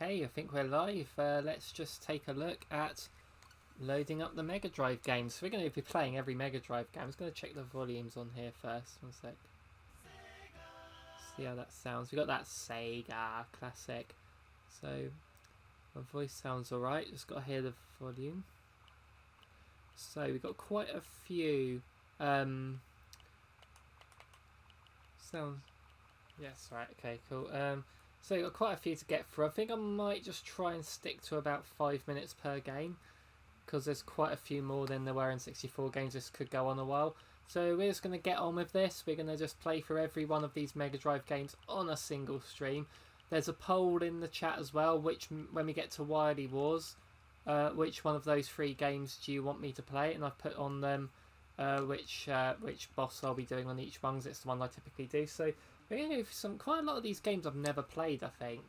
Okay, I think we're live. Let's just take a look at loading up the Mega Drive games. So we're going to be playing every Mega Drive game. I'm just going to check the volumes on here first. One sec. See how that sounds. We got that Sega classic. So my voice sounds alright. Just got to hear the volume. So we've got quite a few sounds. Yes, right. Okay, cool. So you've got quite a few to get through. I think I might just try and stick to about 5 minutes per game, because there's quite a few more than there were in 64 games. This could go on a while. So we're just going to get on with this. We're going to just play through every one of these Mega Drive games on a single stream. There's a poll in the chat as well, which when we get to Wily Wars, which one of those 3 games do you want me to play? And I've put on them which boss I'll be doing on each one, because it's the one I typically do. So we're going to do quite a lot of these games I've never played, I think.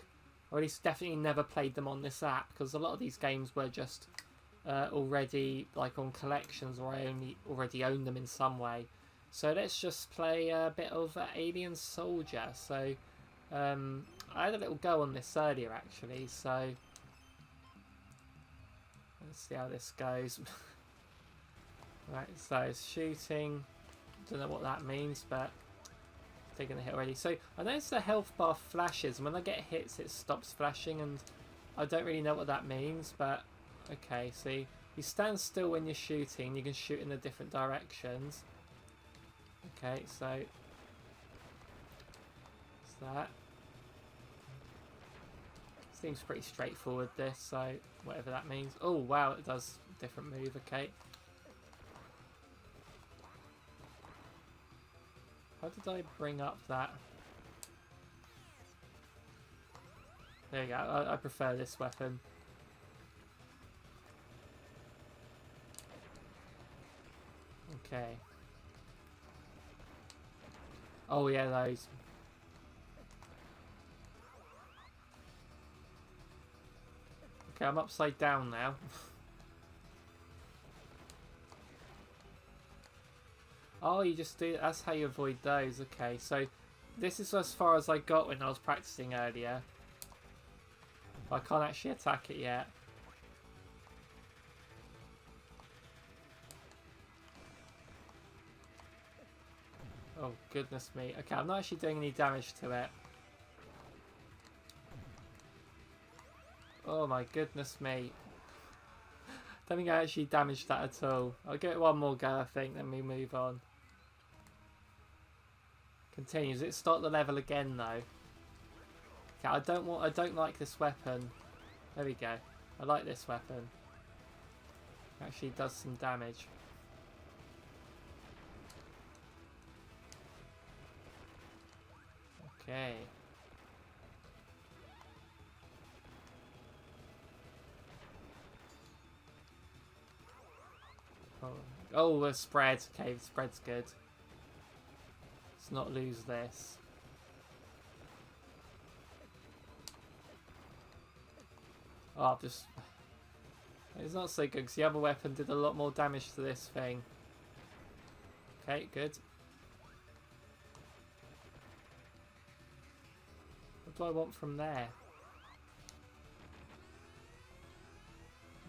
Or at least definitely never played them on this app, because a lot of these games were just already like on collections, or I already own them in some way. So let's just play a bit of Alien Soldier. So I had a little go on this earlier actually, so let's see how this goes. Right, so it's shooting. Don't know what that means, but taking a hit already. So I noticed the health bar flashes, and when I get hits it stops flashing, and I don't really know what that means, but okay. See, you stand still when you're shooting, you can shoot in the different directions. Okay, so it's that. Seems pretty straightforward this, so whatever that means. Oh wow, it does a different move. Okay. How did I bring up that? There you go. I prefer this weapon. Okay. Oh yeah, those. Okay, I'm upside down now. Oh, you just do. That's how you avoid those. Okay, so this is as far as I got when I was practicing earlier. I can't actually attack it yet. Oh goodness me. Okay, I'm not actually doing any damage to it. Oh my goodness me. Don't think I actually damaged that at all. I'll give it one more go, I think, then we move on. Continues. It start the level again though. Okay, I don't like this weapon. There we go. I like this weapon. Actually does some damage. Okay. Oh, the spread. Okay, the spread's good. Let's not lose this. Oh, just... It's not so good because the other weapon did a lot more damage to this thing. Okay, good. What do I want from there?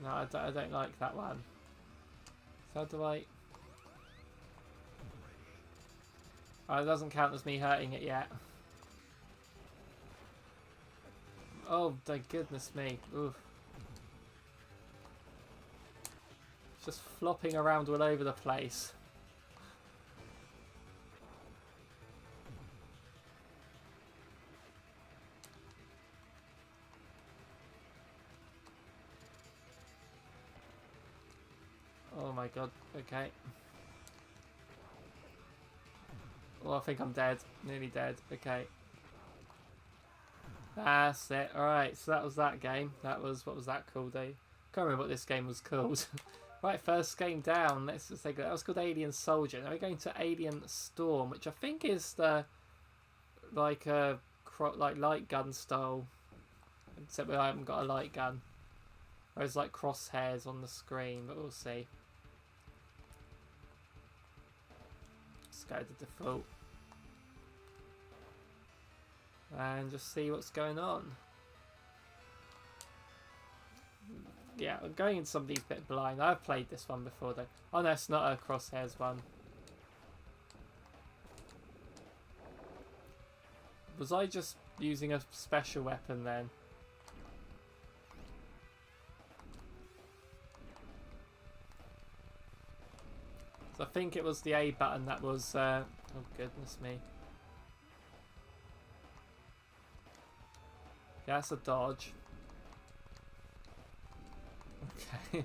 No, I don't like that one. So how do I... Oh, it doesn't count as me hurting it yet. Oh, my goodness me. Oof. It's just flopping around all over the place. Oh my god, okay. Well, I think I'm dead. Nearly dead. Okay. That's it. Alright, so that was that game. That was... What was that called? I can't remember what this game was called. Right, first game down. Let's just take that. That was called Alien Soldier. Now we're going to Alien Storm, which I think is the... Like a... Like light gun style. Except I haven't got a light gun. Whereas like crosshairs on the screen, but we'll see. Let's go to default. And just see what's going on. Yeah, I'm going into something a bit blind. I've played this one before though. Oh no, it's not a Crosshairs one. Was I just using a special weapon then? So I think it was the A button that was... oh goodness me. Yeah, that's a dodge. Okay.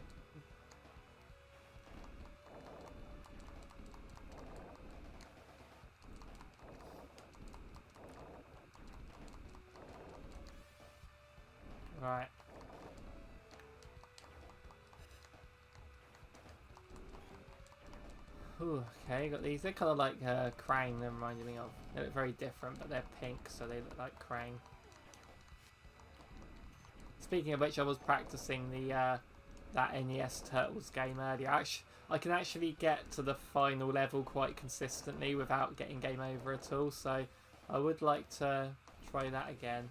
Right. Ooh, okay, got these. They're kind of like Krang, they're reminding me of. They look very different, but they're pink, so they look like Krang. Speaking of which, I was practicing the that NES Turtles game earlier. I can actually get to the final level quite consistently without getting game over at all, so I would like to try that again.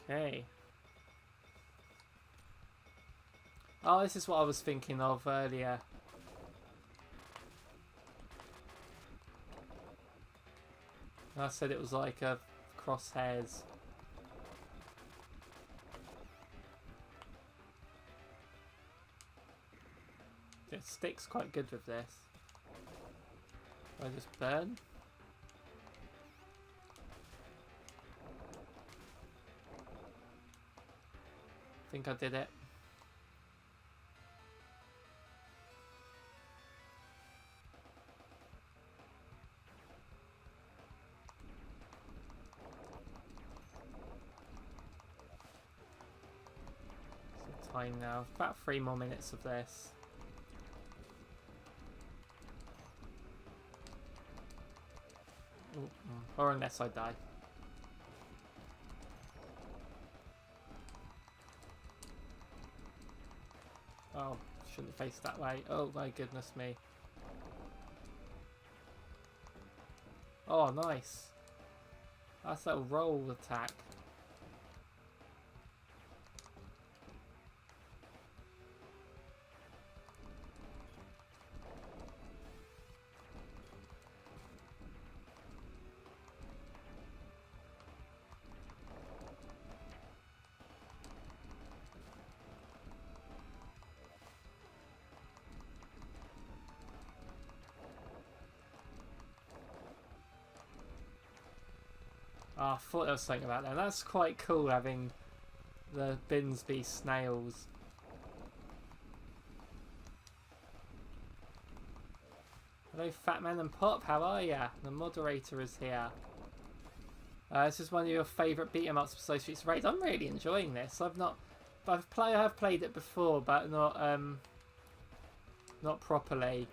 Okay. Oh, this is what I was thinking of earlier. I said it was like a Crosshairs. It sticks quite good with this. Do I just burn? I think I did it. Time now. About 3 more minutes of this. Ooh, or unless I die. Oh, shouldn't face that way. Oh my goodness me. Oh, nice. That's a roll attack. Oh, I thought there was something about that. That's quite cool having the Binsby snails. Hello Fatman and Pop, how are ya? The moderator is here. This is one of your favourite beat 'em ups besides Streets of Rage. I'm really enjoying this. I have played it before, but not properly.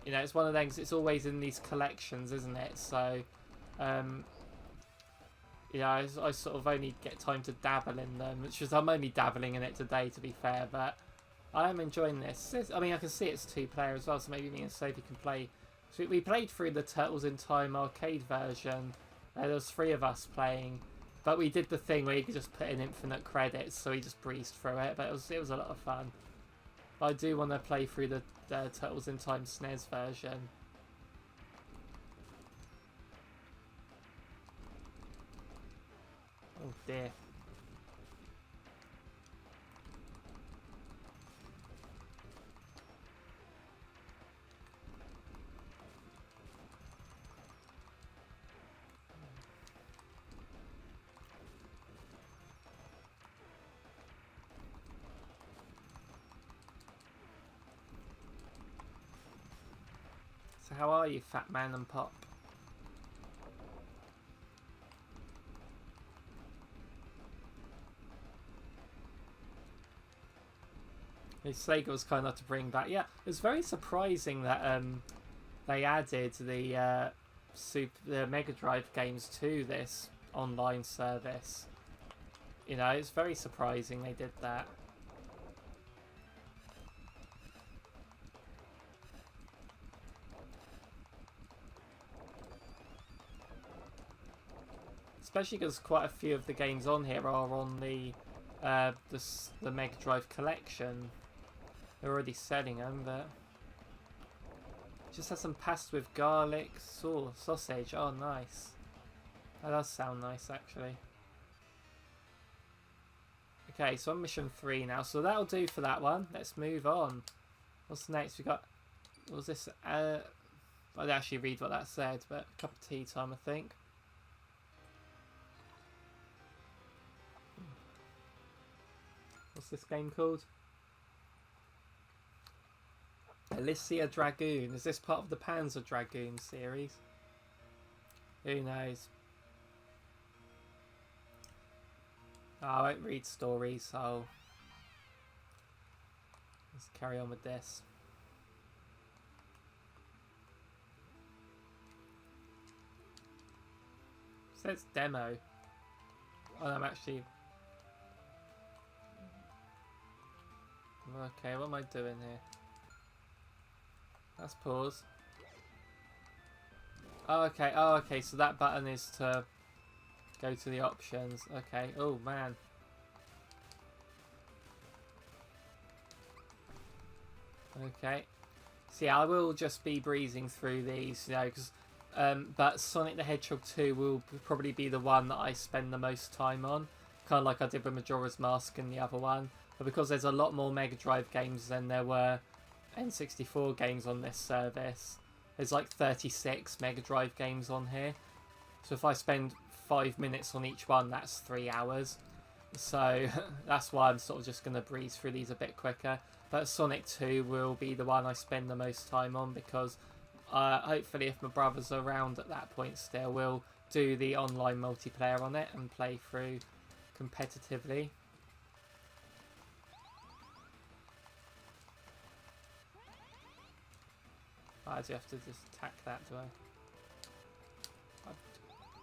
You know, it's one of those. It's always in these collections, isn't it? So, yeah, I sort of only get time to dabble in them, which is I'm only dabbling in it today, to be fair. But I am enjoying this. I mean, I can see it's 2-player as well, so maybe me and Sophie can play. So we played through the Turtles in Time arcade version. There was 3 of us playing, but we did the thing where you could just put in infinite credits, so we just breezed through it. But it was a lot of fun. But I do want to play through the Turtles in Time SNES version. Oh dear. So how are you, Fat Man and Pop? Sega was kind enough to bring back. Yeah, it was very surprising that they added the Mega Drive games to this online service. You know, it's very surprising they did that. Especially because quite a few of the games on here are on the Mega Drive collection. They're already selling them, but just has some pasta with garlic sauce, sausage. Oh, nice. That does sound nice, actually. Okay, so I'm mission 3 now, so that'll do for that one. Let's move on. What's next? We got. What was this? I didn't actually read what that said, but a cup of tea time, I think. What's this game called? Alisia Dragoon. Is this part of the Panzer Dragoon series? Who knows? Oh, I won't read stories, so let's carry on with this. It says demo. Oh, I'm actually... Okay, what am I doing here? Let's pause. Oh, okay, so that button is to go to the options. Okay, oh man. Okay. See, I will just be breezing through these, you know, because but Sonic the Hedgehog 2 will probably be the one that I spend the most time on. Kind of like I did with Majora's Mask and the other one. But because there's a lot more Mega Drive games than there were N64 games on this service, there's like 36 Mega Drive games on here. So if I spend 5 minutes on each one, that's 3 hours. So that's why I'm sort of just going to breeze through these a bit quicker. But Sonic 2 will be the one I spend the most time on because hopefully if my brother's around at that point still, we'll do the online multiplayer on it and play through competitively. I do have to just attack that, do I?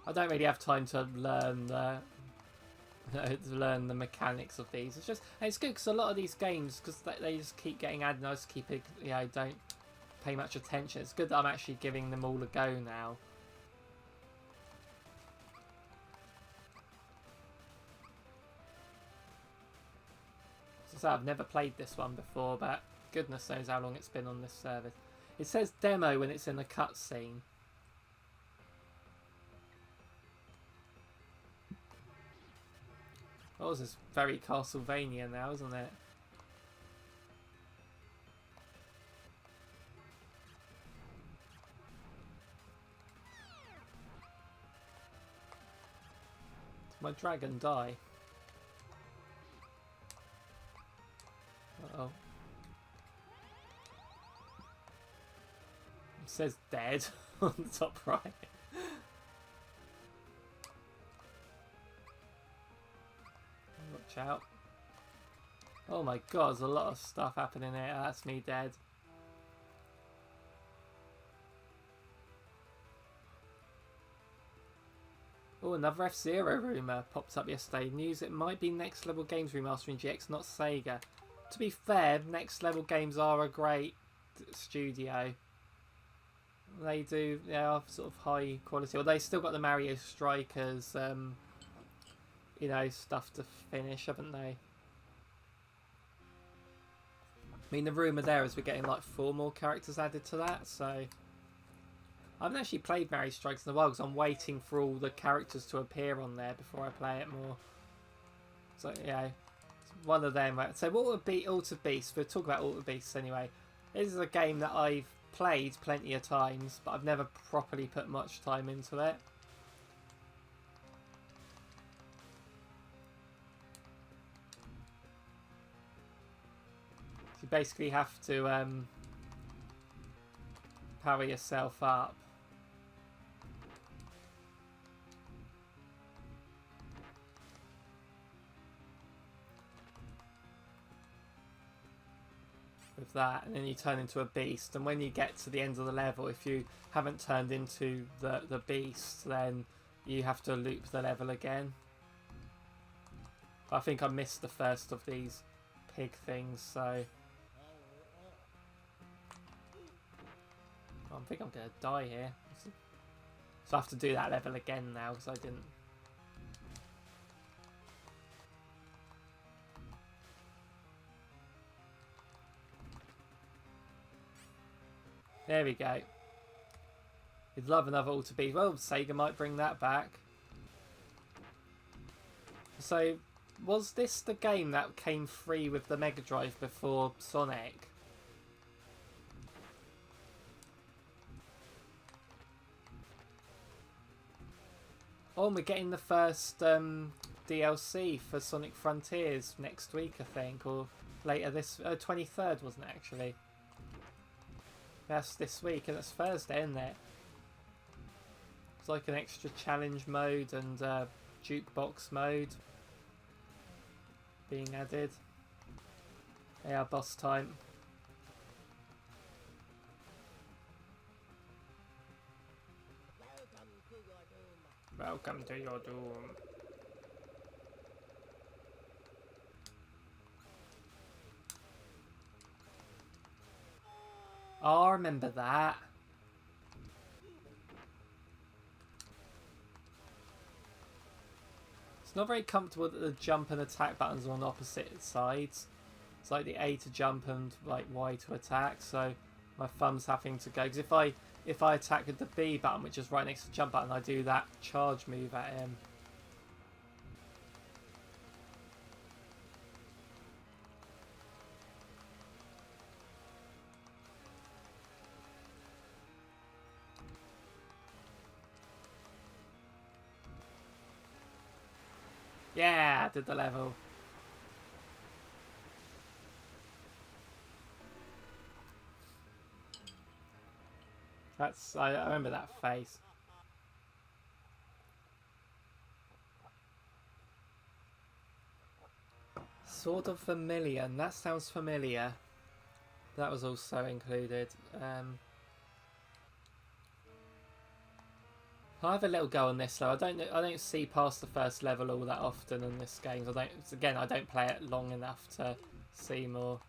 I don't really have time to learn the mechanics of these. It's just, it's good because a lot of these games, because they just keep getting added, and I just keep, you know, don't pay much attention. It's good that I'm actually giving them all a go now. So I've never played this one before, but goodness knows how long it's been on this service. It says demo when it's in the cutscene. Oh, this is very Castlevania now, isn't it? Did my dragon die? Uh-oh. It says dead on the top right. Watch out. Oh my god, there's a lot of stuff happening here. That's me dead. Oh, another F-Zero rumour popped up yesterday. News it might be Next Level Games remastering GX, not Sega. To be fair, Next Level Games are a great studio. They do, they are sort of high quality. Well, they still got the Mario Strikers, you know, stuff to finish, haven't they? I mean, the rumour there is we're getting like 4 more characters added to that, so I haven't actually played Mario Strikers in a while because I'm waiting for all the characters to appear on there before I play it more. So, yeah, it's one of them. So, what would be Altered Beast? We'll talk about Altered Beasts anyway. This is a game that I've played plenty of times, but I've never properly put much time into it. You basically have to power yourself up. With that, and then you turn into a beast, and when you get to the end of the level, if you haven't turned into the beast, then you have to loop the level again. I think I missed the first of these pig things, so I think I'm going to die here. So I have to do that level again now because I didn't There we go. We'd love another Alter Beast. Well, Sega might bring that back. So, was this the game that came free with the Mega Drive before Sonic? Oh, we're getting the first DLC for Sonic Frontiers next week, I think, or later this 23rd, wasn't it, actually? That's this week, and it's Thursday, isn't it? It's like an extra challenge mode and jukebox mode being added. Yeah, boss time. Welcome to your doom. Oh, I remember that. It's not very comfortable that the jump and attack buttons are on opposite sides. It's like the A to jump and like Y to attack, so my thumb's having to go. Because if I attack with the B button, which is right next to the jump button, I do that charge move at him. Yeah, I did the level. I remember that face. Sword of Vermilion, that sounds familiar. That was also included. I'll have a little go on this though. I don't see past the first level all that often in this game. I don't play it long enough to see more.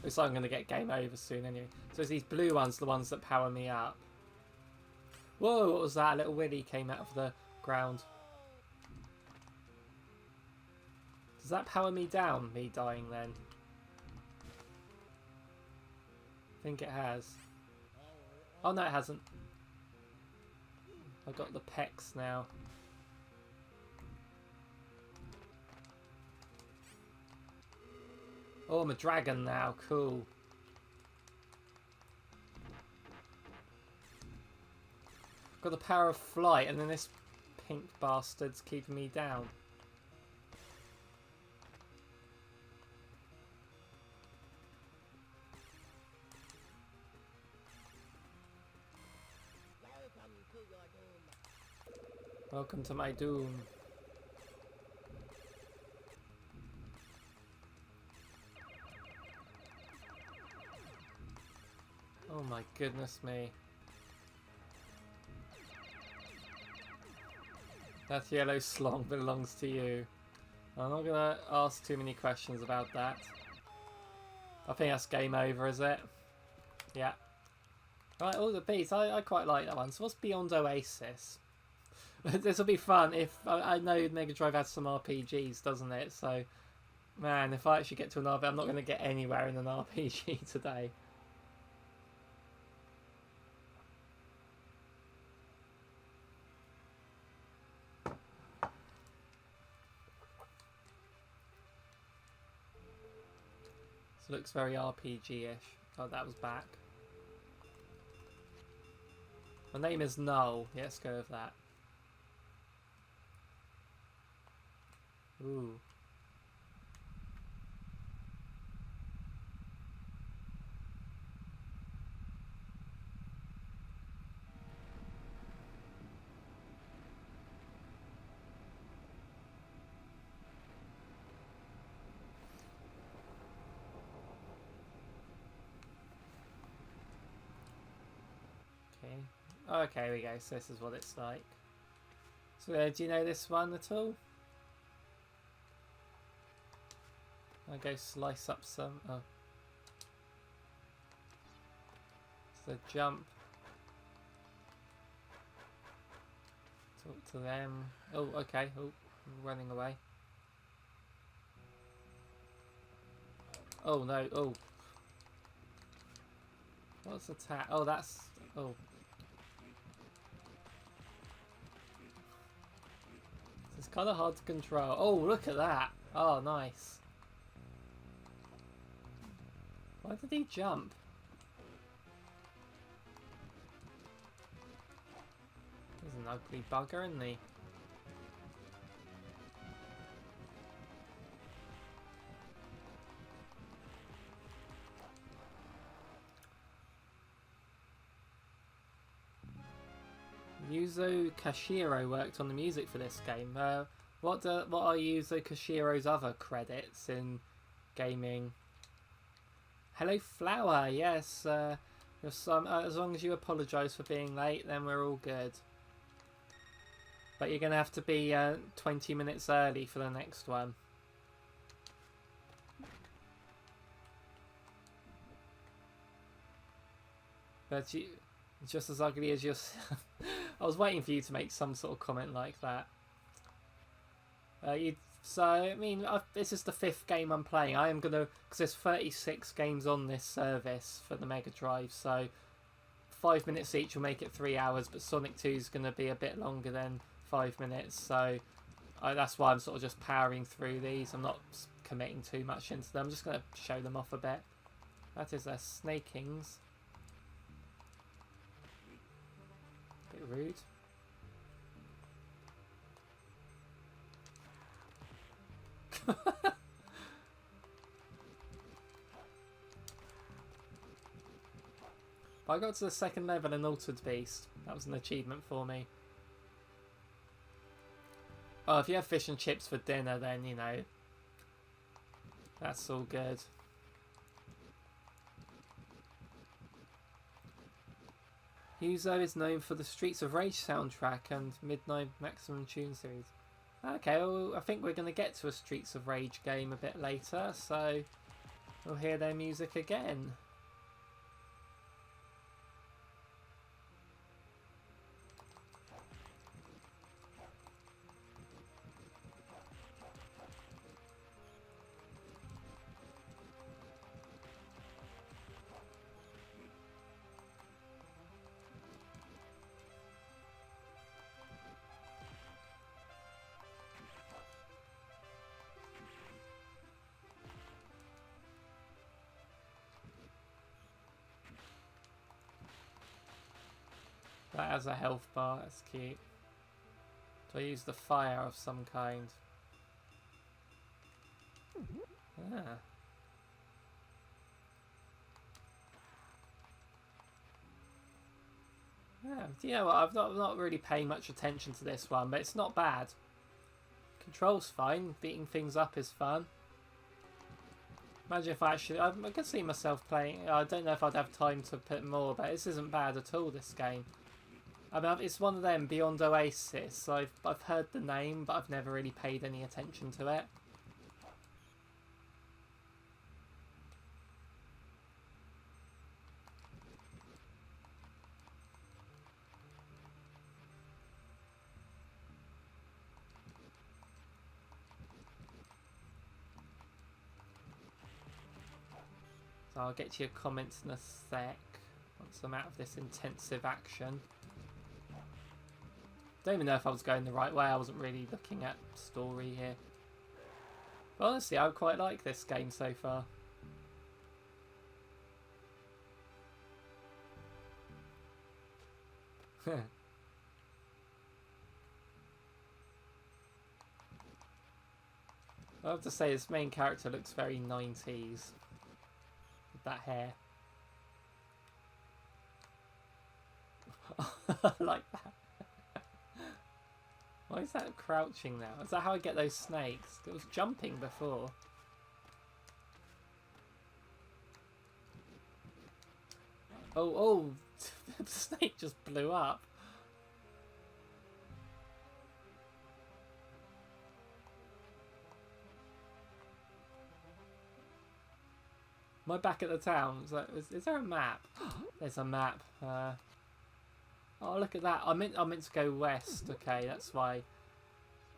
Looks like I'm going to get game over soon anyway. So it's these blue ones, the ones that power me up. Whoa, what was that? A little Willy came out of the ground. Does that power me down, me dying then? I think it has. Oh no, it hasn't. I've got the pecs now. Oh, I'm a dragon now. Cool. Got the power of flight, and then this pink bastard's keeping me down. Welcome to my doom. Oh my goodness me. That yellow slong belongs to you. I'm not gonna ask too many questions about that. I think that's game over, is it? Yeah. Right, all the beats. I quite like that one. So what's beyond Oasis? This will be fun if I know Mega Drive has some RPGs, doesn't it? So, man, if I actually get to an RPG, I'm not going to get anywhere in an RPG today. This looks very RPG-ish. Oh, that was back. My name is Null. Yeah, let's go with that. Ooh. Okay. Okay, here we go. So this is what it's like. So do you know this one at all? I'll go slice up some. Oh. So jump. Talk to them. Oh, okay. Oh, I'm running away. Oh no. Oh. What's attack? Oh, that's... Oh. It's kind of hard to control. Oh, look at that. Oh, nice. Why did he jump? He's an ugly bugger, isn't he? Yuzo Koshiro worked on the music for this game. What are Yuzo Koshiro's other credits in gaming? Hello, Flower. Yes, as long as you apologise for being late, then we're all good. But you're going to have to be 20 minutes early for the next one. But you... just as ugly as yourself. I was waiting for you to make some sort of comment like that. So, I mean, this is the 5th game I'm playing. I am going to... because there's 36 games on this service for the Mega Drive, so 5 minutes each will make it 3 hours, but Sonic 2 is going to be a bit longer than 5 minutes, so that's why I'm sort of just powering through these. I'm not committing too much into them. I'm just going to show them off a bit. That is a Snakings. Bit rude. I got to the 2nd level in Altered Beast. That was an achievement for me. Oh, if you have fish and chips for dinner, then, you know, that's all good. Yuzo is known for the Streets of Rage soundtrack and Midnight Maximum Tune series. Okay, well, I think we're going to get to a Streets of Rage game a bit later, so we'll hear their music again. That has a health bar, that's cute. Do I use the fire of some kind? Ah. Yeah, you know what, I've not really paying much attention to this one, but it's not bad. Control's fine, beating things up is fun. Imagine if I could see myself playing. I don't know if I'd have time to put more, but this isn't bad at all, this game. I mean, it's one of them, Beyond Oasis. I've heard the name, but I've never really paid any attention to it. So I'll get to your comments in a sec, once I'm out of this intensive action. Don't even know if I was going the right way. I wasn't really looking at story here. But honestly, I quite like this game so far. I have to say, this main character looks very 90s. With that hair. I like that. Why is that crouching now? Is that how I get those snakes? It was jumping before. Oh, the snake just blew up. Am I back at the town? Is there a map? There's a map. Oh, look at that. I meant to go west. Okay, that's why.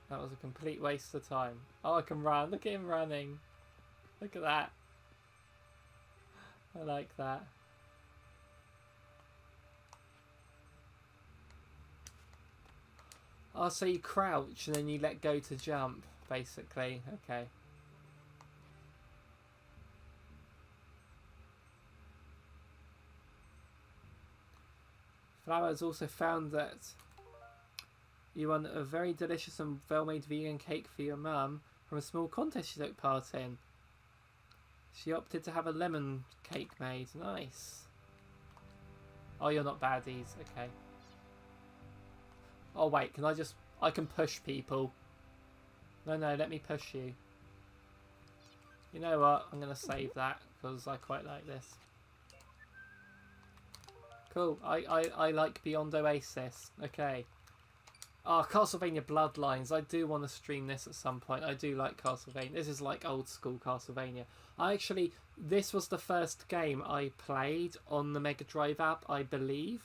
That was a complete waste of time. Oh, I can run. Look at him running. Look at that. I like that. Oh, so you crouch and then you let go to jump, basically. Okay. Flower has also found that you won a very delicious and well-made vegan cake for your mum from a small contest she took part in. She opted to have a lemon cake made. Nice. Oh, you're not baddies. Okay. Oh, wait. Can I just... I can push people. No, let me push you. You know what? I'm going to save that because I quite like this. Cool. I like Beyond Oasis. Okay. Oh, Castlevania Bloodlines. I do want to stream this at some point. I do like Castlevania. This is like old school Castlevania. This was the first game I played on the Mega Drive app, I believe.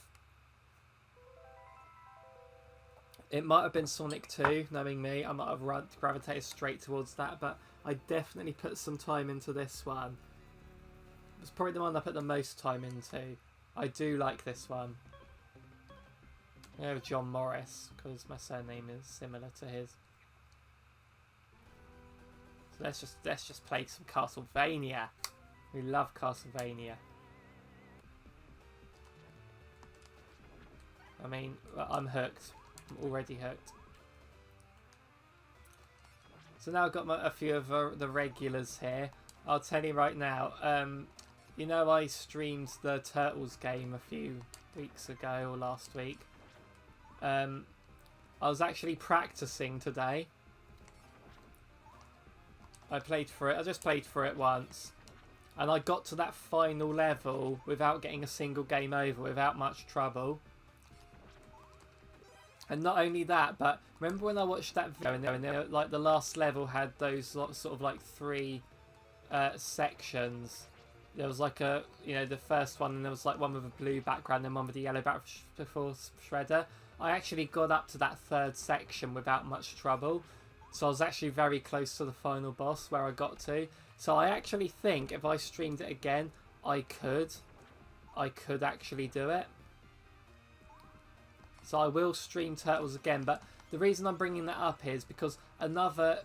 It might have been Sonic 2, knowing me. I might have gravitated straight towards that, but I definitely put some time into this one. It's probably the one I put the most time into. I do like this one. I have John Morris, because my surname is similar to his. So let's just play some Castlevania. We love Castlevania. I mean, I'm hooked. I'm already hooked. So now I've got a few of the regulars here. I'll tell you right now. You know, I streamed the Turtles game a few weeks ago or last week. I was actually practicing today. I just played for it once. And I got to that final level without getting a single game over, without much trouble. And not only that, but remember when I watched that video and like the last level had those sort of like 3 sections. There was like the first one, and there was like one with a blue background and one with a yellow background before Shredder. I actually got up to that 3rd section without much trouble. So I was actually very close to the final boss where I got to. So I actually think if I streamed it again, I could actually do it. So I will stream Turtles again, but the reason I'm bringing that up is because another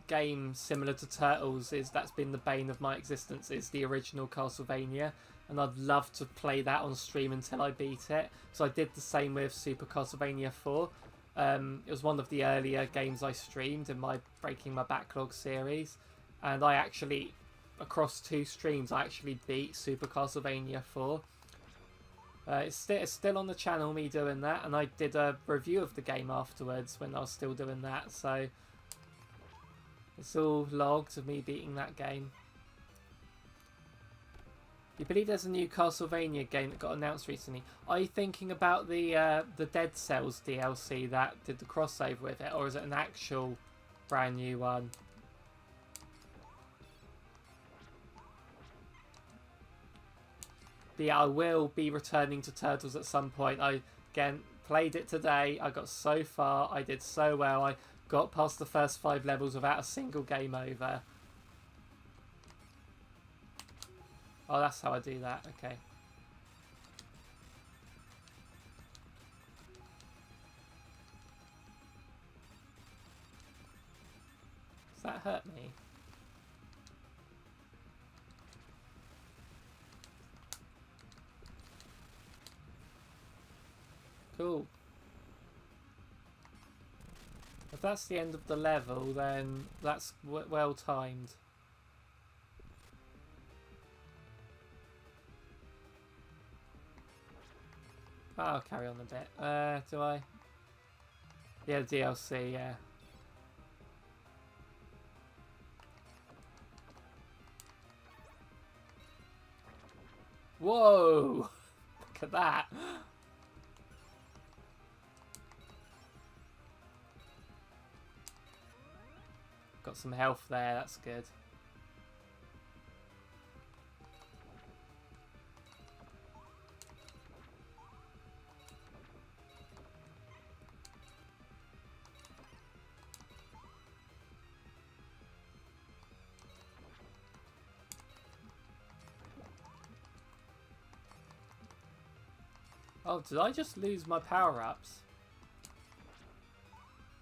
game similar to Turtles that's been the bane of my existence is the original Castlevania, and I'd love to play that on stream until I beat it. So I did the same with Super Castlevania IV. It was one of the earlier games I streamed in my Breaking My Backlog series, and I actually, across 2 streams, I actually beat Super Castlevania IV. It's still on the channel, me doing that, and I did a review of the game afterwards when I was still doing that, so it's all logged of me beating that game. You believe there's a new Castlevania game that got announced recently? Are you thinking about the Dead Cells DLC that did the crossover with it, or is it an actual brand new one? But yeah, I will be returning to Turtles at some point. I, again, played it today. I got so far. I did so well. I got past the first 5 levels without a single game over. Oh, that's how I do that. Okay. Does that hurt me? Cool. If that's the end of the level, then that's well timed. I'll carry on a bit. Do I? Yeah, DLC, yeah. Whoa! Look at that. Got some health there, that's good. Oh, did I just lose my power-ups?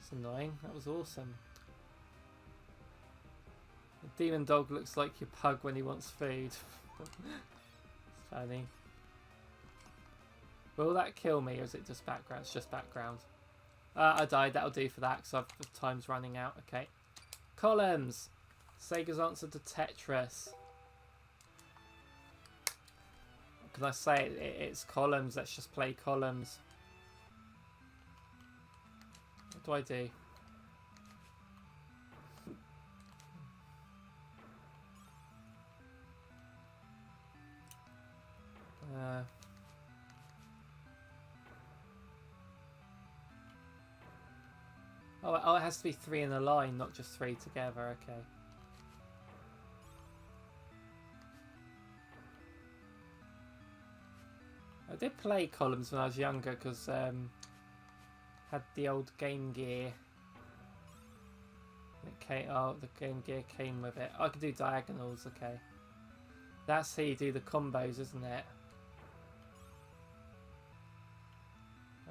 That's annoying. That was awesome. The demon dog looks like your pug when he wants food. It's funny. Will that kill me, or is it just background? It's just background. I died. That'll do for that, because time's running out. Okay. Columns. Sega's answer to Tetris. Can I say it? It's columns? Let's just play columns. What do I do? Oh, it has to be 3 in a line, not just 3 together. Okay. I did play columns when I was younger because had the old Game Gear. The Game Gear came with it. I could do diagonals. Okay. That's how you do the combos, isn't it?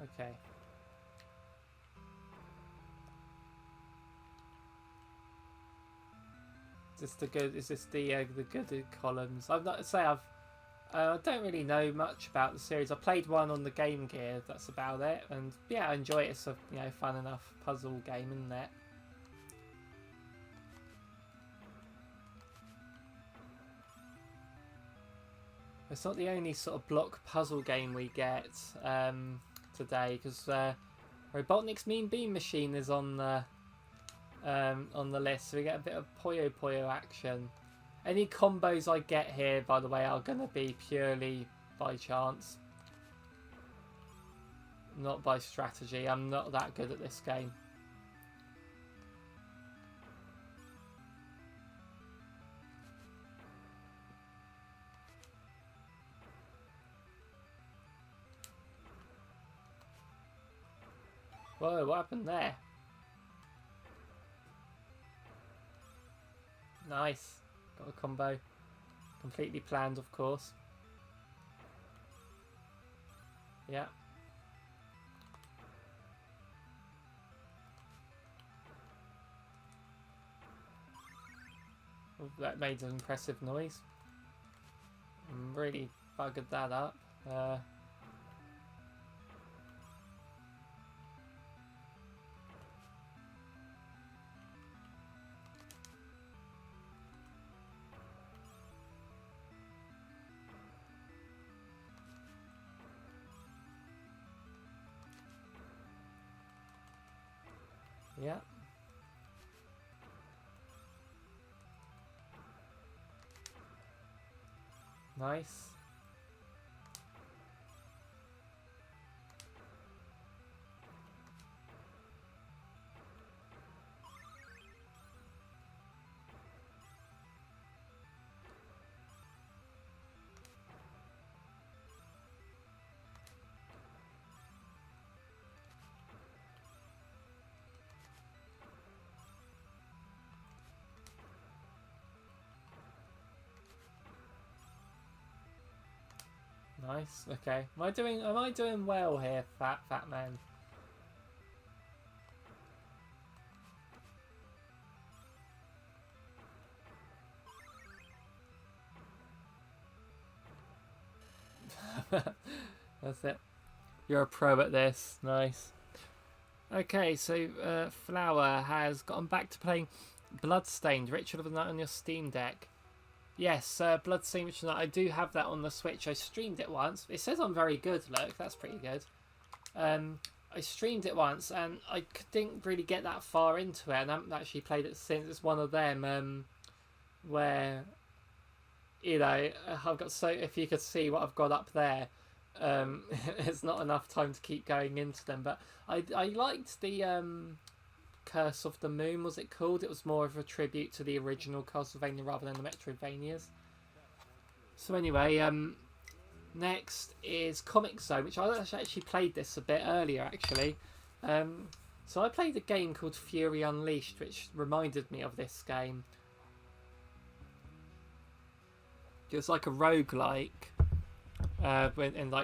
Okay. Is this the good columns? I don't really know much about the series. I played one on the Game Gear. That's about it. And yeah, I enjoy it. It's a fun enough puzzle game, isn't it? It's not the only sort of block puzzle game we get today, because Robotnik's Mean Bean Machine is on the list, so we get a bit of Puyo Puyo action. Any combos I get here, by the way, are going to be purely by chance, not by strategy. I'm not that good at this game. Whoa, what happened there? Nice. Got a combo. Completely planned, of course. Yeah. Oh, that made an impressive noise. Really buggered that up. Yeah. Nice. Nice. Okay. Am I doing well here, fat man? That's it. You're a pro at this. Nice. Okay, so Flower has gotten back to playing Bloodstained, Ritual of the Night on your Steam Deck. Yes, Bloodstained Ritual of the Night. I do have that on the Switch. I streamed it once. It says I'm very good. Look, that's pretty good. I streamed it once and I didn't really get that far into it, and I haven't actually played it since. It's one of them where, I've got if you could see what I've got up there, it's not enough time to keep going into them. But I liked the Curse of the Moon, was it called? It was more of a tribute to the original Castlevania rather than the Metroidvanias. So anyway, next is Comix Zone, which I actually played this a bit earlier, actually. So I played a game called Fury Unleashed, which reminded me of this game. It was like a roguelike,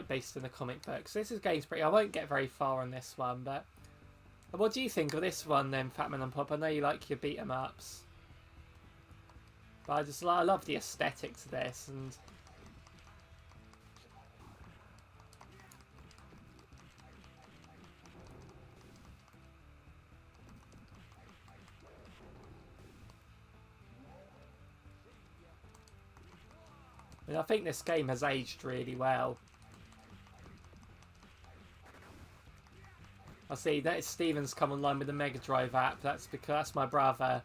based in the comic book. So this game's pretty. I won't get very far on this one, but What do you think of this one then, Fatman and Pop? I know you like your beat 'em ups, but I love the aesthetic to this, and I think this game has aged really well. I see that Steven's come online with the Mega Drive app. That's because that's my brother.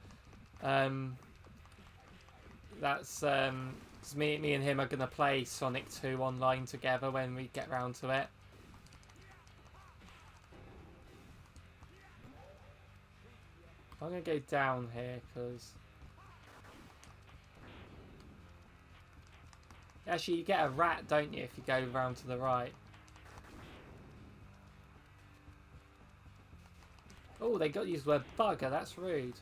That's me and him are gonna play Sonic 2 online together when we get round to it. I'm gonna go down here because actually you get a rat, don't you, if you go round to the right? Oh, they got used the word bugger. That's rude.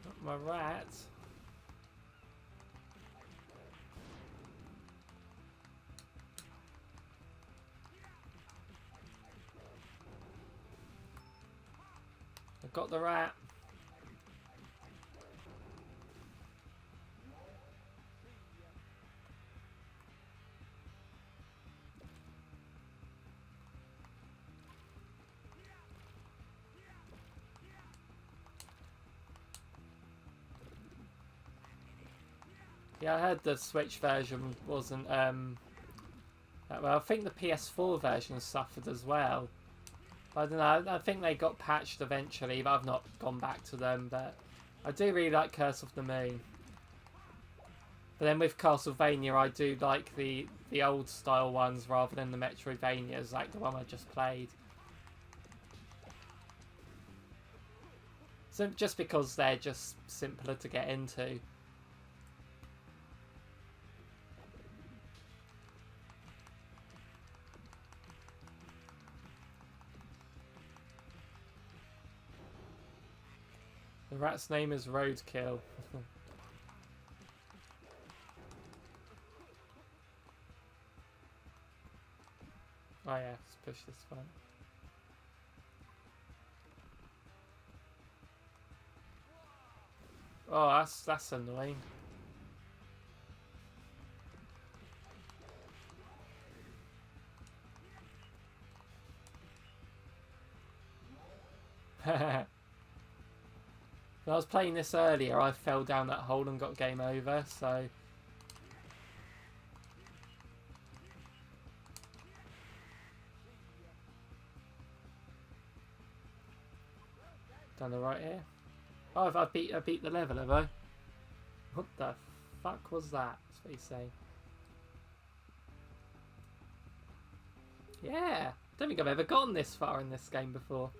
Not my rat. I got the rat. Yeah, I heard the Switch version wasn't that well. I think the PS4 version suffered as well. I don't know. I think they got patched eventually, but I've not gone back to them. But I do really like Curse of the Moon. But then with Castlevania, I do like the old style ones rather than the Metroidvanias, like the one I just played. So just because they're just simpler to get into. The rat's name is Roadkill. Oh yeah, let's push this one. Oh, that's annoying. When I was playing this earlier, I fell down that hole and got game over, so... Done the right here. Oh, I beat the level, have I? What the fuck was that? That's what he's saying. Yeah! Don't think I've ever gotten this far in this game before.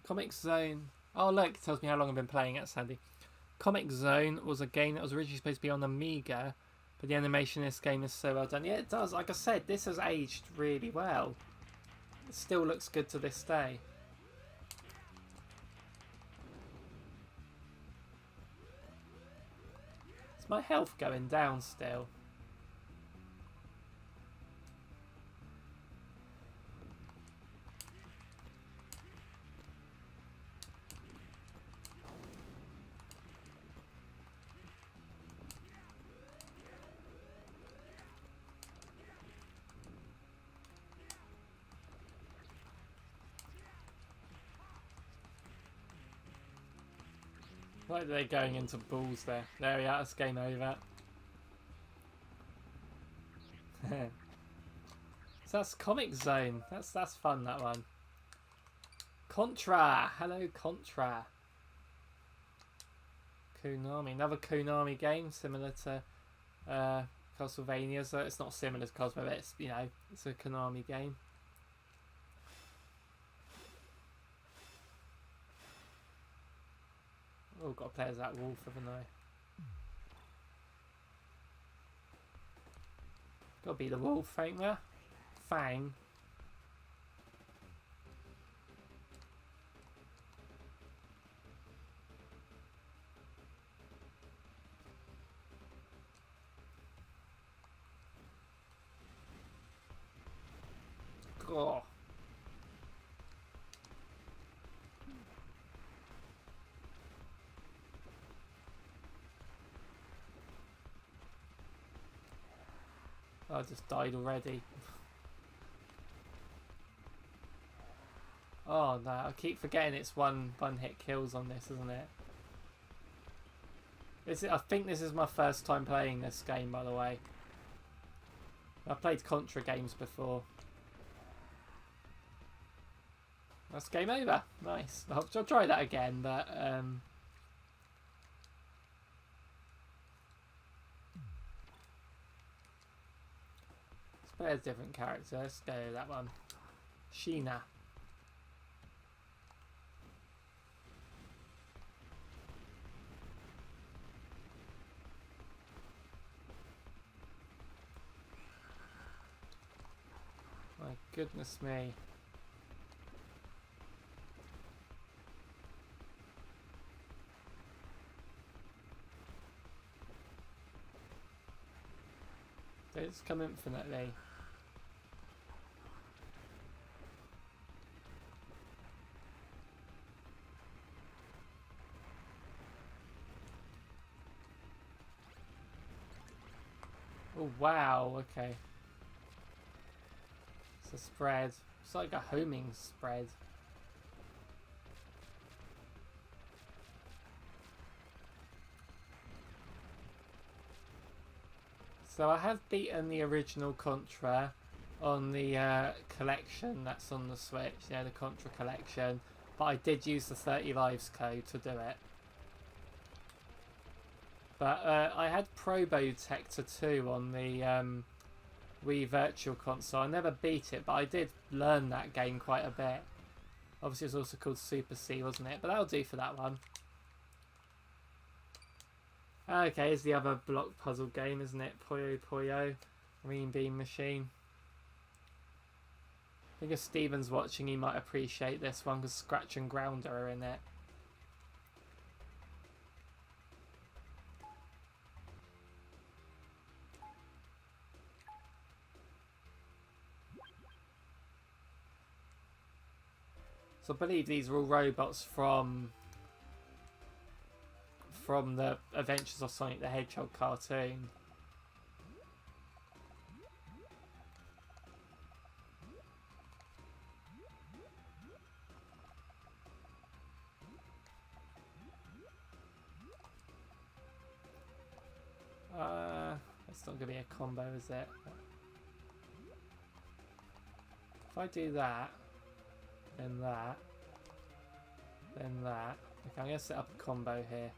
Comix Zone. Oh look, it tells me how long I've been playing it, Sandy. Comix Zone was a game that was originally supposed to be on Amiga, but the animation in this game is so well done. Yeah, it does. Like I said, this has aged really well. It still looks good to this day. Is my health going down still? Why are they going into balls there? There we are, that's game over. So that's Comix Zone. That's fun, that one. Contra! Hello, Contra. Konami. Another Konami game similar to Castlevania. So it's not similar to Cosmo, but it's, you know, it's a Konami game. Oh, got to play as that wolf, haven't I? Got to be the wolf, ain't there? Fang. Oh. I just died already. Oh no, I keep forgetting it's one hit kills on this, isn't it? I think this is my first time playing this game, by the way. I've played Contra games before. That's game over. Nice. I'll try that again, but let's play a different character. Let's go with that one. Sheena. My goodness me. It's come infinitely. Oh wow, okay. It's a spread. It's like a homing spread. So I have beaten the original Contra on the collection that's on the Switch, yeah, the Contra collection, but I did use the 30 lives code to do it. But I had Probotector 2 on the Wii Virtual Console. I never beat it, but I did learn that game quite a bit. Obviously it was also called Super C, wasn't it? But that'll do for that one. Okay, here's the other block puzzle game, isn't it? Puyo Puyo. Green Bean Machine. I think if Steven's watching, he might appreciate this one because Scratch and Grounder are in it. So I believe these are all robots from the Adventures of Sonic the Hedgehog cartoon. It's not going to be a combo, is it? If I do that, then that, then that. Okay, I'm going to set up a combo here.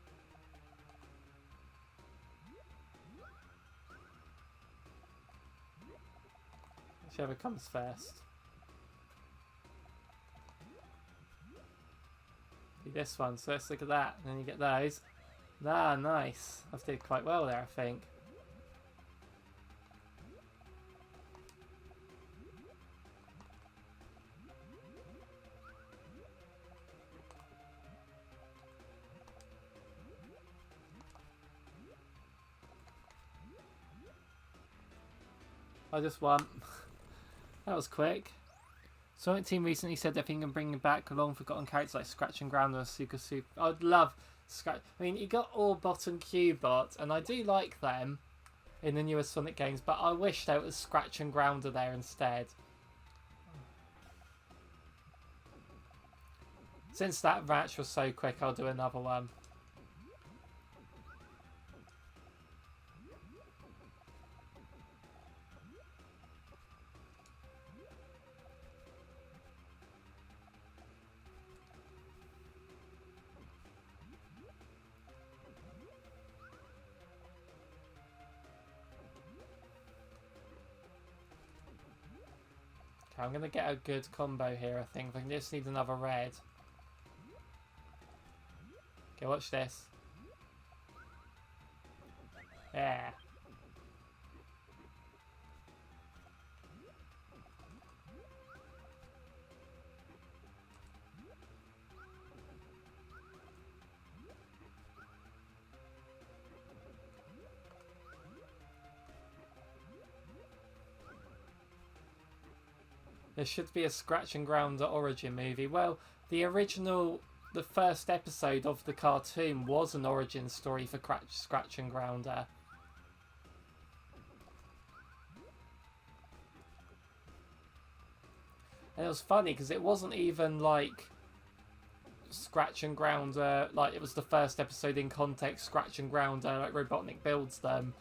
Whichever comes first. Do this one, so let's look at that, and then you get those. Ah, nice. I did quite well there, I think. I just won. That was quick. Sonic Team recently said they're thinking of bringing back long forgotten characters like Scratch and Grounder and Super. I'd love Scratch. I mean, you got Orbot and Cubot, and I do like them in the newer Sonic games, but I wish there was Scratch and Grounder there instead. Since that match was so quick, I'll do another one. I'm going to get a good combo here, I think. I just need another red. Okay, watch this. Yeah. There should be a Scratch and Grounder origin movie. Well, the first episode of the cartoon was an origin story for Scratch and Grounder. And it was funny because it wasn't even like Scratch and Grounder, like it was the first episode in context, Scratch and Grounder, like Robotnik builds them.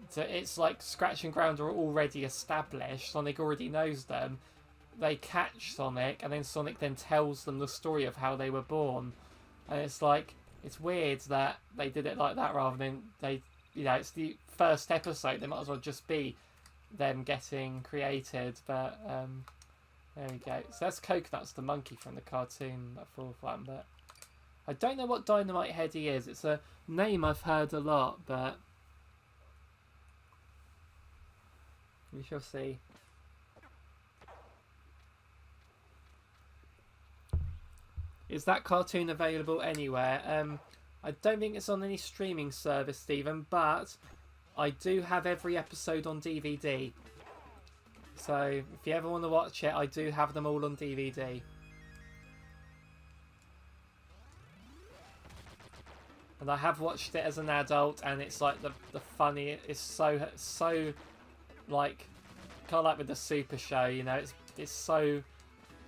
So it's like Scratch and Grounder are already established, Sonic already knows them. They catch Sonic, and then Sonic then tells them the story of how they were born. And it's like, it's weird that they did it like that rather than it's the first episode, they might as well just be them getting created, but there we go. So that's Coconut's the monkey from the cartoon, that fourth one, but I don't know what Dynamite Headdy is. It's a name I've heard a lot, but we shall see. Is that cartoon available anywhere? I don't think it's on any streaming service, Stephen, but I do have every episode on DVD. So if you ever want to watch it, I do have them all on DVD. And I have watched it as an adult, and it's like the funny. It's so like kind of like with the Super Show, you know. It's so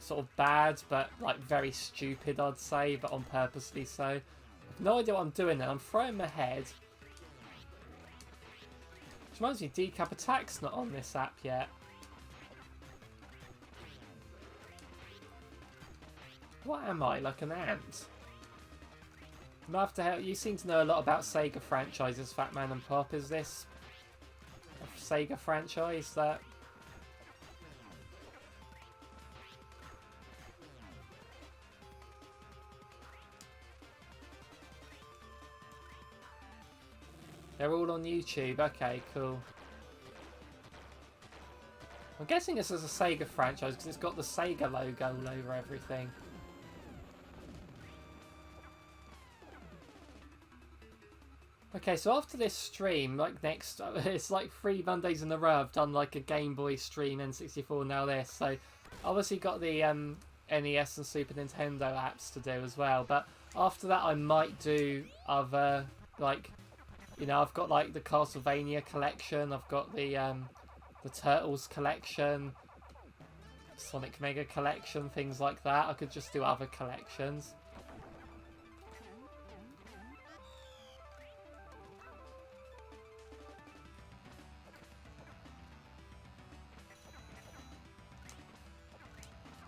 sort of bad, but like very stupid, I'd say, but on purposely so. I've no idea what I'm doing now. I'm throwing my head. Which reminds me, Decap Attack's not on this app yet. What am I, like an ant? I'm gonna have to help. You seem to know a lot about Sega franchises, Fat Man and Pop. Is this a Sega franchise that... They're all on YouTube. Okay, cool. I'm guessing this is a Sega franchise because it's got the Sega logo all over everything. Okay, so after this stream, like next, it's like 3 Mondays in a row I've done like a Game Boy stream, N64, now this. So obviously got the NES and Super Nintendo apps to do as well. But after that I might do other, like, you know, I've got like the Castlevania collection, I've got the Turtles collection, Sonic Mega collection, things like that. I could just do other collections.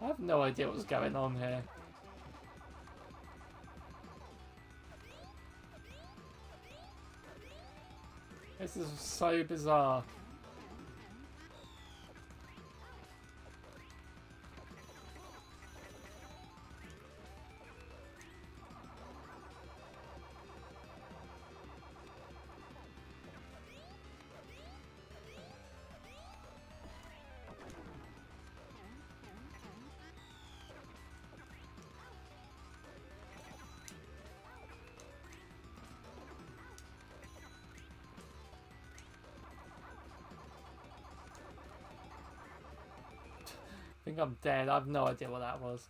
I have no idea what's going on here. This is so bizarre. I think I'm dead. I have no idea what that was.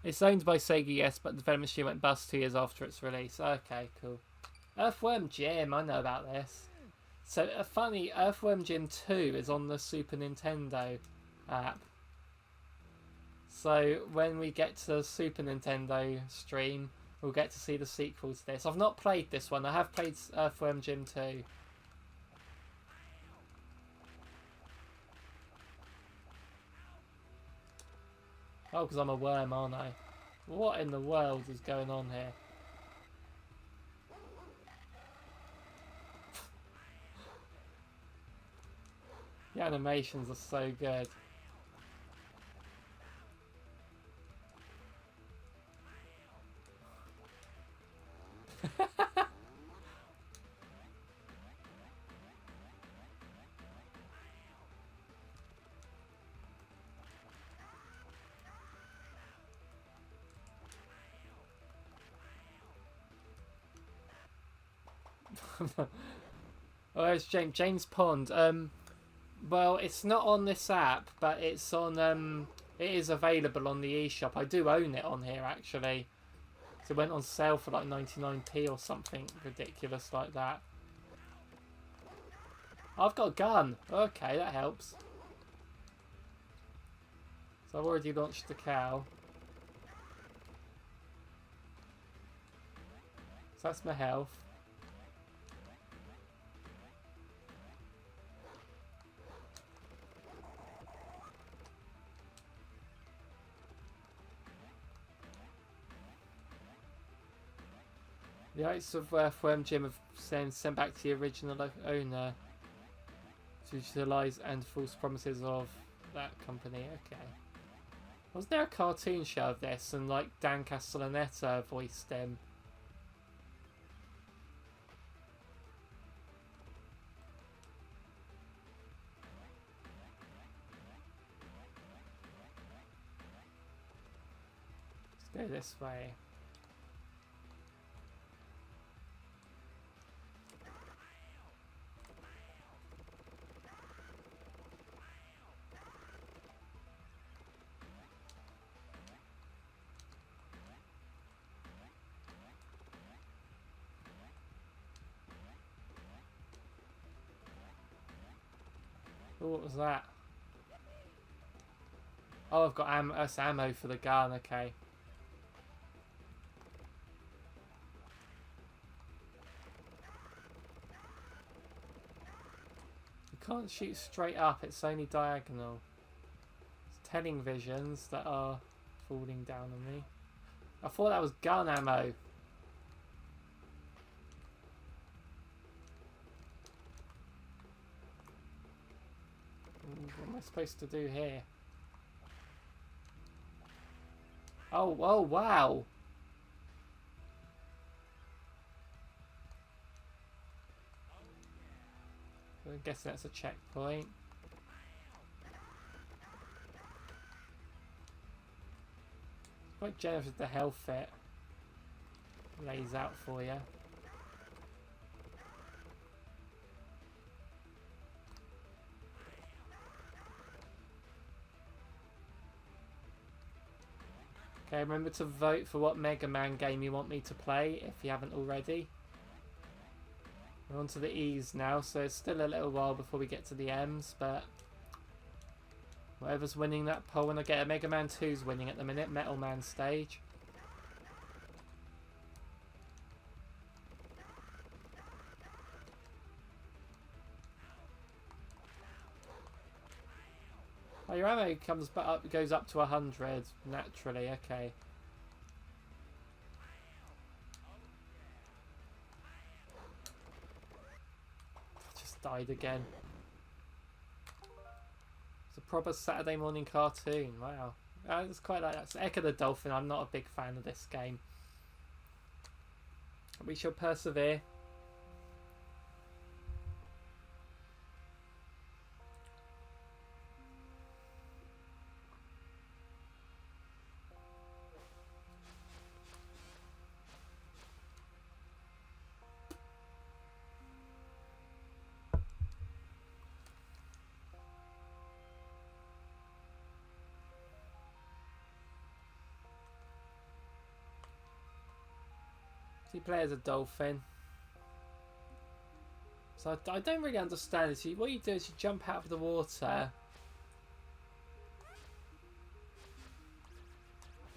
It's owned by Sega, yes, but the development machine went bust 2 years after its release. Okay, cool. Earthworm Jim, I know about this. So, funny, Earthworm Jim 2 is on the Super Nintendo app. So, when we get to the Super Nintendo stream, we'll get to see the sequel to this. I've not played this one. I have played Earthworm Jim 2. Oh, because I'm a worm, aren't I? What in the world is going on here? The animations are so good. Oh, it's James Pond. Well, it's not on this app, but it's on. It is available on the eShop. I do own it on here actually. So it went on sale for like 99p or something ridiculous like that. I've got a gun. Okay, that helps. So I've already launched the cow. So that's my health. The rights of Earthworm Jim have been sent back to the original owner to utilise and false promises of that company. Okay. Was there a cartoon show of this and like Dan Castellaneta voiced him? Let's go this way. Oh, what was that? Oh, I've got ammo for the gun, okay. You can't shoot straight up, it's only diagonal. It's telling visions that are falling down on me. I thought that was gun ammo. What am I supposed to do here? Oh, wow. I guess that's a checkpoint. Quite generous with the health it lays out for you. Okay, remember to vote for what Mega Man game you want me to play if you haven't already. We're on to the E's now, so it's still a little while before we get to the M's, but whatever's winning that poll when I get a Mega Man 2's winning at the minute, Metal Man stage. Oh, your ammo comes back up, goes up to 100 naturally. Okay. Just died again. It's a proper Saturday morning cartoon. Wow, it's quite like that. It's Ecco the Dolphin. I'm not a big fan of this game. We shall persevere. You play as a dolphin. So I don't really understand it. So what you do is you jump out of the water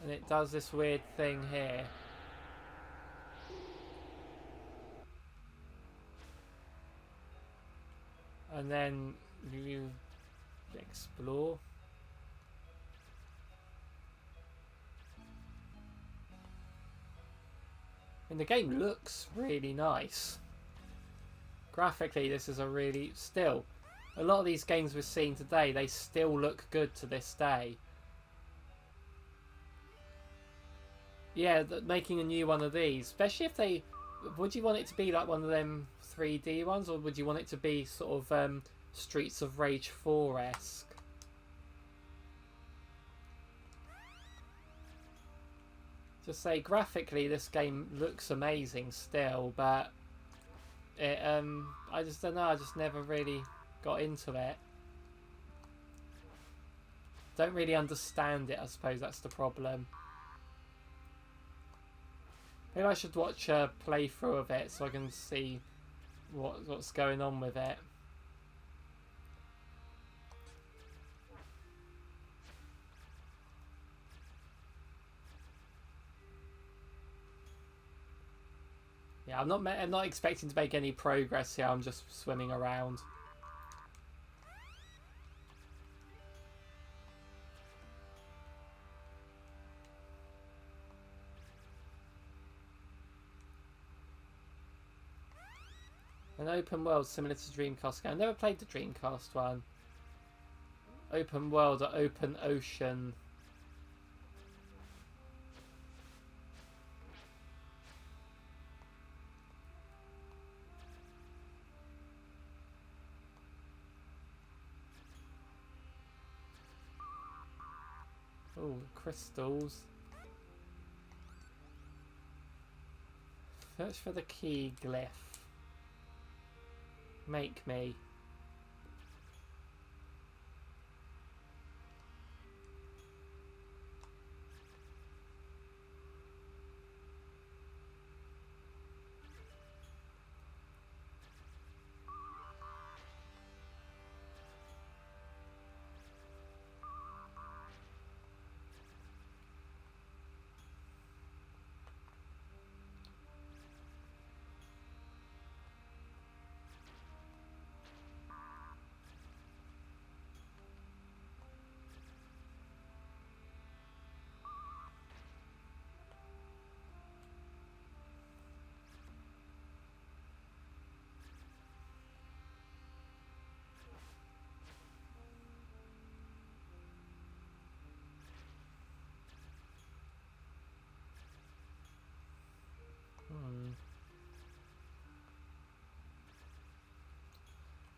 and it does this weird thing here. And then you explore. And the game looks really nice. Graphically, this is a really... Still, a lot of these games we're seeing today, they still look good to this day. Yeah, making a new one of these. Especially if they... Would you want it to be like one of them 3D ones? Or would you want it to be sort of Streets of Rage 4-esque? Just say graphically this game looks amazing still, but it I just don't know, I just never really got into it. Don't really understand it, I suppose that's the problem. Maybe I should watch a playthrough of it so I can see what's going on with it. Yeah, I'm not expecting to make any progress here. I'm just swimming around. An open world similar to Dreamcast game. I never played the Dreamcast one. Open world or open ocean. Oh, crystals. Search for the key glyph. Make me.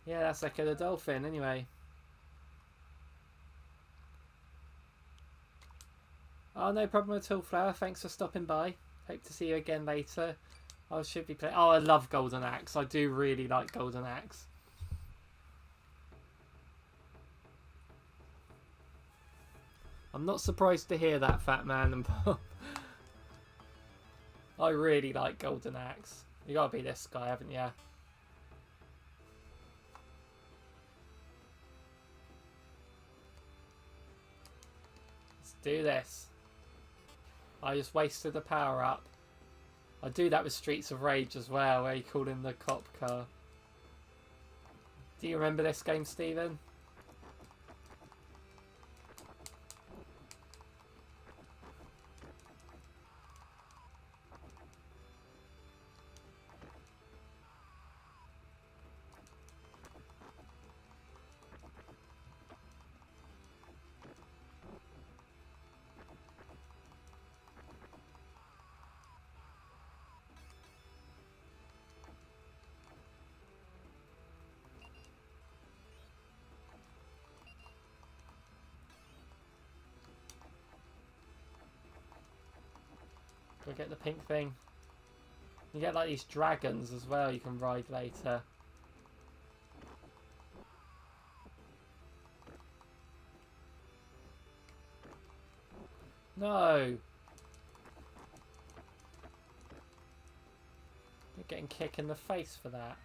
Yeah, that's Ecco the Dolphin anyway. Oh, no problem at all, Flower. Thanks for stopping by. Hope to see you again later. I should be playing. Oh, I love Golden Axe. I do really like Golden Axe. I'm not surprised to hear that, Fat Man and Pop. I really like Golden Axe. You gotta be this guy, haven't you? Let's do this. I just wasted the power up. I do that with Streets of Rage as well, where you call in the cop car. Do you remember this game, Stephen? Go get the pink thing. You get like these dragons as well you can ride later. No! You're getting kicked in the face for that.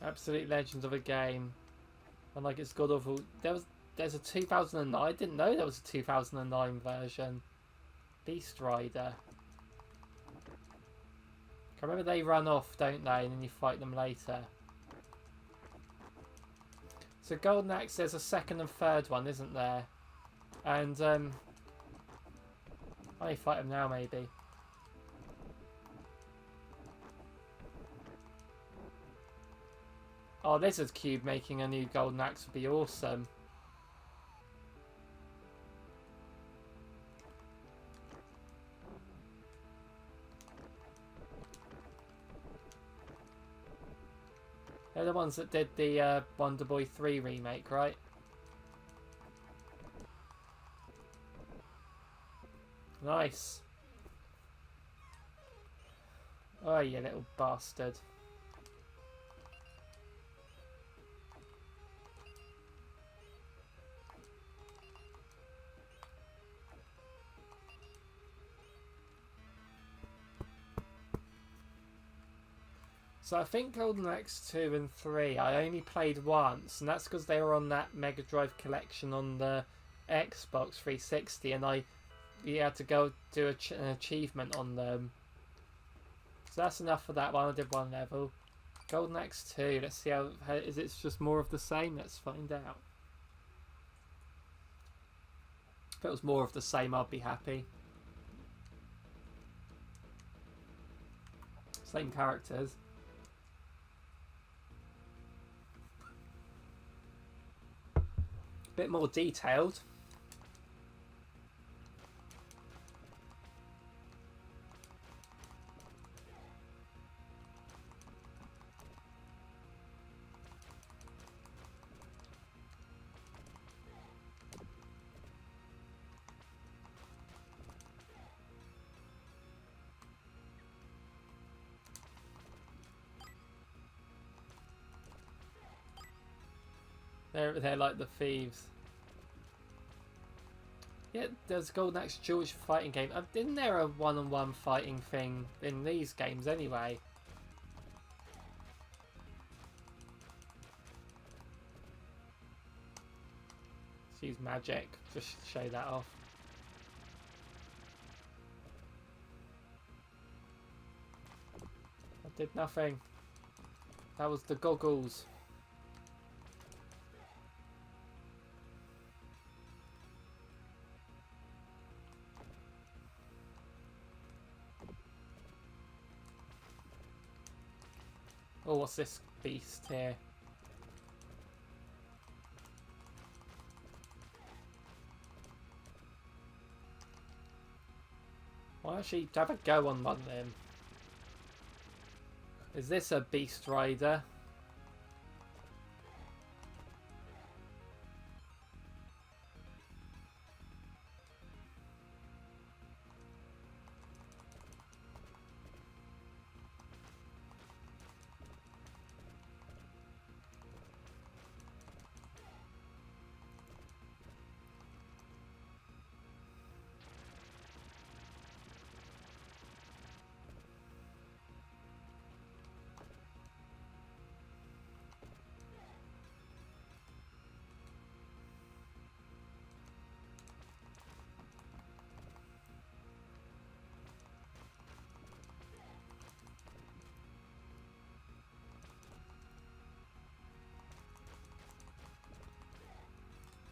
Absolute legend of a game. And like it's god awful. There's a 2009. I didn't know there was a 2009 version. Beast Rider. I remember they run off, don't they? And then you fight them later. So Golden Axe, there's a second and third one, isn't there? And I may fight them now, maybe. Oh, Lizard Cube making a new Golden Axe would be awesome. They're the ones that did the Wonder Boy 3 remake, right? Nice. Oh, you little bastard. So I think Golden Axe 2 and 3 I only played once, and that's because they were on that Mega Drive collection on the Xbox 360, and you had to go do an achievement on them. So that's enough for that one. I did one level. Golden Axe 2, let's see how is it just more of the same? Let's find out. If it was more of the same, I'd be happy. Same characters. Bit more detailed. They're like the thieves. Yeah, there's Golden Axe George fighting game. Isn't there a one-on-one fighting thing in these games anyway? Let's use magic. Just show that off. I did nothing. That was the goggles. Oh, what's this beast here? Why don't you have a go on one then? Is this a beast rider?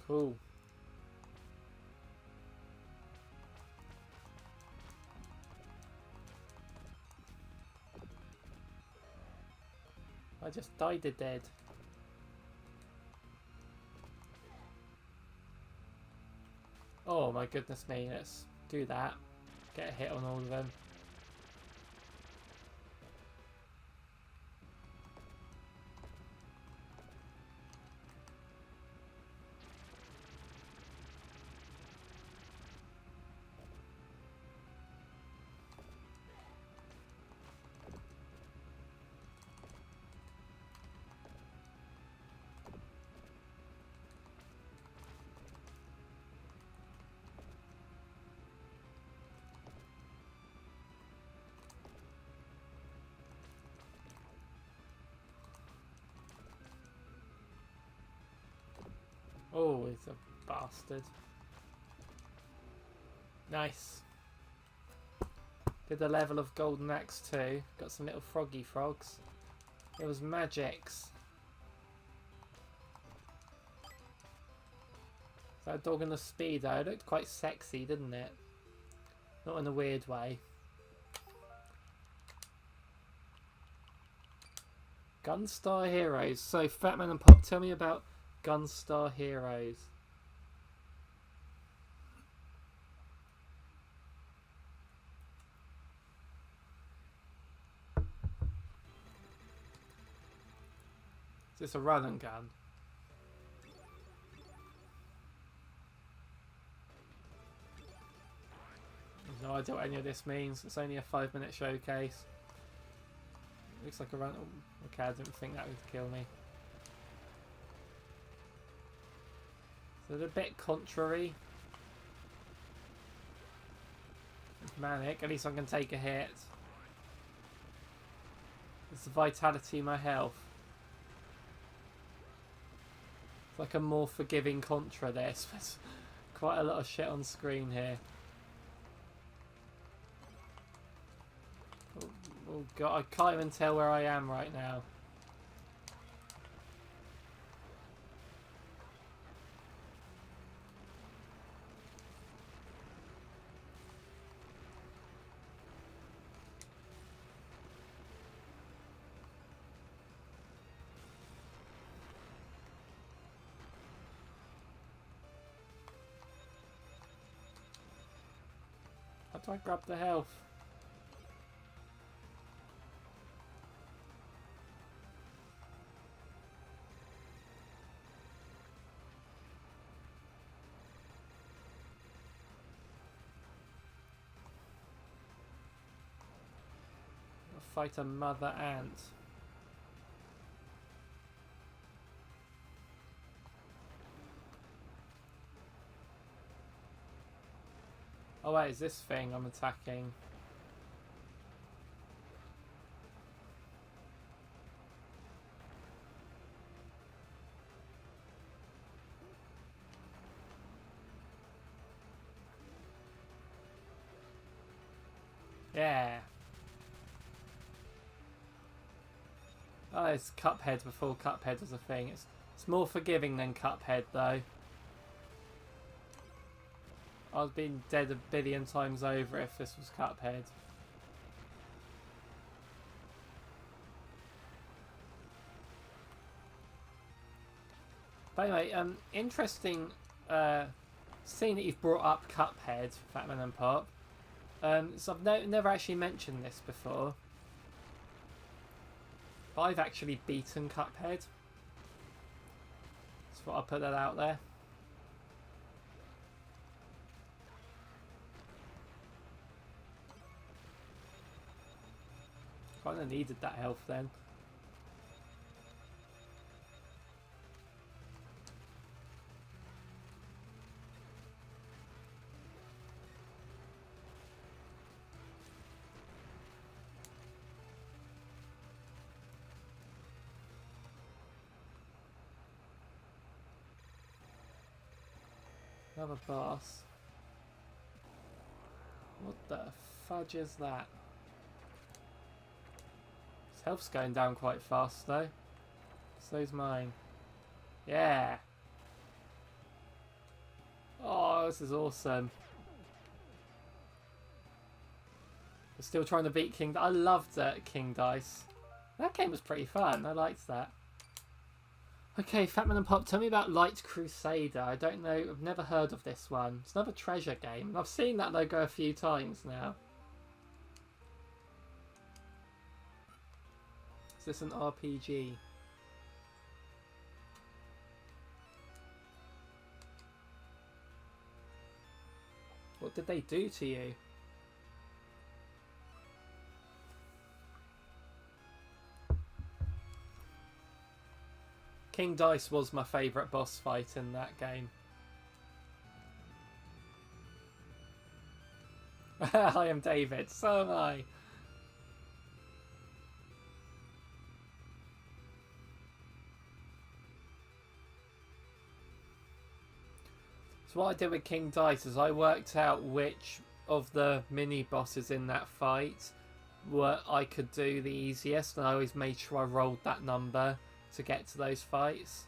Cool. I just died dead. Oh my goodness me, let's do that. Get a hit on all of them. Oh, he's a bastard. Nice. Did a level of Golden Axe 2. Got some little froggy frogs. It was magics. That dog in the speedo. It looked quite sexy, didn't it? Not in a weird way. Gunstar Heroes. So, Fatman and Pop, tell me about Gunstar Heroes. Is this a run and gun? I have no idea what any of this means. It's only a 5-minute showcase. Looks like a run. Oh, okay, I didn't think that would kill me. So they're a bit contrary. Manic, at least I can take a hit. It's the vitality, my health. It's like a more forgiving Contra this. There's quite a lot of shit on screen here. Oh god, I can't even tell where I am right now. How do I grab the health? Fight a mother ant. Oh wait, is this thing I'm attacking? Yeah. Oh, it's Cuphead before Cuphead was a thing. It's more forgiving than Cuphead, though. I've been dead a billion times over if this was Cuphead. But anyway, interesting seeing that you've brought up Cuphead, Fatman and Pop. So I've never actually mentioned this before. But I've actually beaten Cuphead. Just thought I'd put that out there. Kinda needed that health then. Another boss. What the fudge is that? His health's going down quite fast though. So's mine. Yeah. Oh, this is awesome. We're still trying to beat King. I loved King Dice. That game was pretty fun. I liked that. Okay, Fatman and Pop, tell me about Light Crusader. I don't know, I've never heard of this one. It's another treasure game. I've seen that logo a few times now. Is this an RPG? What did they do to you? King Dice was my favourite boss fight in that game. I am David, so am I. So what I did with King Dice is I worked out which of the mini bosses in that fight were I could do the easiest, and I always made sure I rolled that number to get to those fights.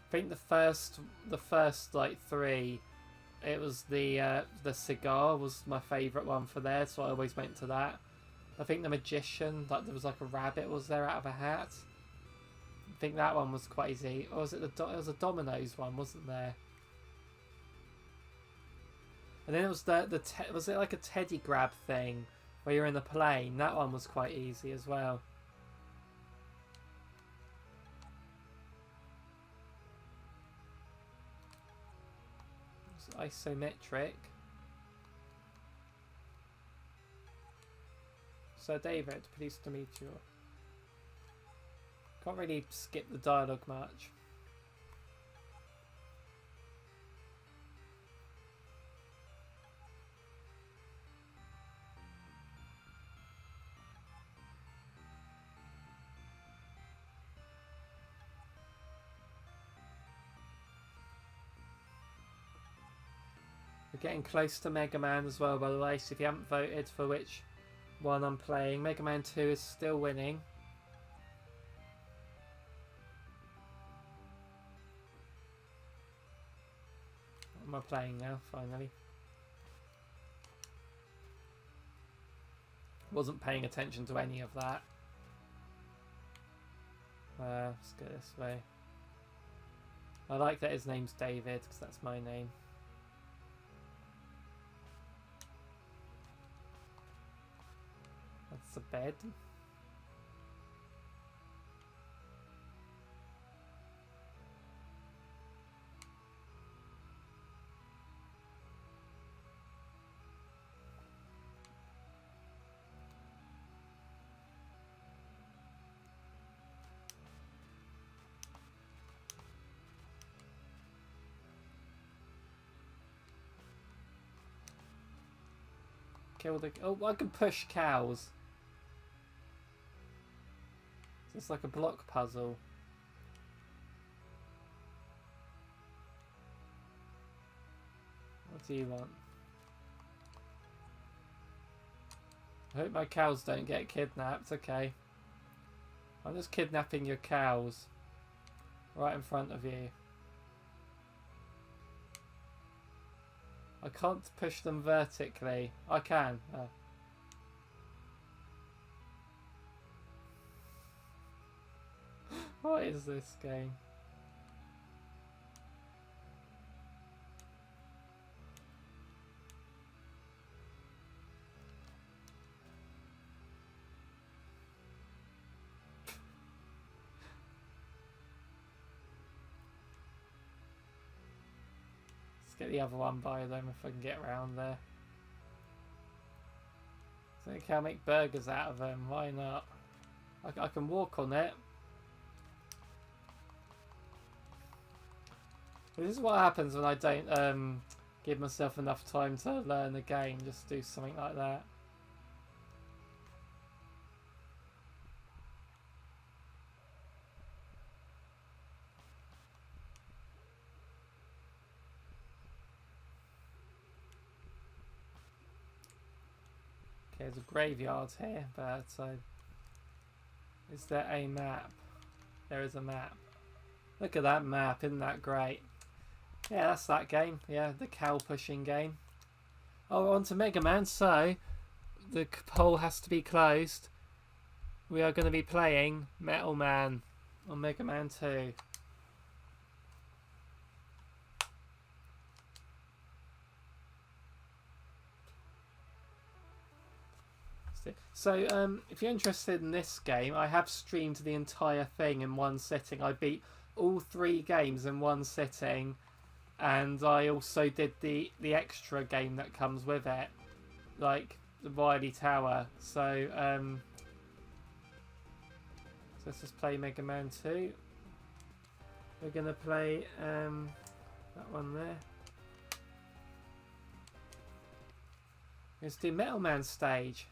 I think the first like 3, it was the cigar was my favourite one for there, so I always went to that. I think the magician, like there was like a rabbit was there out of a hat. I think that one was quite easy. Or was it it was a dominoes one, wasn't there? And then it was was it like a teddy grab thing where you're in the plane. That one was quite easy as well. It's isometric. So David, pleased to meet you. Can't really skip the dialogue much. We're getting close to Mega Man as well, by the way, so if you haven't voted for which one I'm playing, Mega Man 2 is still winning. What am I playing now, finally? Wasn't paying attention to any of that. Let's go this way. I like that his name's David, because that's my name. That's a bed. Kill the... Oh, I can push cows. It's like a block puzzle. What do you want? I hope my cows don't get kidnapped. Okay. I'm just kidnapping your cows. Right in front of you. I can't push them vertically. I can. Oh. What is this game? Let's get the other one by them if I can get around there. So I can't make burgers out of them. Why not? I can walk on it. This is what happens when I don't give myself enough time to learn the game. Just do something like that. Okay, there's a graveyard here, but is there a map? There is a map. Look at that map, isn't that great? Yeah, that's that game. Yeah, the cow pushing game. Oh, on to Mega Man. So, the poll has to be closed. We are going to be playing Metal Man on Mega Man 2. So, if you're interested in this game, I have streamed the entire thing in one sitting. I beat all 3 games in one sitting. And I also did the extra game that comes with it, like the Wily Tower. So, so let's just play Mega Man 2. We're gonna play that one there. Let's do Metal Man stage.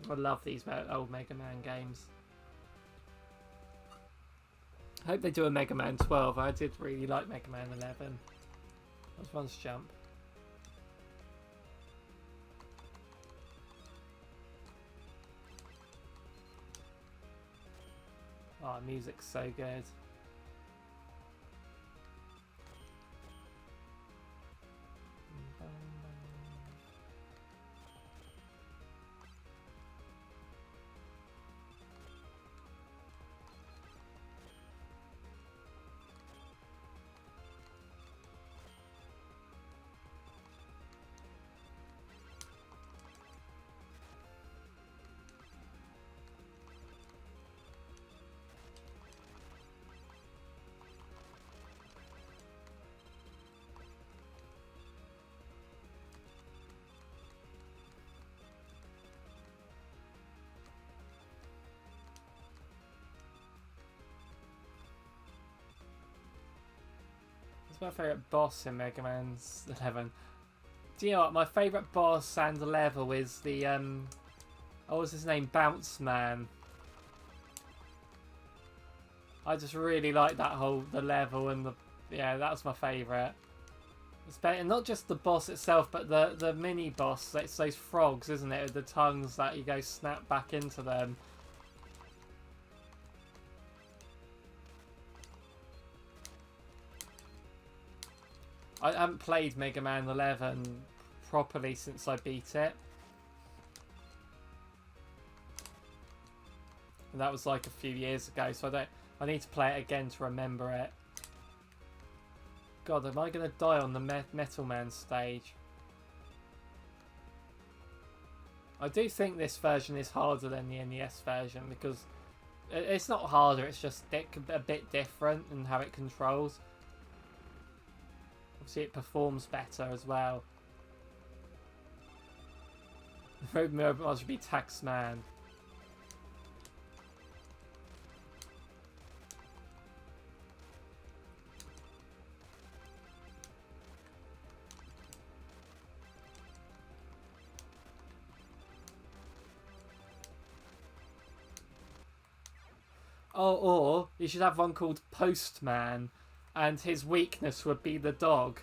I love these old Mega Man games. I hope they do a Mega Man 12. I did really like Mega Man 11. Let's once jump. Oh, music's so good. What's my favourite boss in Mega Man 11? Do you know what? My favourite boss and level is the, what was his name? Bounce Man. I just really like that the level and yeah, that was my favourite. It's better, not just the boss itself, but the mini boss. It's those frogs, isn't it? With the tongues that you go snap back into them. I haven't played Mega Man 11 properly since I beat it. And that was like a few years ago, so I need to play it again to remember it. God, am I going to die on the Metal Man stage? I do think this version is harder than the NES version because it's not harder, it's just a bit different in how it controls. Obviously it performs better as well. Road Mobile should be Taxman. Oh, or you should have one called Postman, and his weakness would be the dog.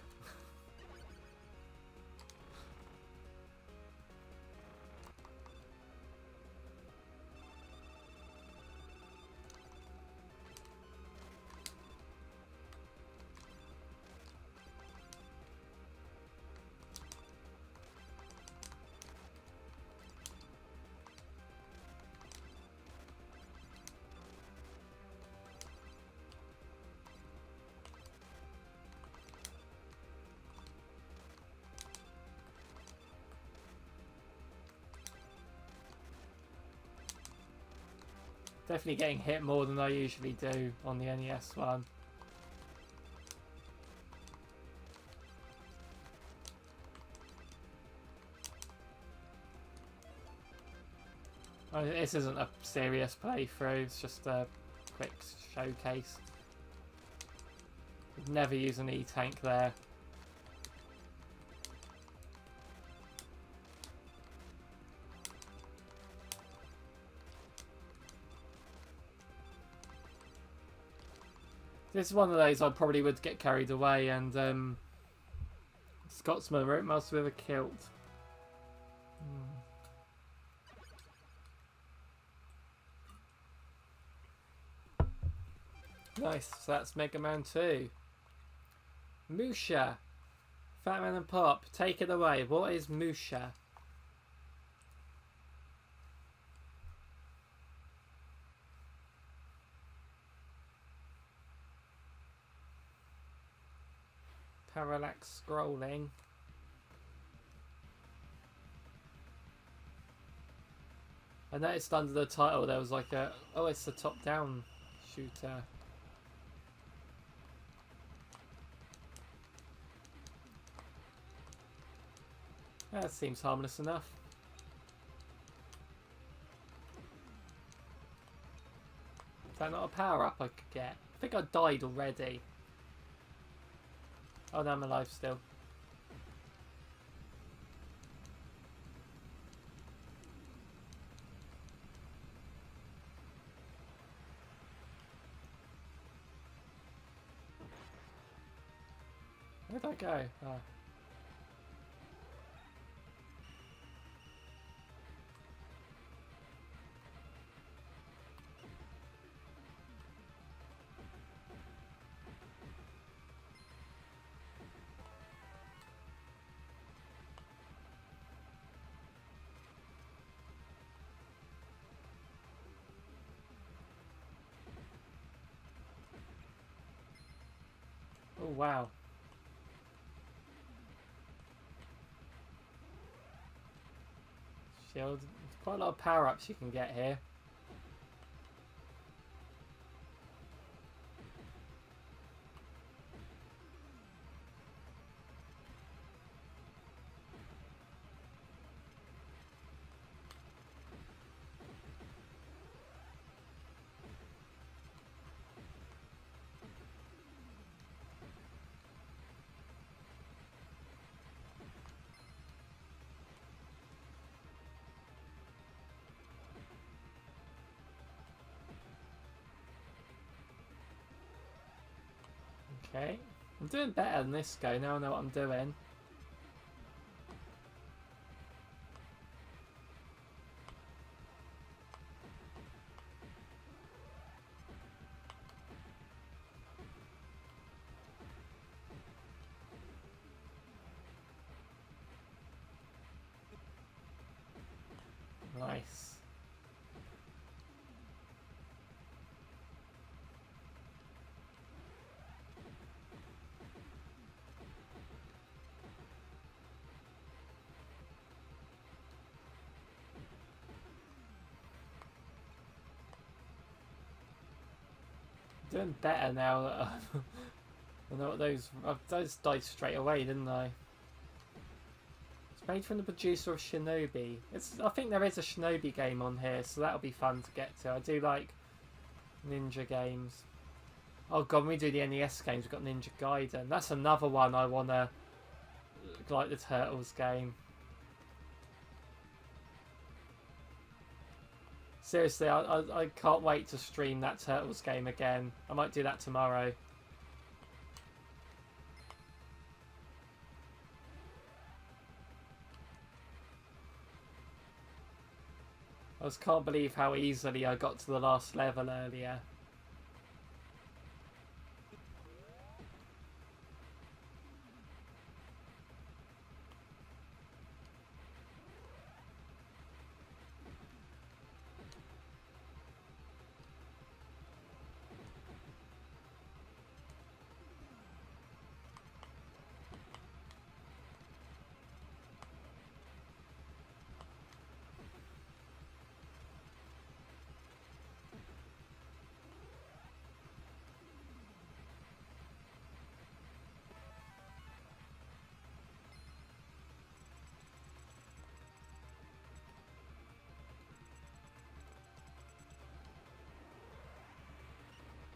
Definitely getting hit more than I usually do on the NES one. This isn't a serious playthrough, it's just a quick showcase. Would never use an E-Tank there. This is one of those I probably would get carried away, and Scotsman wrote most with a kilt. Nice, so that's Mega Man 2. Musha. Fat Man and Pop, take it away. What is Musha? Parallax scrolling. I noticed under the title there was like a... Oh, it's a top-down shooter. That seems harmless enough. Is that not a power-up I could get? I think I died already. Oh no, I'm alive still. Where'd I go? Oh. Oh wow. Shield. There's quite a lot of power-ups you can get here. Okay. I'm doing better than this go. Now I know what I'm doing. Nice. Doing better now that I know what those died straight away, didn't I? It's made from the producer of Shinobi. I think there is a Shinobi game on here, so that'll be fun to get to. I do like ninja games. Oh god, when we do the NES games, we've got Ninja Gaiden. That's another one I wanna like, the Turtles game. Seriously, I can't wait to stream that Turtles game again. I might do that tomorrow. I just can't believe how easily I got to the last level earlier.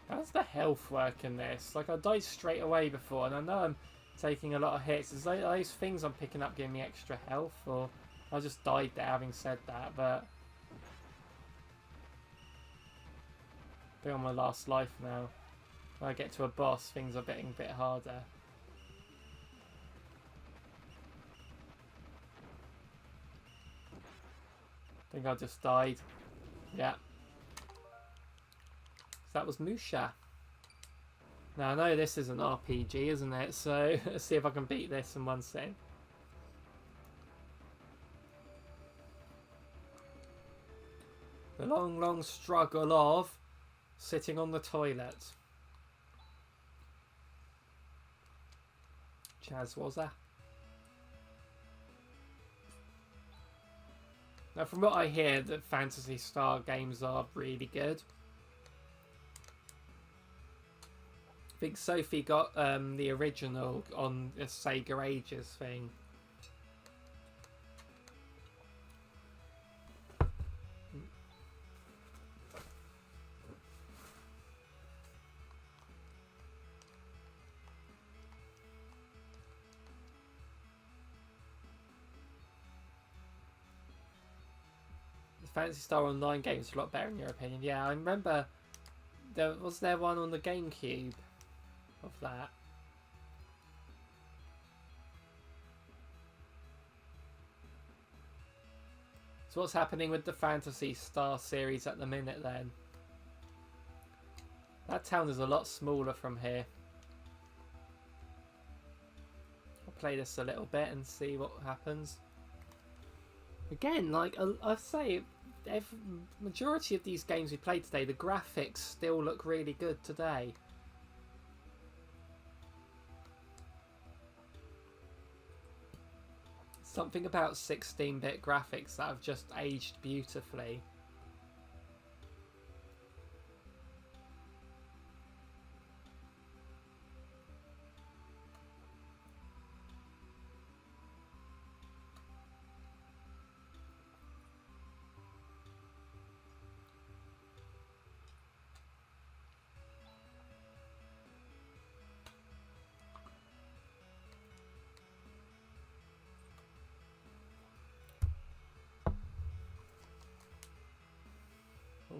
How's the health work in this? Like, I died straight away before, and I know I'm taking a lot of hits. Is those things I'm picking up giving me extra health, or I just died there having said that, but I'm on my last life now. When I get to a boss, things are getting a bit harder. I think I just died. Yeah. That was Musha. Now I know this is an RPG, isn't it? So let's see if I can beat this in one sitting. The long, long struggle of sitting on the toilet. Chaz was that? Now, from what I hear, the Phantasy Star games are really good. I think Sophie got the original on a Sega Ages thing. The Phantasy Star Online games are a lot better in your opinion. Yeah, I remember was there one on the GameCube of that. So what's happening with the Phantasy Star series at the minute then? That town is a lot smaller from here. I'll play this a little bit and see what happens. Again, like I say, majority of these games we played today, the graphics still look really good today. Something about 16-bit graphics that have just aged beautifully.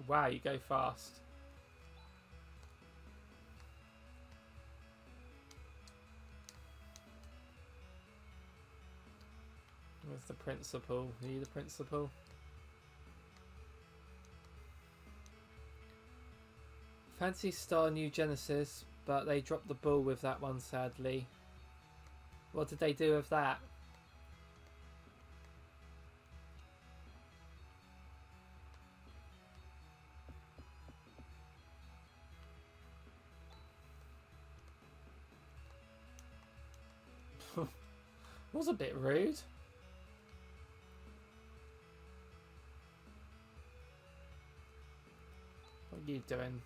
Wow, you go fast. Where's the principal? Are you the principal? Phantasy Star New Genesis, but they dropped the ball with that one, sadly. What did they do with that? Was a bit rude. What are you doing?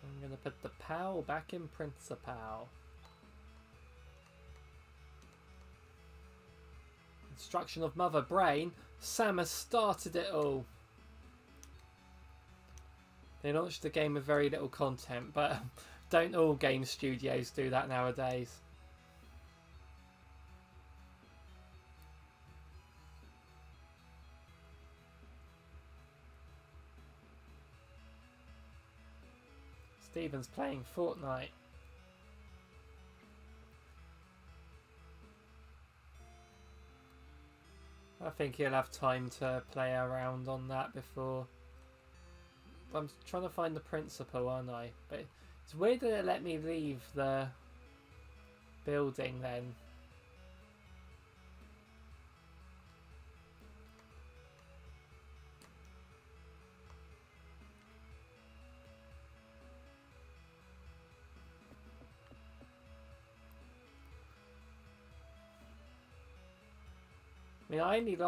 I'm gonna put the PAL back in Principal. Instruction of Mother Brain. Sam has started it all. They launched the game with very little content, but don't all game studios do that nowadays? Steven's playing Fortnite. I think he'll have time to play around on that before. I'm trying to find the principal, aren't I? But it's weird that it let me leave the building then. I mean,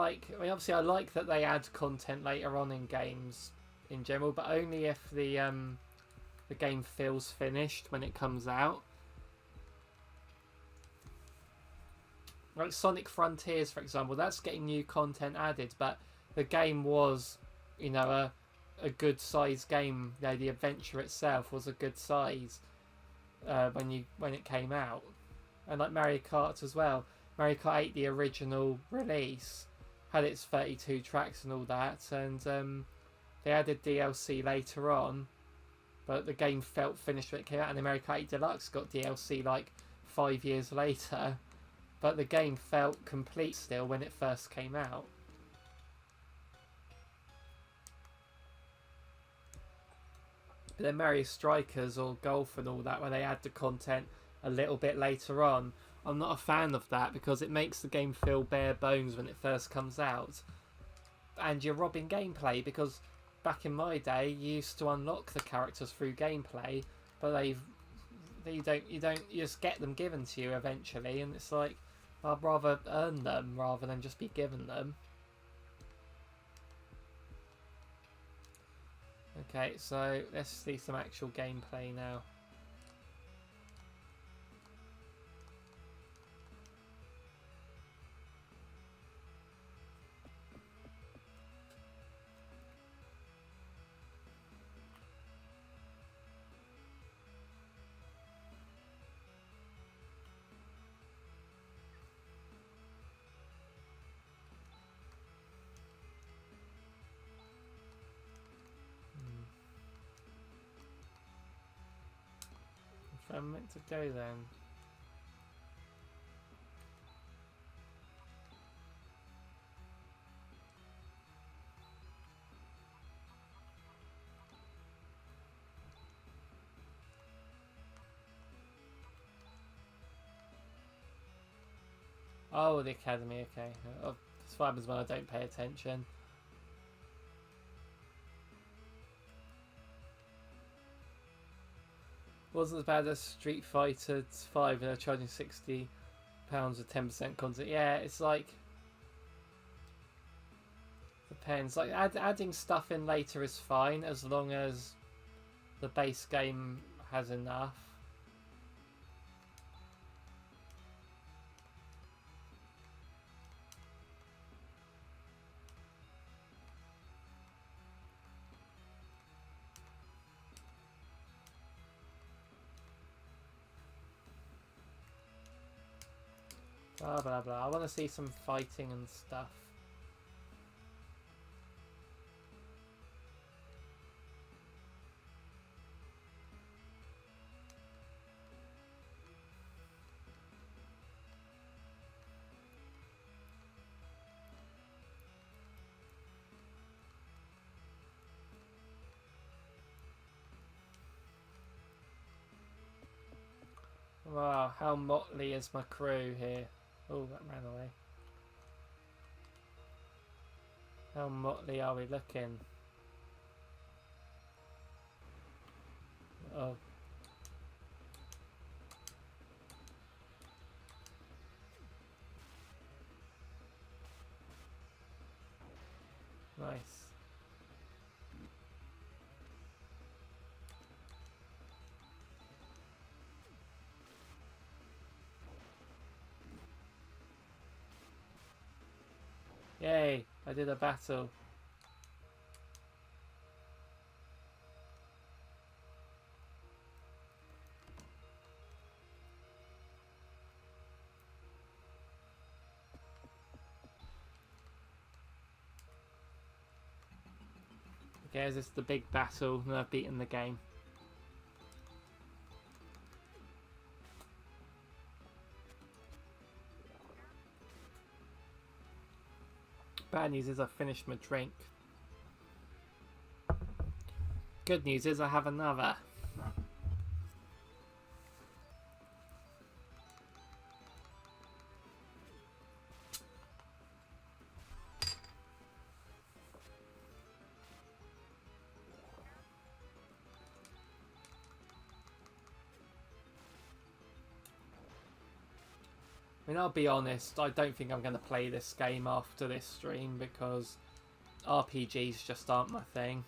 obviously I like that they add content later on in games in general, but only if the game feels finished when it comes out. Like Sonic Frontiers, for example, that's getting new content added, but the game was, you know, a good size game. You know, the adventure itself was a good size when it came out, and like Mario Kart as well. Mario Kart 8, the original release, had its 32 tracks and all that, and they added DLC later on, but the game felt finished when it came out, and the Mario Kart 8 Deluxe got DLC like 5 years later, but the game felt complete still when it first came out. But then Mario Strikers or Golf and all that, where they add the content a little bit later on, I'm not a fan of that because it makes the game feel bare bones when it first comes out, and you're robbing gameplay, because back in my day you used to unlock the characters through gameplay, but you just get them given to you eventually, and it's like, I'd rather earn them rather than just be given them. Okay, so let's see some actual gameplay now. Where I'm meant to go then? Oh, the academy, okay. It's fine as well, I don't pay attention. Wasn't as bad as Street Fighter 5, and they're charging £60 with 10% content. Yeah, it's like, depends. Like adding stuff in later is fine as long as the base game has enough. Blah blah blah. I want to see some fighting and stuff. Wow, how motley is my crew here? Oh, that ran away. How motley are we looking? Oh. Nice. Yay, I did a battle. Okay, is this the big battle and I've beaten the game? Bad news is I finished my drink. Good news is I have another. I mean, I'll be honest, I don't think I'm going to play this game after this stream because RPGs just aren't my thing.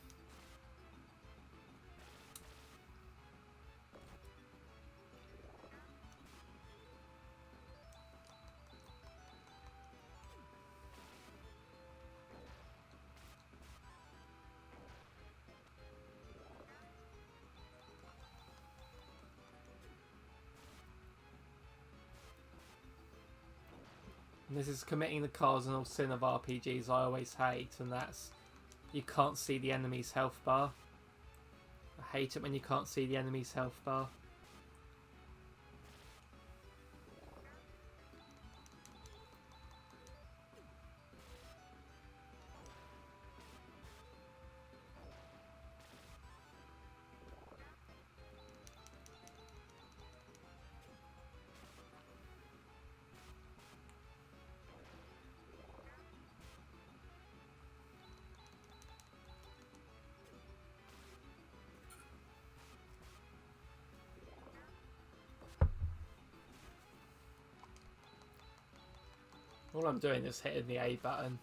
This is committing the cardinal sin of RPGs I always hate, and that's you can't see the enemy's health bar. I hate it when you can't see the enemy's health bar. All I'm doing is hitting the A button.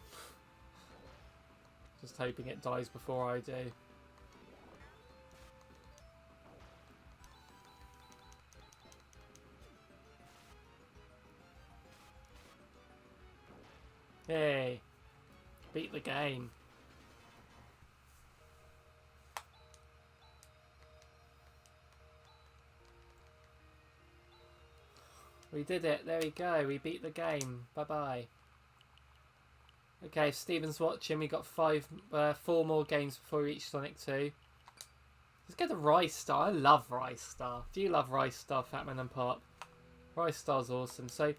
Just hoping it dies before I do. Hey, beat the game. We did it. There we go. We beat the game. Bye-bye. Okay, if Stephen's watching, we got 4 more games before we reach Sonic 2. Let's get to Ristar. I love Ristar. Do you love Ristar, Fatman and Pop? Ristar's awesome. So,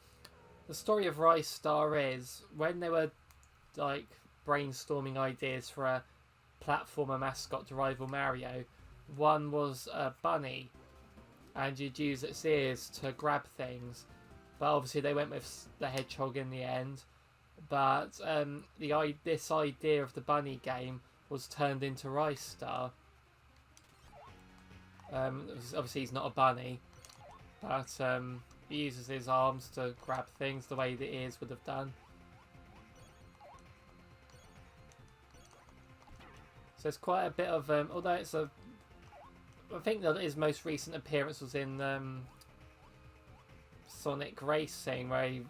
the story of Ristar is, when they were, like, brainstorming ideas for a platformer mascot to rival Mario, one was a bunny, and you'd use its ears to grab things. But obviously they went with the hedgehog in the end. But this idea of the bunny game was turned into Ristar. Obviously he's not a bunny, but he uses his arms to grab things the way the ears would have done. So it's quite a bit of, although it's a, I think that his most recent appearance was in Sonic Racing, where he,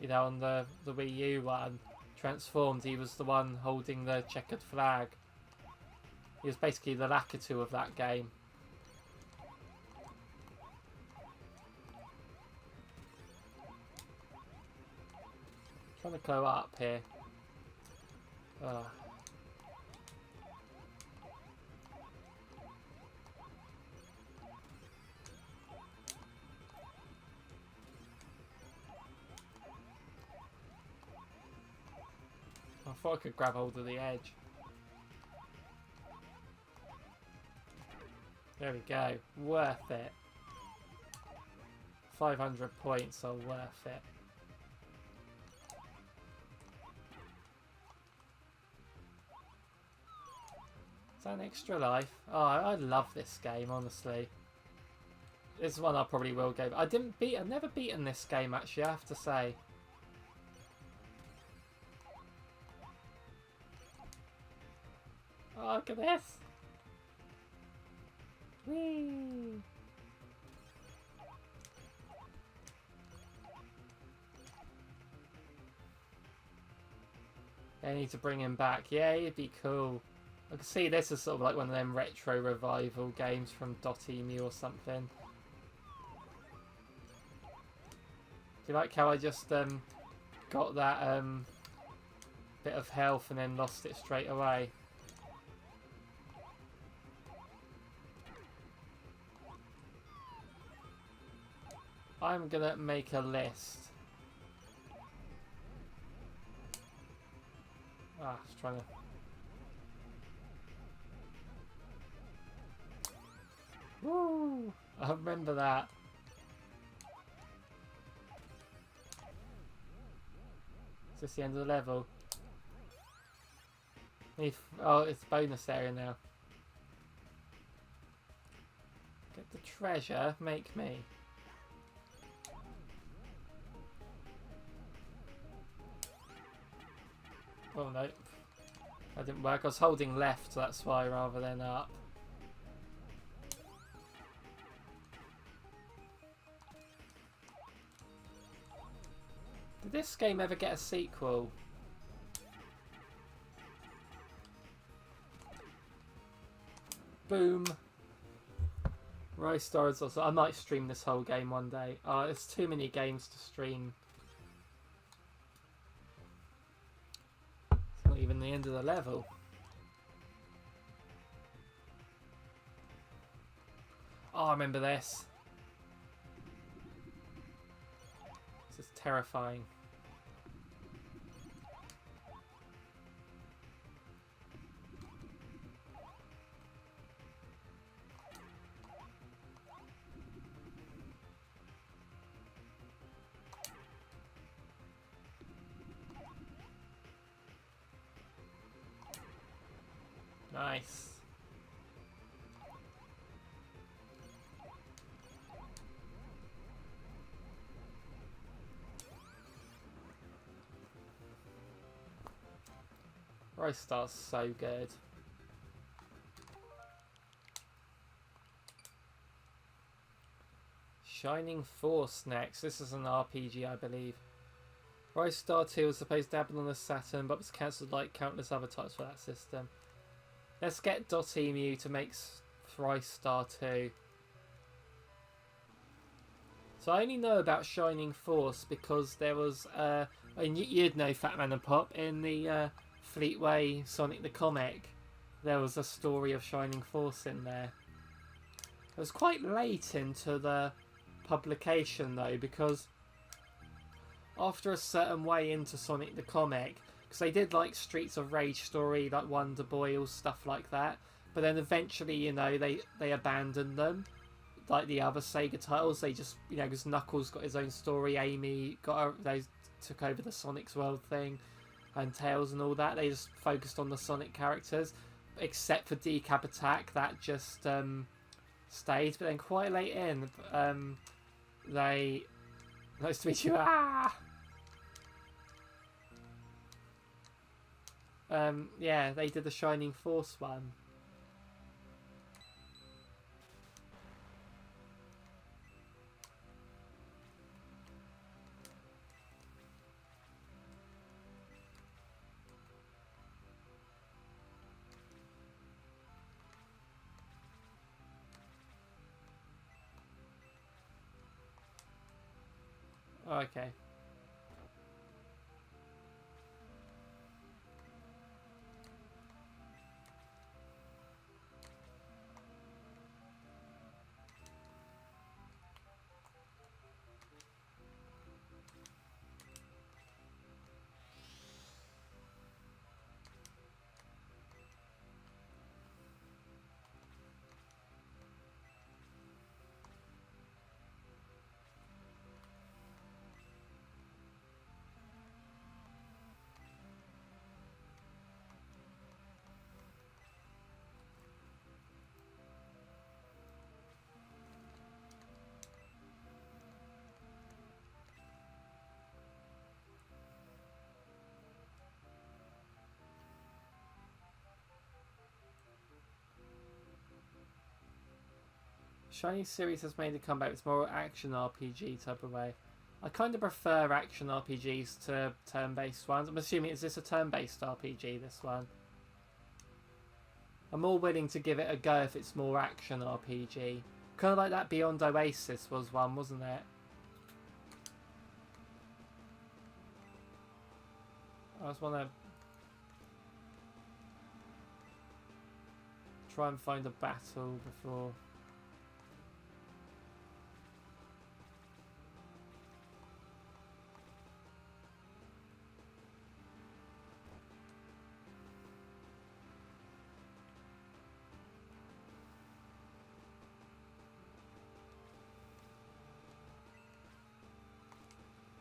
you know, on the Wii U one, transformed. He was the one holding the checkered flag. He was basically the Lakitu of that game. Trying to go up here. Oh. I thought I could grab hold of the edge. There we go. Worth it. 500 points are worth it. Is that an extra life? Oh, I love this game, honestly. This is one I probably will go. I've never beaten this game, actually, I have to say. Oh, look at this! Whee! I need to bring him back. Yeah, he'd be cool. I can see this is sort of like one of them retro revival games from .emu or something. Do you like how I just got that bit of health and then lost it straight away? I'm gonna make a list. Ah, just trying to... Woo! I remember that. Is this the end of the level? Oh, it's bonus area now. Get the treasure, make me. Oh no, that didn't work. I was holding left, that's why, rather than up. Did this game ever get a sequel? Boom. Ristar is also... I might stream this whole game one day. Oh, there's too many games to stream. It's not even the end of the level. Oh, I remember this. This is terrifying. Nice. Ristar's so good. Shining Force next. This is an RPG, I believe. Ristar 2 was supposed to happen on the Saturn, but was cancelled like countless other titles for that system. Let's get .emu to make Ristar 2. So I only know about Shining Force because there was, and you'd know Fatman and Pop, in the Fleetway Sonic the Comic, there was a story of Shining Force in there. It was quite late into the publication though, because after a certain way into Sonic the Comic, because they did like Streets of Rage story, like Wonder Boy, all stuff like that, but then eventually, you know, they abandoned them, like the other Sega titles. They just, you know, because Knuckles got his own story, Amy they took over the Sonic's World thing, and Tails and all that. They just focused on the Sonic characters, except for Decap Attack, that just stayed. But then quite late in, they... Nice to meet you. Ah! Yeah, they did the Shining Force one. Okay. Shiny series has made a comeback. It's more action RPG type of way. I kind of prefer action RPGs to turn-based ones. I'm assuming, is this a turn-based RPG, this one? I'm more willing to give it a go if it's more action RPG. Kind of like that Beyond Oasis was one, wasn't it? I just want to try and find a battle before.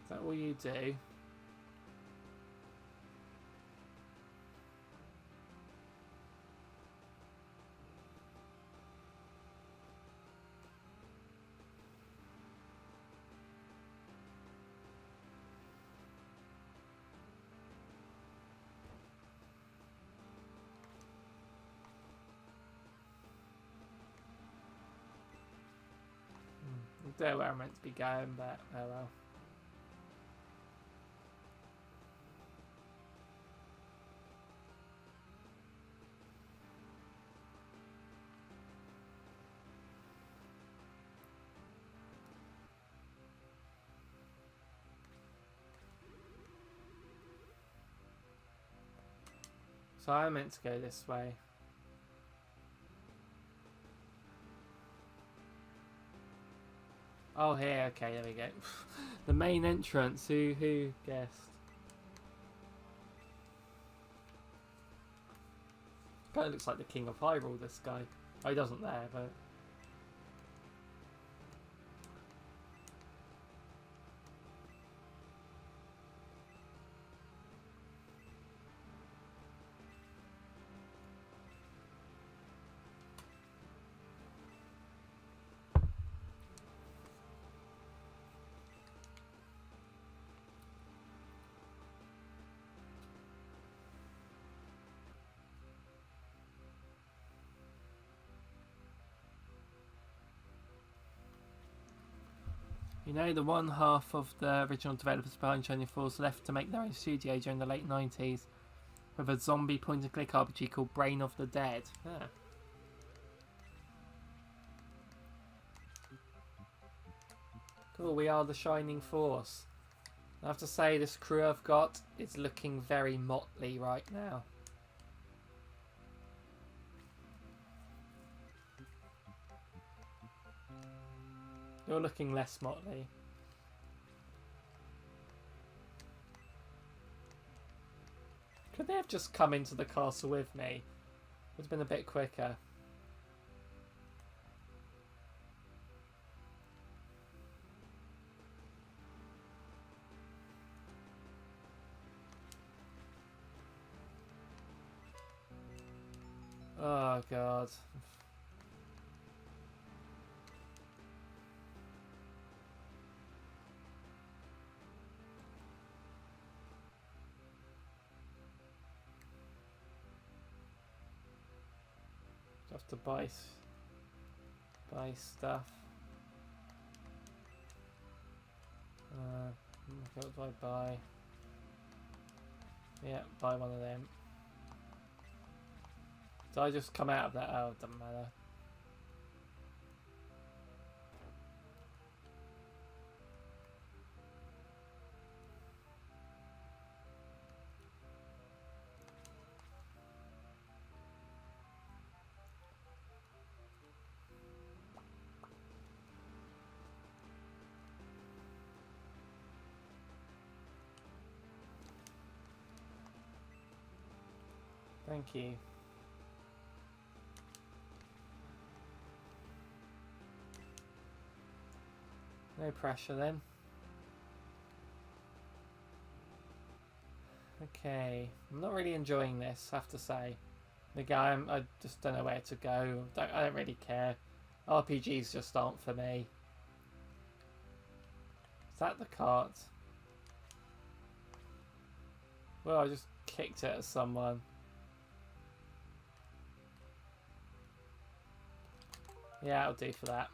Is that all you do? I don't know where I'm meant to be going, but oh well. So I meant to go this way. Oh, here. Okay, there we go. The main entrance. Who guessed? Kind of looks like the King of Hyrule, this guy. Oh, he doesn't there, but... You know, the one half of the original developers behind Shining Force left to make their own studio during the late 90s with a zombie point-and-click RPG called Brain of the Dead. Yeah. Cool, we are the Shining Force. I have to say, this crew I've got is looking very motley right now. You're looking less motley. Could they have just come into the castle with me? Would have been a bit quicker. Oh god. Have to buy stuff. What do I buy? Yeah, buy one of them. Did I just come out of that? Oh, it doesn't matter. Thank you. No pressure then. Okay, I'm not really enjoying this, I have to say. The game, I just don't know where to go. I don't really care. RPGs just aren't for me. Is that the cart? Well, I just kicked it at someone. Yeah, it'll do for that.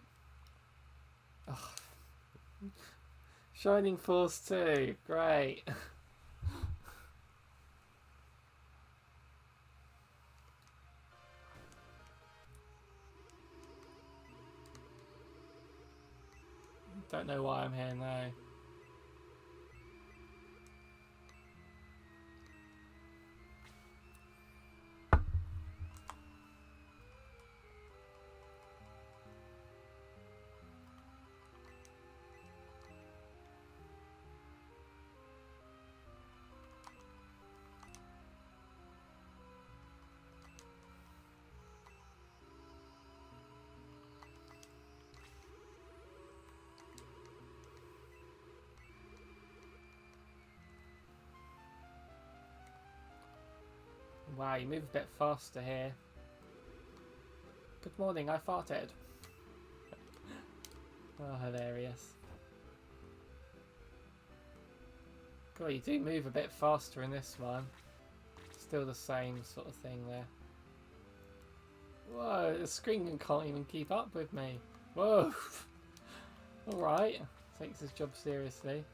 Oh. Shining Force 2, great. Don't know why I'm here now. Wow, you move a bit faster here. Good morning, I farted. Oh, hilarious. God, you do move a bit faster in this one. Still the same sort of thing there. Whoa, the screen can't even keep up with me. Whoa! Alright, takes his job seriously.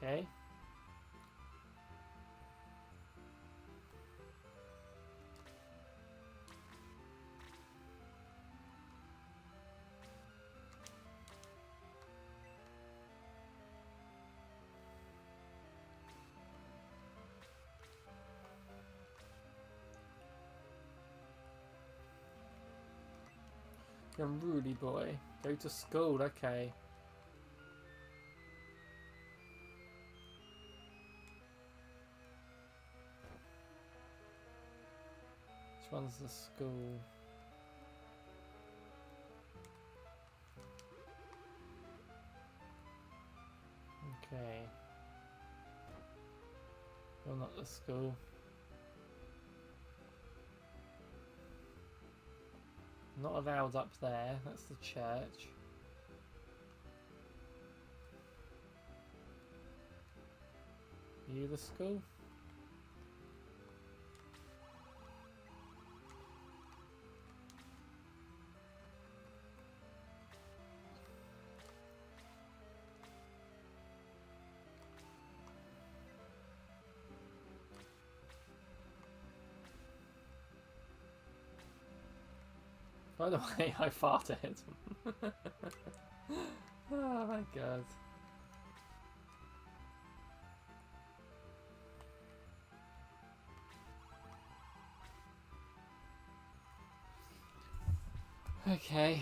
Okay. You're Rudy boy. Go to school, okay. Which one's the school? Okay. Well, not the school. Not allowed up there, that's the church. You the school? By the way, I farted. Oh my god. Okay.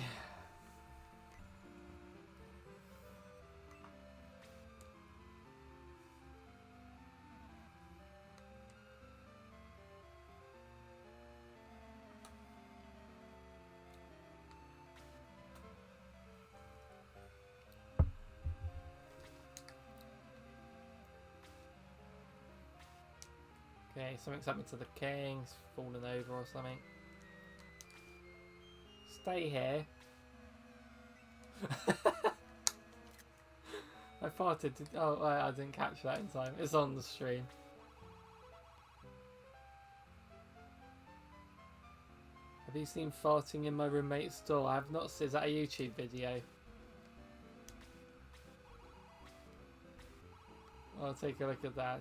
Okay, something's happened to the king, he's fallen over or something. Stay here. I farted. Oh, I didn't catch that in time. It's on the stream. Have you seen farting in my roommate's door? I have not seen. Is that a YouTube video? I'll take a look at that.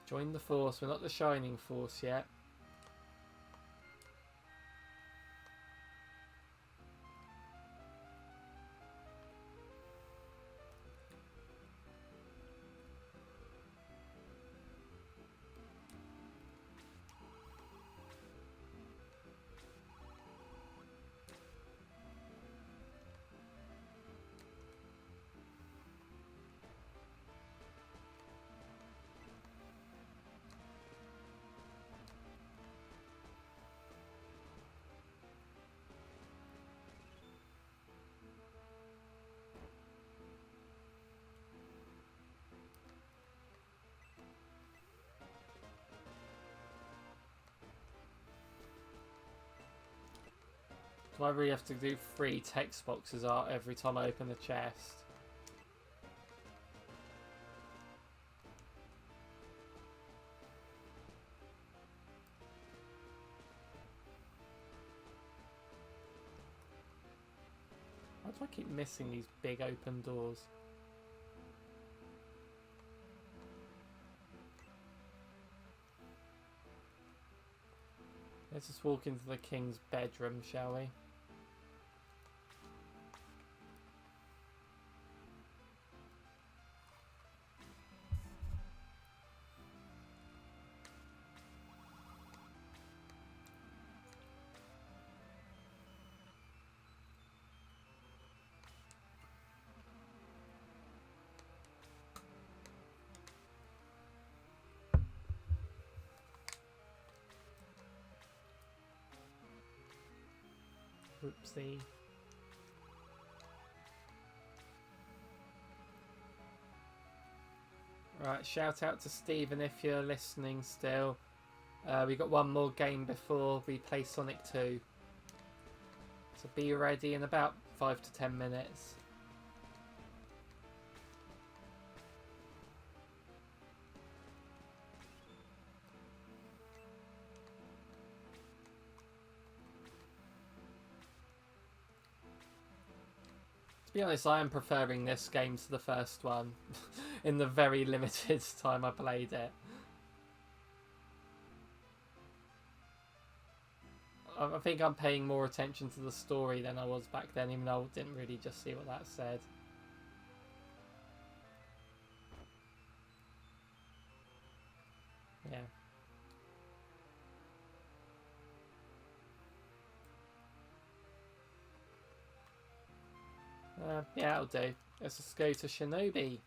Join the force. We're not the Shining Force yet. Do I really have to do 3 text boxes art every time I open the chest? Why do I keep missing these big open doors? Let's just walk into the king's bedroom, shall we? Oopsie. Right, shout out to Stephen if you're listening still. We got one more game before we play Sonic 2. So be ready in about 5 to 10 minutes. To be honest, I am preferring this game to the first one in the very limited time I played it. I think I'm paying more attention to the story than I was back then, even though I didn't really just see what that said. Yeah. Yeah, that'll do. Let's just go to Shinobi.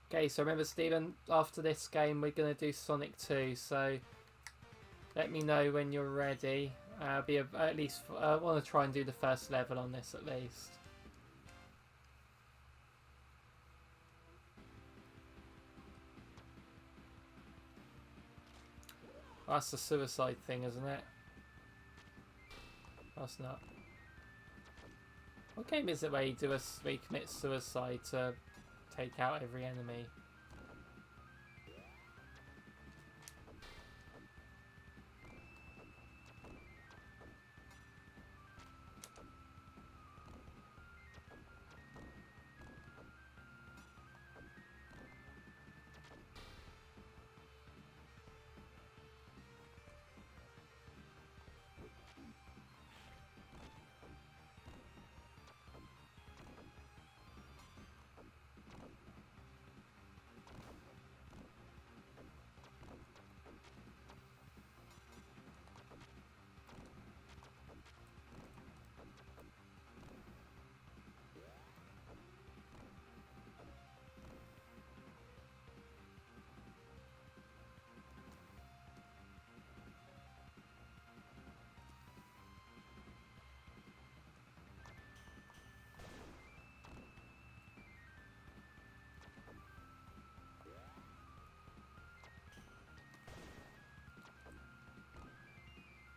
Okay, so remember, Stephen, after this game we're going to do Sonic 2, so let me know when you're ready. At least I want to try and do the first level on this at least. Oh, that's the suicide thing, isn't it? That's not. What game is it where you commit suicide to take out every enemy?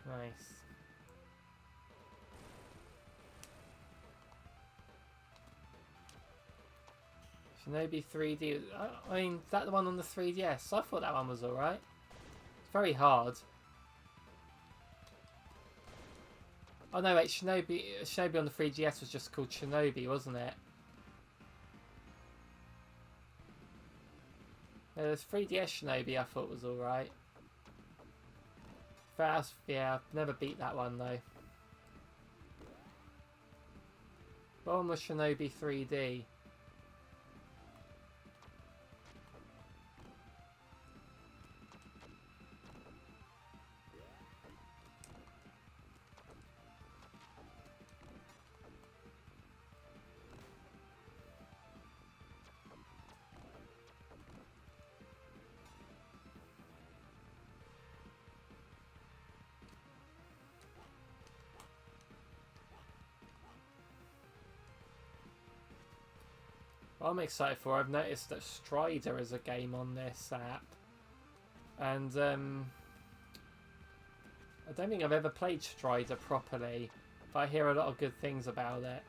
Nice. Shinobi 3D. I mean, is that the one on the 3DS? I thought that one was alright. It's very hard. Oh no, wait, Shinobi on the 3DS was just called Shinobi, wasn't it? There's 3DS Shinobi I thought was alright. Fast, yeah, I've never beat that one though. What one was Shinobi 3D? What I'm excited for, I've noticed that Strider is a game on this app. And I don't think I've ever played Strider properly. but I hear a lot of good things about it.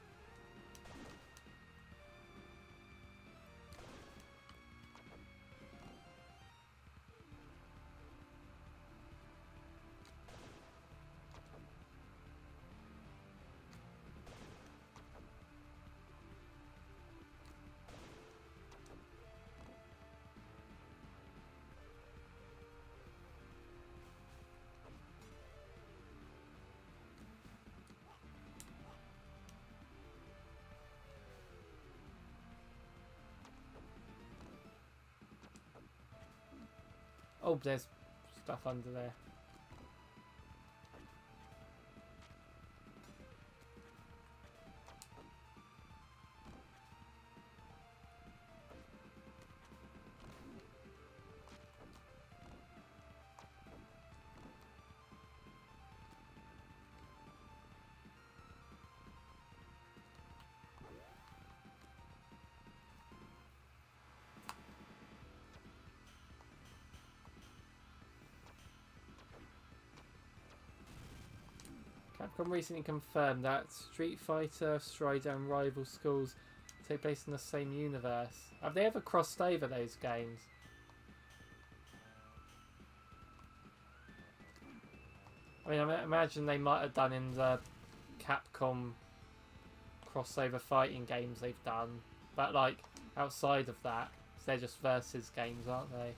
Oh, there's stuff under there. Capcom recently confirmed that Street Fighter, Strider and Rival Schools take place in the same universe. Have they ever crossed over those games? I mean, I imagine they might have done in the Capcom crossover fighting games they've done. But, like, outside of that, they're just versus games, aren't they?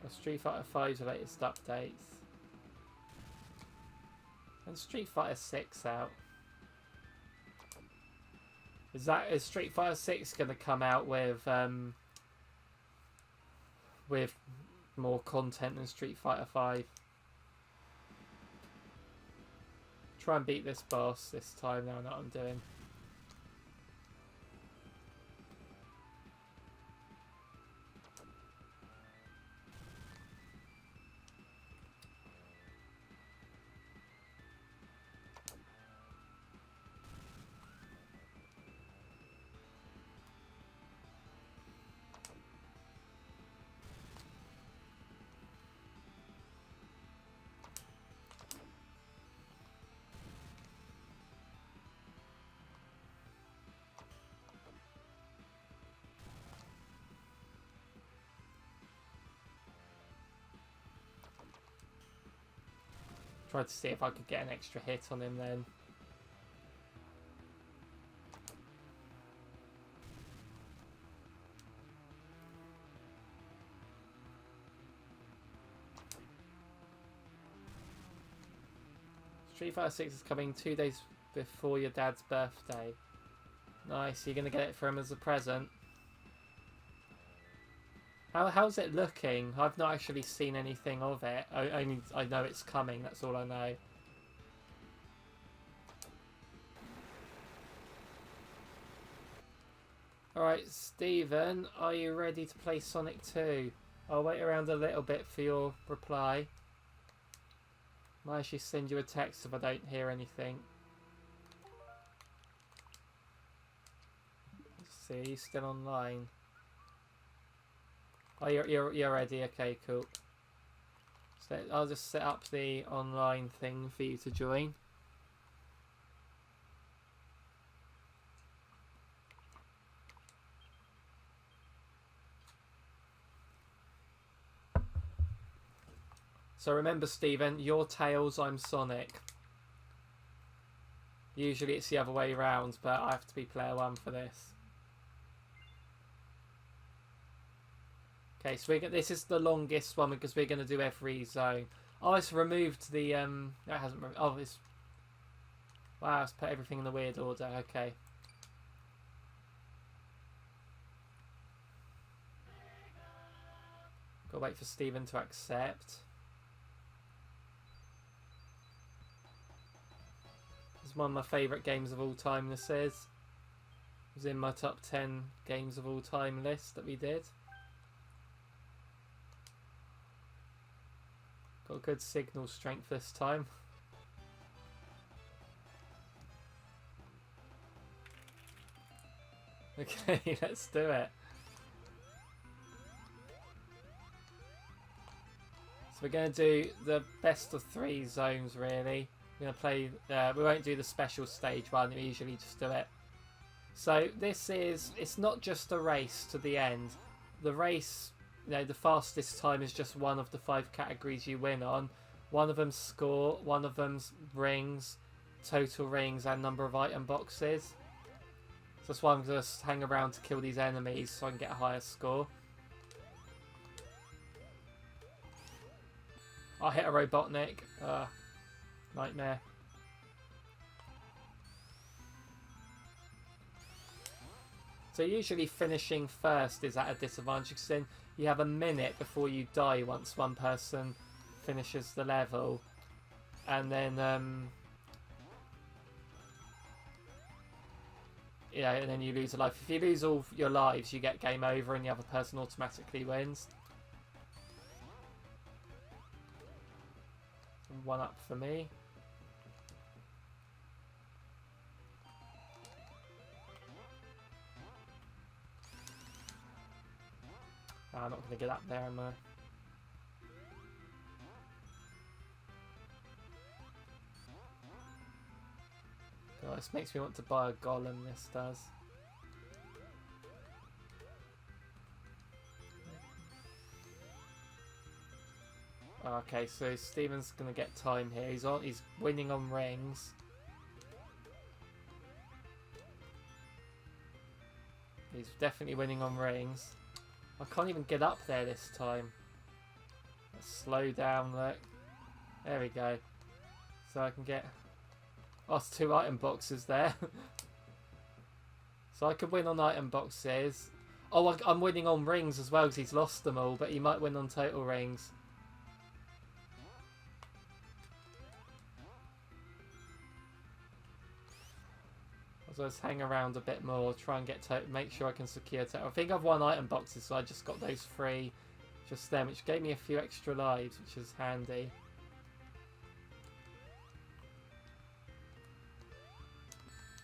Street Fighter V's latest updates. And Street Fighter 6 out. Is Street Fighter 6 going to come out with more content than Street Fighter 5? Try and beat this boss this time. Now I know what I'm doing. Tried to see if I could get an extra hit on him then. Street Fighter 6 is coming 2 days before your dad's birthday. Nice, you're going to get it for him as a present. How's it looking? I've not actually seen anything of it. I know it's coming, that's all I know. Alright, Stephen, are you ready to play Sonic 2? I'll wait around a little bit for your reply. Might actually send you a text if I don't hear anything. Let's see, are you still online? Oh, you're ready. Okay, cool. So I'll just set up the online thing for you to join. So remember, Stephen, you're Tails, I'm Sonic. Usually it's the other way around, but I have to be player one for this. Okay, so this is the longest one because we're going to do every zone. Oh, it's removed the that hasn't. Oh, it's. Wow, it's put everything in the weird order. Okay. Gotta wait for Stephen to accept. This is one of my favourite games of all time. This is. was in my top 10 games of all time list that we did. Got a good signal strength this time. Okay, let's do it. So we're going to do the best of 3 zones, really. We're going to play, we won't do the special stage one, we usually just do it. So this is, it's not just a race to the end. The race, you know, the fastest time is just one of the 5 categories you win on. One of them's score, one of them's rings, total rings and number of item boxes. So that's why I'm going to hang around to kill these enemies so I can get a higher score. I hit a Robotnik. Nightmare. So usually finishing first is at a disadvantage because then you have a minute before you die once one person finishes the level. And then yeah, and then you lose a life. If you lose all your lives, you get game over and the other person automatically wins. 1 up for me. I'm not going to get up there, am I? Oh, this makes me want to buy a golem, this does. Okay, so Steven's going to get time here. He's winning on rings. He's definitely winning on rings. I can't even get up there this time. Let's slow down, look. There we go. So I can get... Oh, it's 2 item boxes there. So I could win on item boxes. Oh, I'm winning on rings as well because he's lost them all, but he might win on total rings. So let's hang around a bit more, try and get make sure I can secure total. I think I've won item boxes, so I just got those 3 just then, which gave me a few extra lives, which is handy.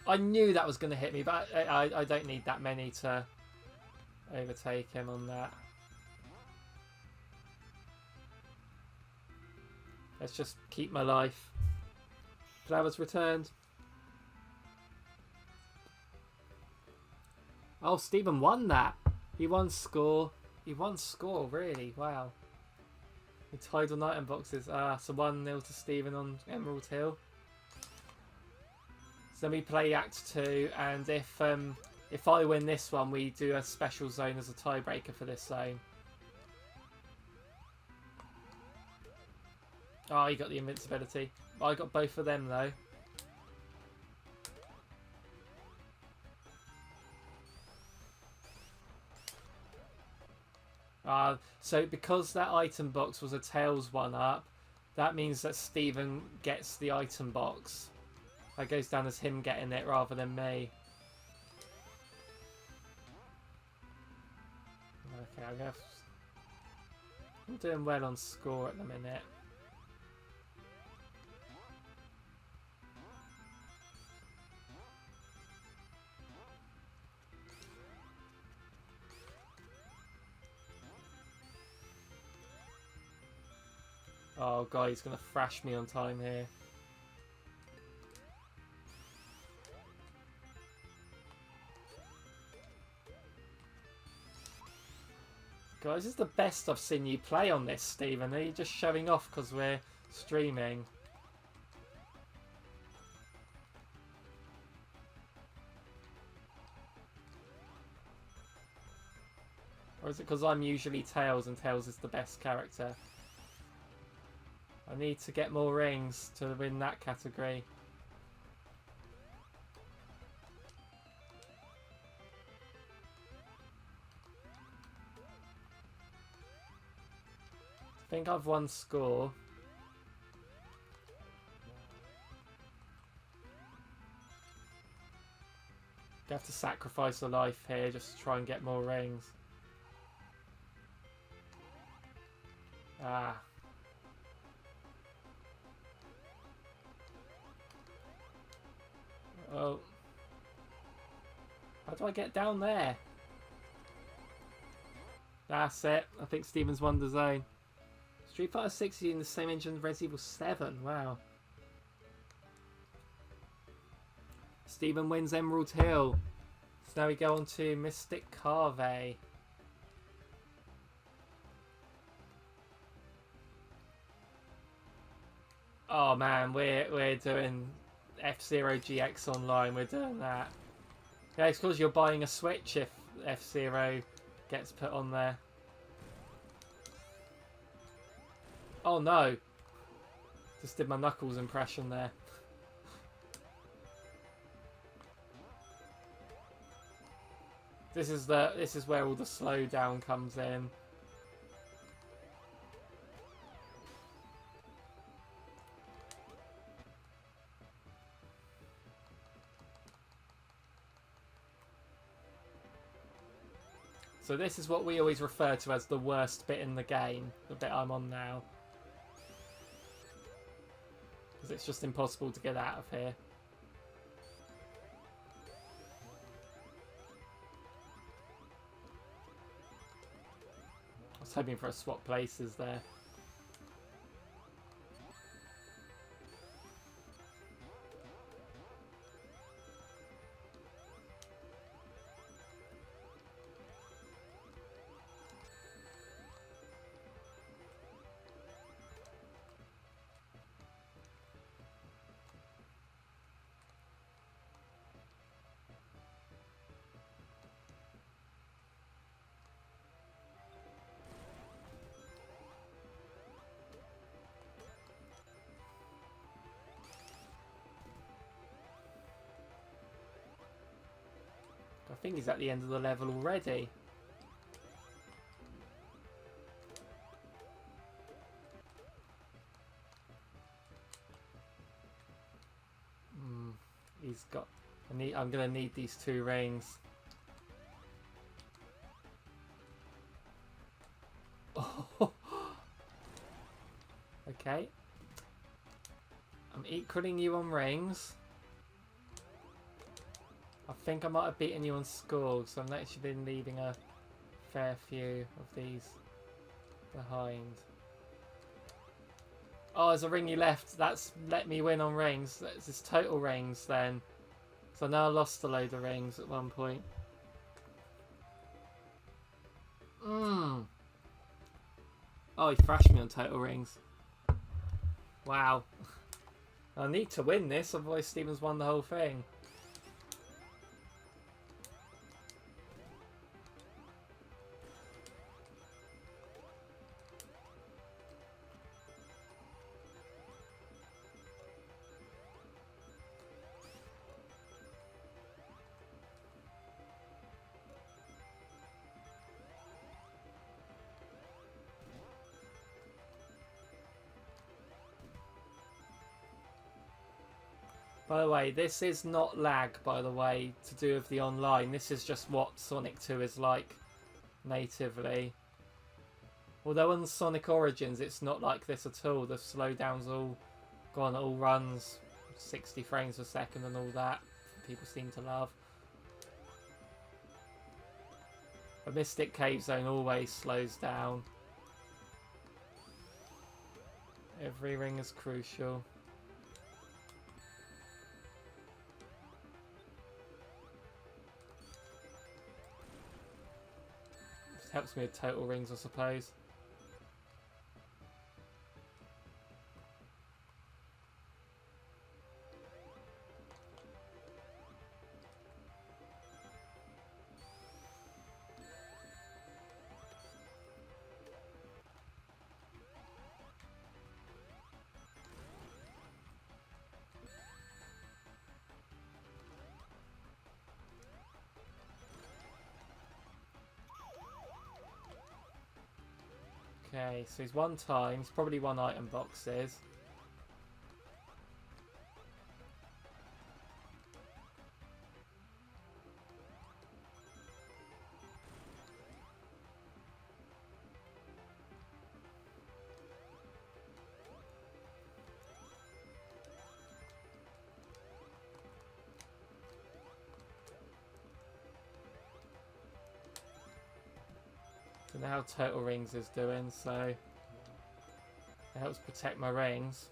I knew that was going to hit me, but I don't need that many to overtake him on that. Let's just keep my life. Flowers returned. Oh, Stephen won that. He won score. He won score, really. Wow. We tied on item boxes. So 1-0 to Stephen on Emerald Hill. So then we play Act 2, and if I win this one, we do a special zone as a tiebreaker for this zone. Oh, he got the invincibility. I got both of them, though. So because that item box was a Tails 1-up, that means that Stephen gets the item box. That goes down as him getting it rather than me. Okay, I'm doing well on score at the minute. Oh god, he's going to thrash me on time here. Guys, this is the best I've seen you play on this, Stephen. Are you just showing off because we're streaming? Or is it because I'm usually Tails and Tails is the best character? I need to get more rings to win that category. I think I've won score. You have to sacrifice a life here just to try and get more rings. Ah. Oh. How do I get down there? That's it. I think Steven's won the zone. Street Fighter 6 is using the same engine as Resident Evil 7. Wow. Steven wins Emerald Hill. So now we go on to Mystic Cave. Oh man, we're doing F-Zero GX Online. We're doing that. Yeah, it's because you're buying a Switch if F-Zero gets put on there. Oh no! Just did my Knuckles impression there. This is where all the slowdown comes in. So this is what we always refer to as the worst bit in the game, the bit I'm on now. Because it's just impossible to get out of here. I was hoping for a swap places there. I think he's at the end of the level already. He's got... I'm going to need these 2 rings. Oh. Okay. I'm equaling you on rings. I think I might have beaten you on score, so I've actually been leaving a fair few of these behind. Oh, there's a ring you left. That's let me win on rings. That's just total rings then. So now I lost a load of rings at one point. Oh, he thrashed me on total rings. Wow. I need to win this, otherwise Steven's won the whole thing. By the way, this is not lag, by the way, to do with the online. This is just what Sonic 2 is like natively. Although on Sonic Origins, it's not like this at all. The slowdown's all gone, it all runs 60 frames per second and all that. People seem to love. The Mystic Cave Zone always slows down. Every ring is crucial. Helps me with total rings, I suppose. Okay, so he's 1 time. He's probably 1 item boxes. Don't know how Total Rings is doing, so it helps protect my rings.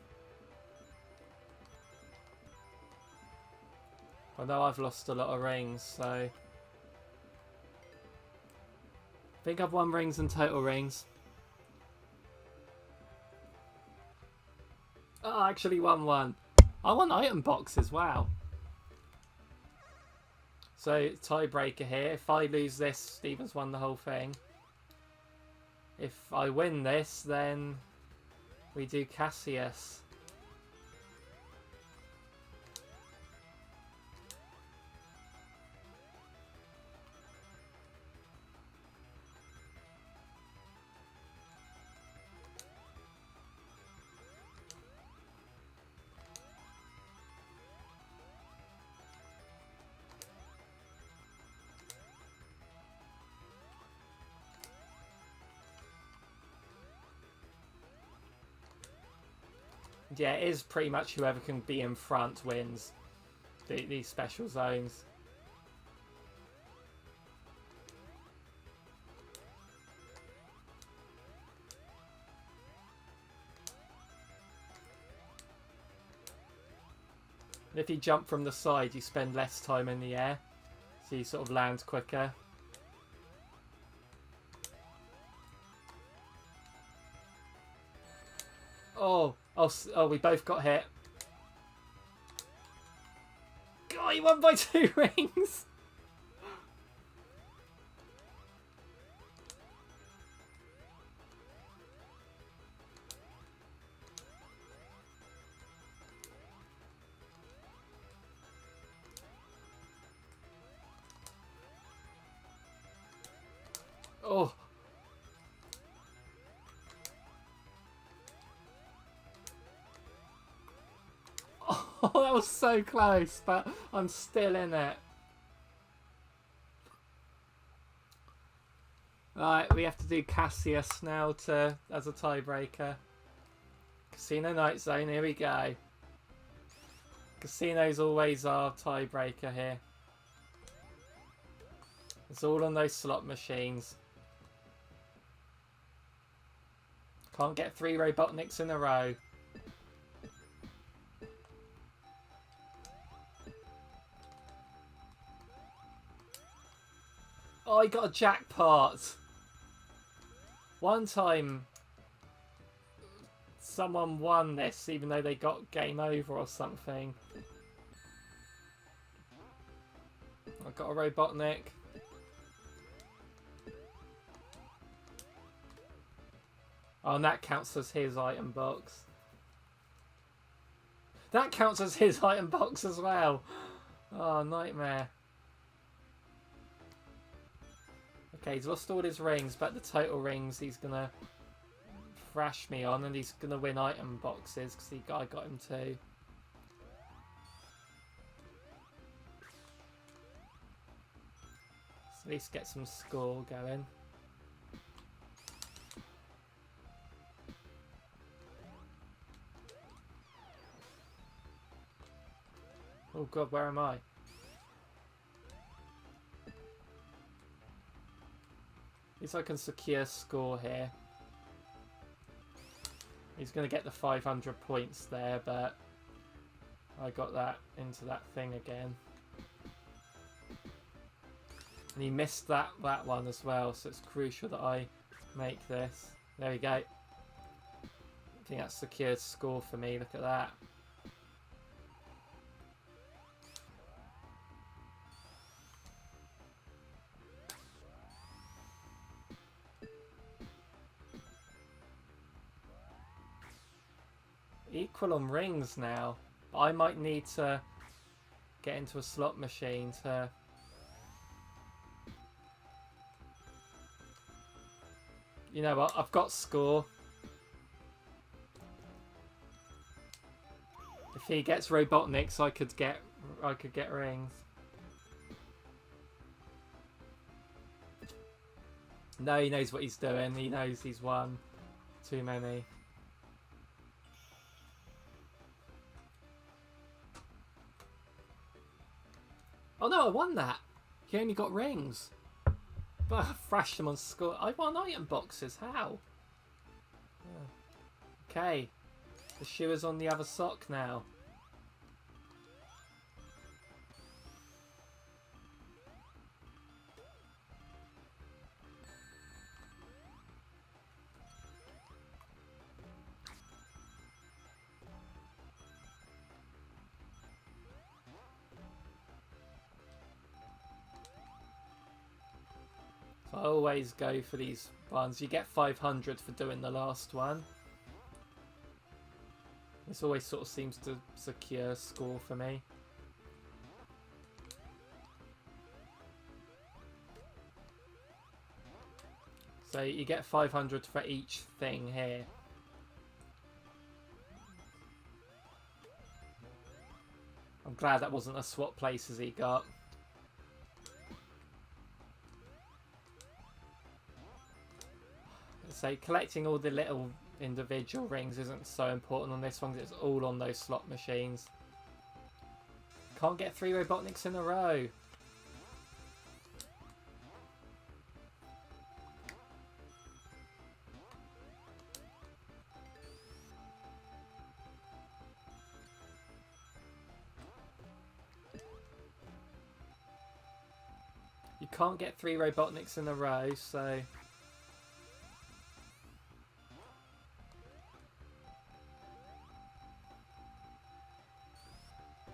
I know I've lost a lot of rings, so I think I've won rings and Total Rings. Oh, I actually won one. I won item boxes, wow. So, tiebreaker here. If I lose this, Steven's won the whole thing. If I win this, then we do Cassius. Yeah, it is pretty much whoever can be in front wins these special zones. And if you jump from the side, you spend less time in the air, so you sort of land quicker. Oh, we both got hit. God, he won by 2 rings. Oh. Oh, that was so close, but I'm still in it. Right, we have to do Cassius now as a tiebreaker. Casino Night Zone, here we go. Casino's always our tiebreaker here. It's all on those slot machines. Can't get 3 Robotniks in a row. Oh, I got a jackpot. One time, someone won this even though they got game over or something. I got a Robotnik. Oh, and that counts as his item box. That counts as his item box as well. Oh, nightmare. Okay, he's lost all his rings, but the total rings he's going to thrash me on, and he's going to win item boxes because I got him too. So at least get some score going. Oh god, where am I? At least I can secure score here. He's going to get the 500 points there, but I got that into that thing again. And he missed that one as well, so it's crucial that I make this. There we go. I think that's secured score for me, look at that. Equal on rings now. I might need to get into a slot machine to... You know what? I've got score. If he gets Robotniks, I could get rings. No, he knows what he's doing. He knows he's won too many. Oh no, I won that. He only got rings. thrashed them on score. I won item boxes. How? Okay. The shoe is on the other sock now. So I always go for these ones. You get 500 for doing the last one. This always sort of seems to secure score for me. So you get 500 for each thing here. I'm glad that wasn't a swap places he got. So collecting all the little individual rings isn't so important on this one because it's all on those slot machines. Can't get 3 Robotniks in a row. You can't get 3 Robotniks in a row, so...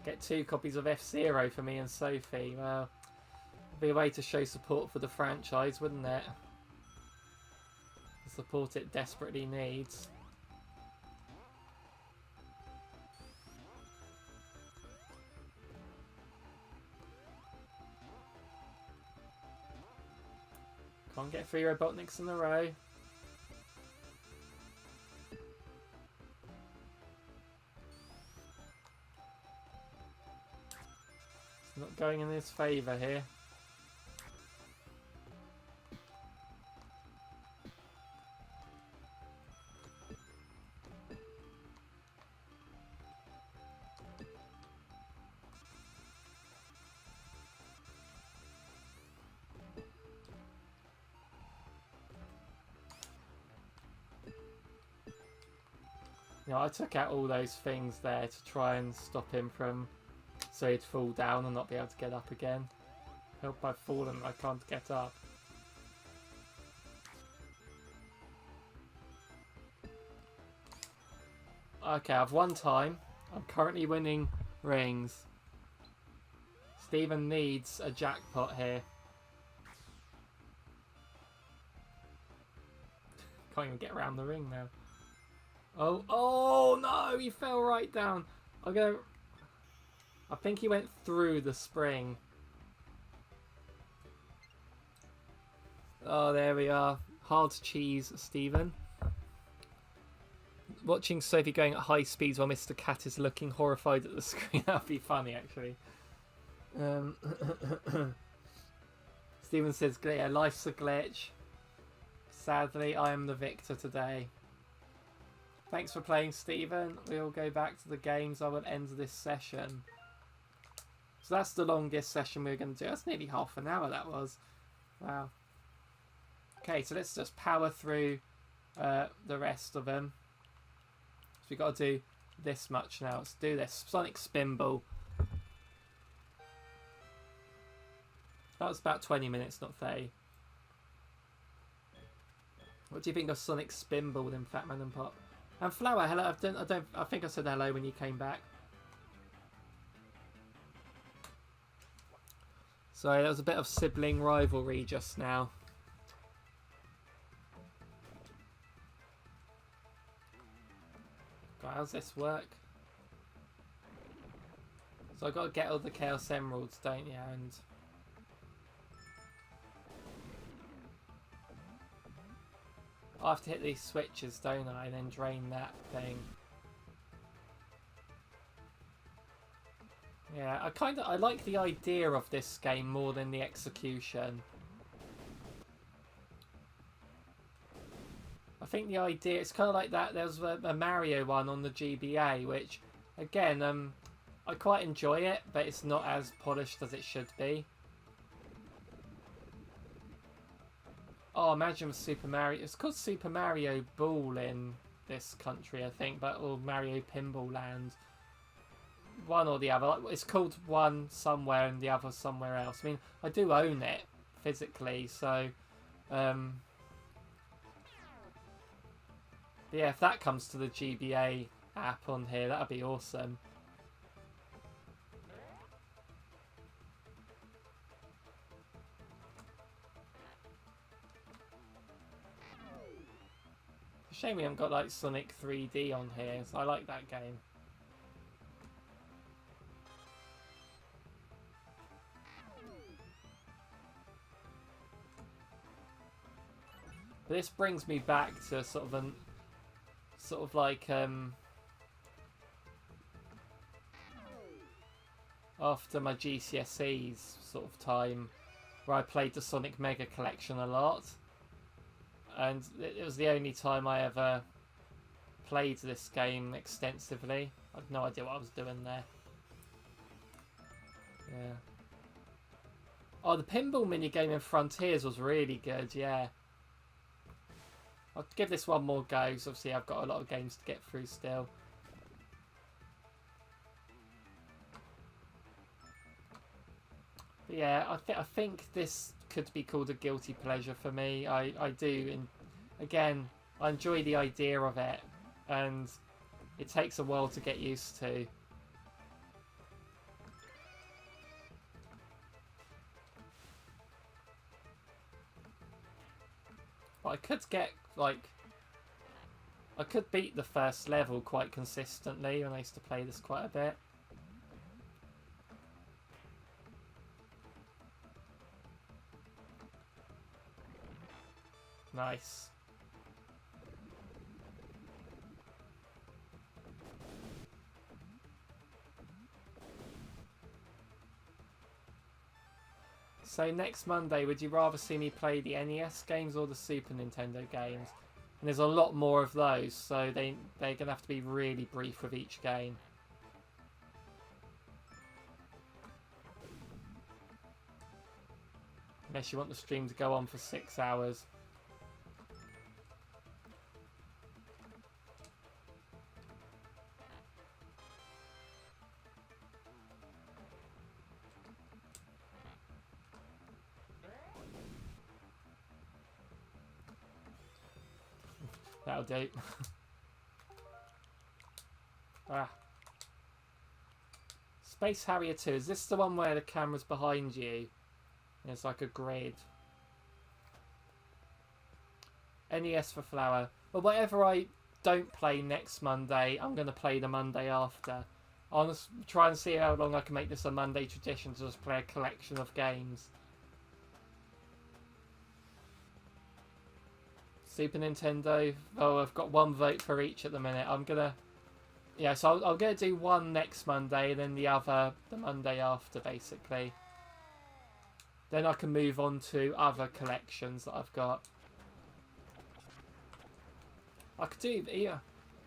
Get 2 copies of F-Zero for me and Sophie. Well, it'd be a way to show support for the franchise, wouldn't it? The support it desperately needs. Can't get 3 Robotniks in a row. Not going in his favour here. Yeah, I took out all those things there to try and stop him from... So he'd fall down and not be able to get up again. Help, I've fallen, I can't get up. Okay, I've won time. I'm currently winning rings. Stephen needs a jackpot here. Can't even get around the ring now. Oh no, he fell right down. I'm gonna... I think he went through the spring. Oh, there we are. Hard cheese, Stephen. Watching Sophie going at high speeds while Mr. Cat is looking horrified at the screen. That'd be funny, actually. Stephen says, yeah, life's a glitch. Sadly, I am the victor today. Thanks for playing, Stephen. We'll go back to the games. I will end this session. So that's the longest session we're going to do. That's nearly half an hour, that was. Wow. Okay, so let's just power through the rest of them. So we've got to do this much now. Let's do this. Sonic Spinball. That was about 20 minutes, not 30. What do you think of Sonic Spinball in Fat Man and Pop? And Flower, hello. I think I said hello when you came back. So there was a bit of sibling rivalry just now. God, how's this work? So I've got to get all the Chaos Emeralds, don't you? And I have to hit these switches, don't I? And then drain that thing. Yeah, I like the idea of this game more than the execution. I think the idea, it's kind of like that. There's a Mario one on the GBA, which, again, I quite enjoy it, but it's not as polished as it should be. Oh, imagine with Super Mario. It's called Super Mario Ball in this country, I think, but or Mario Pinball Land. One or the other. It's called one somewhere and the other somewhere else. I mean, I do own it physically, so but yeah, if that comes to the GBA app on here, that'd be awesome. Shame we haven't got like Sonic 3D on here. So I like that game. But this brings me back to sort of like after my GCSEs sort of time, where I played the Sonic Mega Collection a lot. And it was the only time I ever played this game extensively. I had no idea what I was doing there. Yeah. Oh, the pinball minigame in Frontiers was really good, yeah. I'll give this one more go, because obviously I've got a lot of games to get through still. But yeah, I think this could be called a guilty pleasure for me. I do, and again, I enjoy the idea of it, and it takes a while to get used to. But I could get, like, I could beat the first level quite consistently when I used to play this quite a bit. Nice. So next Monday, would you rather see me play the NES games or the Super Nintendo games? And there's a lot more of those, so they're going to have to be really brief with each game. Unless you want the stream to go on for 6 hours. That'll do. Ah. Space Harrier II. Is this the one where the camera's behind you? And it's like a grid. NES for Flower. Well, whatever I don't play next Monday, I'm going to play the Monday after. I'll just try and see how long I can make this a Monday tradition to just play a collection of games. Super Nintendo. Oh, I've got one vote for each at the minute. I'm gonna, yeah. So I'm gonna do one next Monday, and then the other the Monday after, basically. Then I can move on to other collections that I've got. I could do, yeah.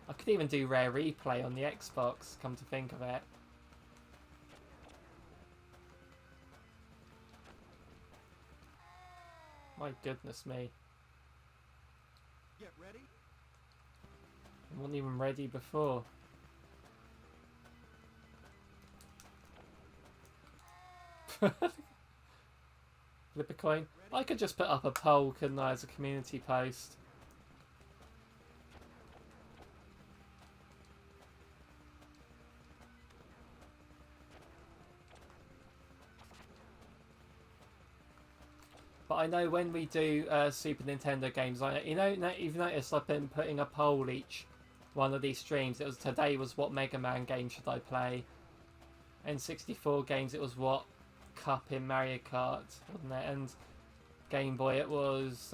I could even do Rare Replay on the Xbox. Come to think of it. My goodness me. Get ready. I wasn't even ready before. Flip a coin. I could just put up a poll, couldn't I, as a community post? But I know when we do Super Nintendo games, you've noticed I've been putting a poll each one of these streams. It was today was what Mega Man game should I play? N64 games, it was what Cup in Mario Kart, wasn't it? And Game Boy, it was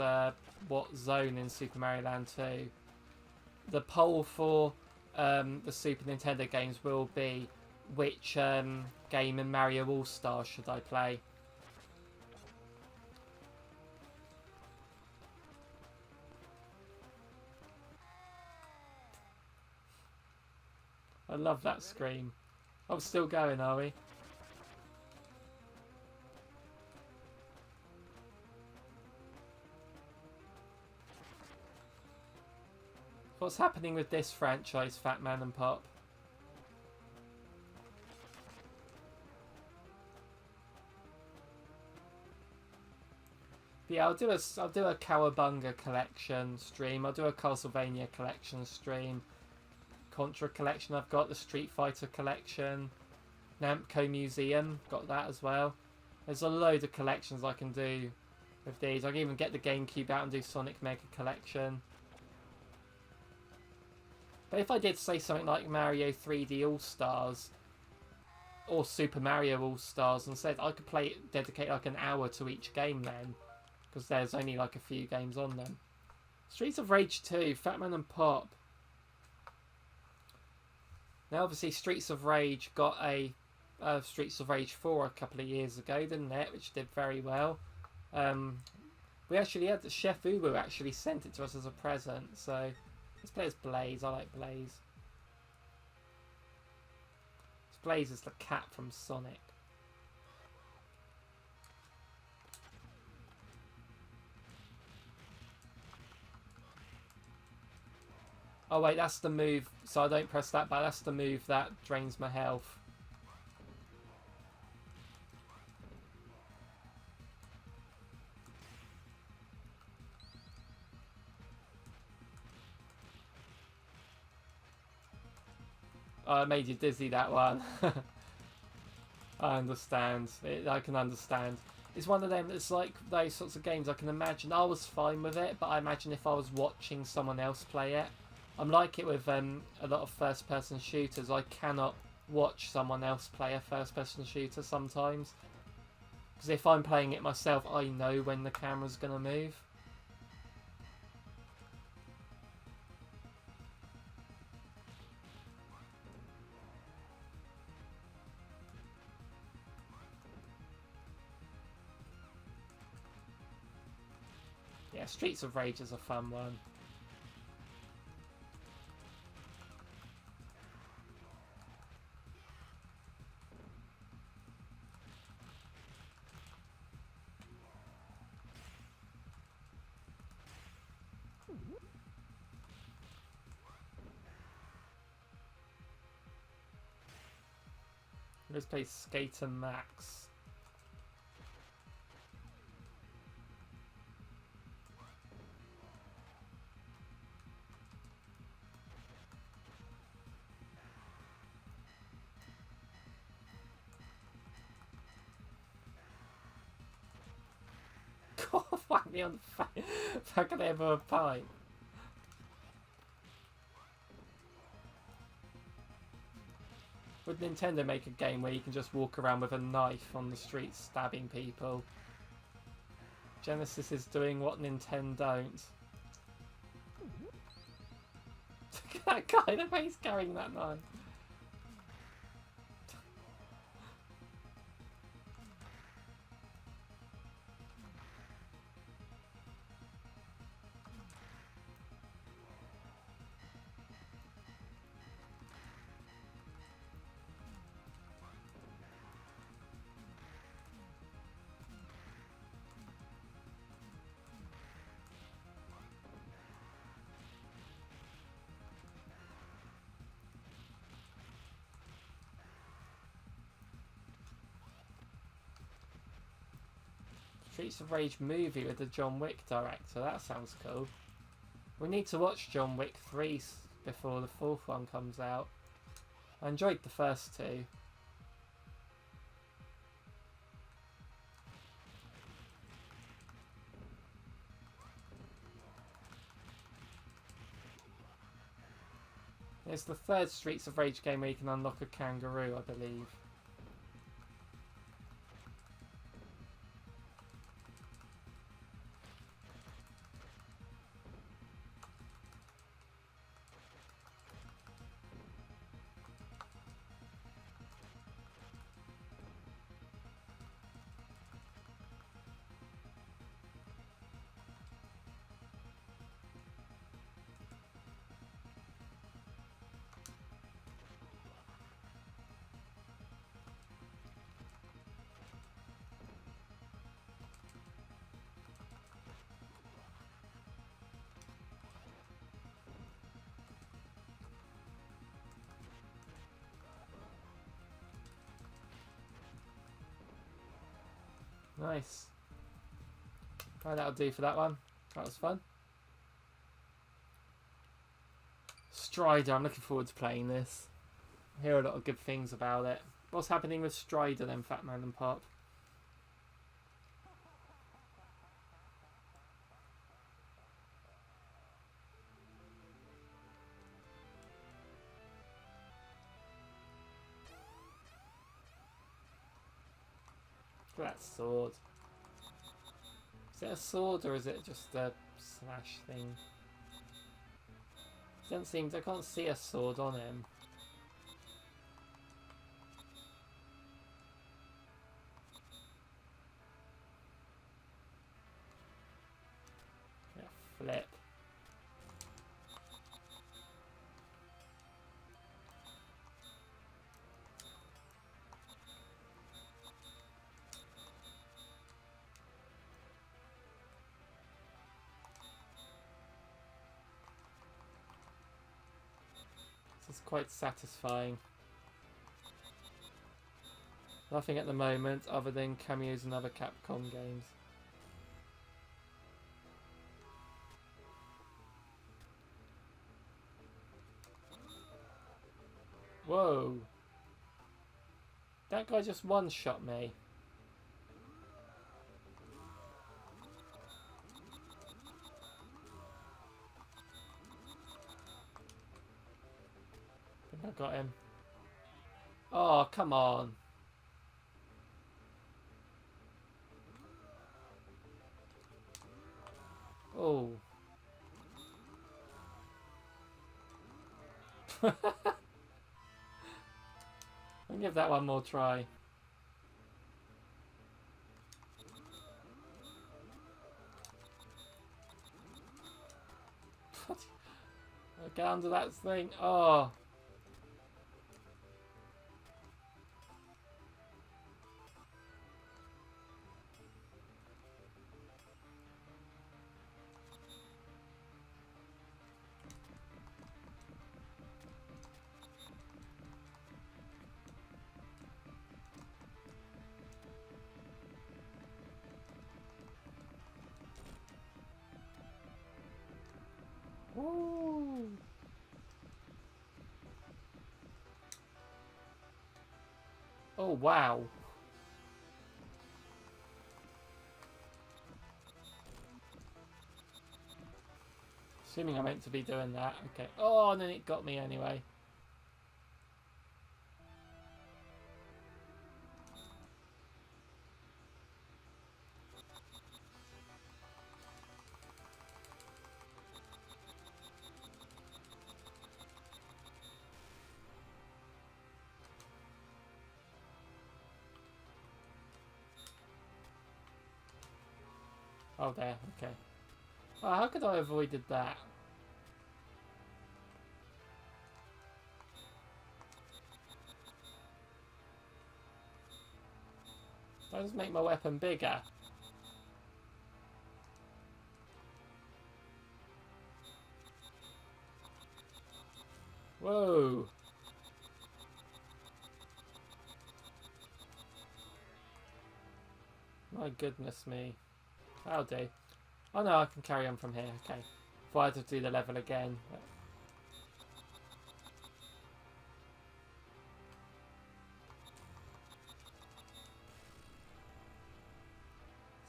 what Zone in Super Mario Land 2. The poll for the Super Nintendo games will be which game in Mario All-Stars should I play? I love that scream. I'm still going, are we? What's happening with this franchise, Fat Man and Pop? But yeah, I'll do a Cowabunga collection stream. I'll do a Castlevania collection stream. Contra collection. I've got the Street Fighter collection. Namco Museum. Got that as well. There's a load of collections I can do with these. I can even get the GameCube out and do Sonic Mega Collection. But if I did say something like Mario 3D All-Stars or Super Mario All-Stars and said I could dedicate like an hour to each game then, because there's only like a few games on them. Streets of Rage 2, Fat Man and Pop. Now obviously Streets of Rage got a Streets of Rage 4 a couple of years ago, didn't it? Which did very well. We actually had Chef Ubu actually sent it to us as a present, so let's play as Blaze. I like Blaze. Blaze is the cat from Sonic. Oh wait, that's the move, so I don't press that, but that's the move that drains my health. Oh, it made you dizzy, that one. I understand. I can understand. It's one of them, it's like those sorts of games I can imagine. I was fine with it, but I imagine if I was watching someone else play it. I'm like it with a lot of first-person shooters. I cannot watch someone else play a first-person shooter sometimes. Because if I'm playing it myself, I know when the camera's going to move. Yeah, Streets of Rage is a fun one. Let's play Skater Max. God, whack me on the face. Fuck an ever a pint. Would Nintendo make a game where you can just walk around with a knife on the street stabbing people? Genesis is doing what Nintendo don't. Look at that guy, the way he's carrying that knife. Streets of Rage movie with the John Wick director. That sounds cool. We need to watch John Wick 3 before the fourth one comes out. I enjoyed the first two. It's the third Streets of Rage game where you can unlock a kangaroo, I believe. Nice. Right, that'll do for that one. That was fun. Strider, I'm looking forward to playing this. I hear a lot of good things about it. What's happening with Strider then, Fat Man and Pop? Look at that sword. Is it a sword or is it just a slash thing? Doesn't seem. I can't see a sword on him. Yeah, flip. This is quite satisfying. Nothing at the moment other than cameos in other Capcom games. Whoa! That guy just one-shot me. I think I got him. Oh, come on. Oh. I'll give that one more try. What? I'll get under that thing. Oh. Woo. Oh, wow. Assuming I meant to be doing that. Okay. Oh, and then it got me anyway. Oh, there. Okay. Oh, how could I have avoided that? That does make my weapon bigger. Whoa. My goodness me. That'll do. Oh no, I can carry on from here. Okay. If I had to do the level again.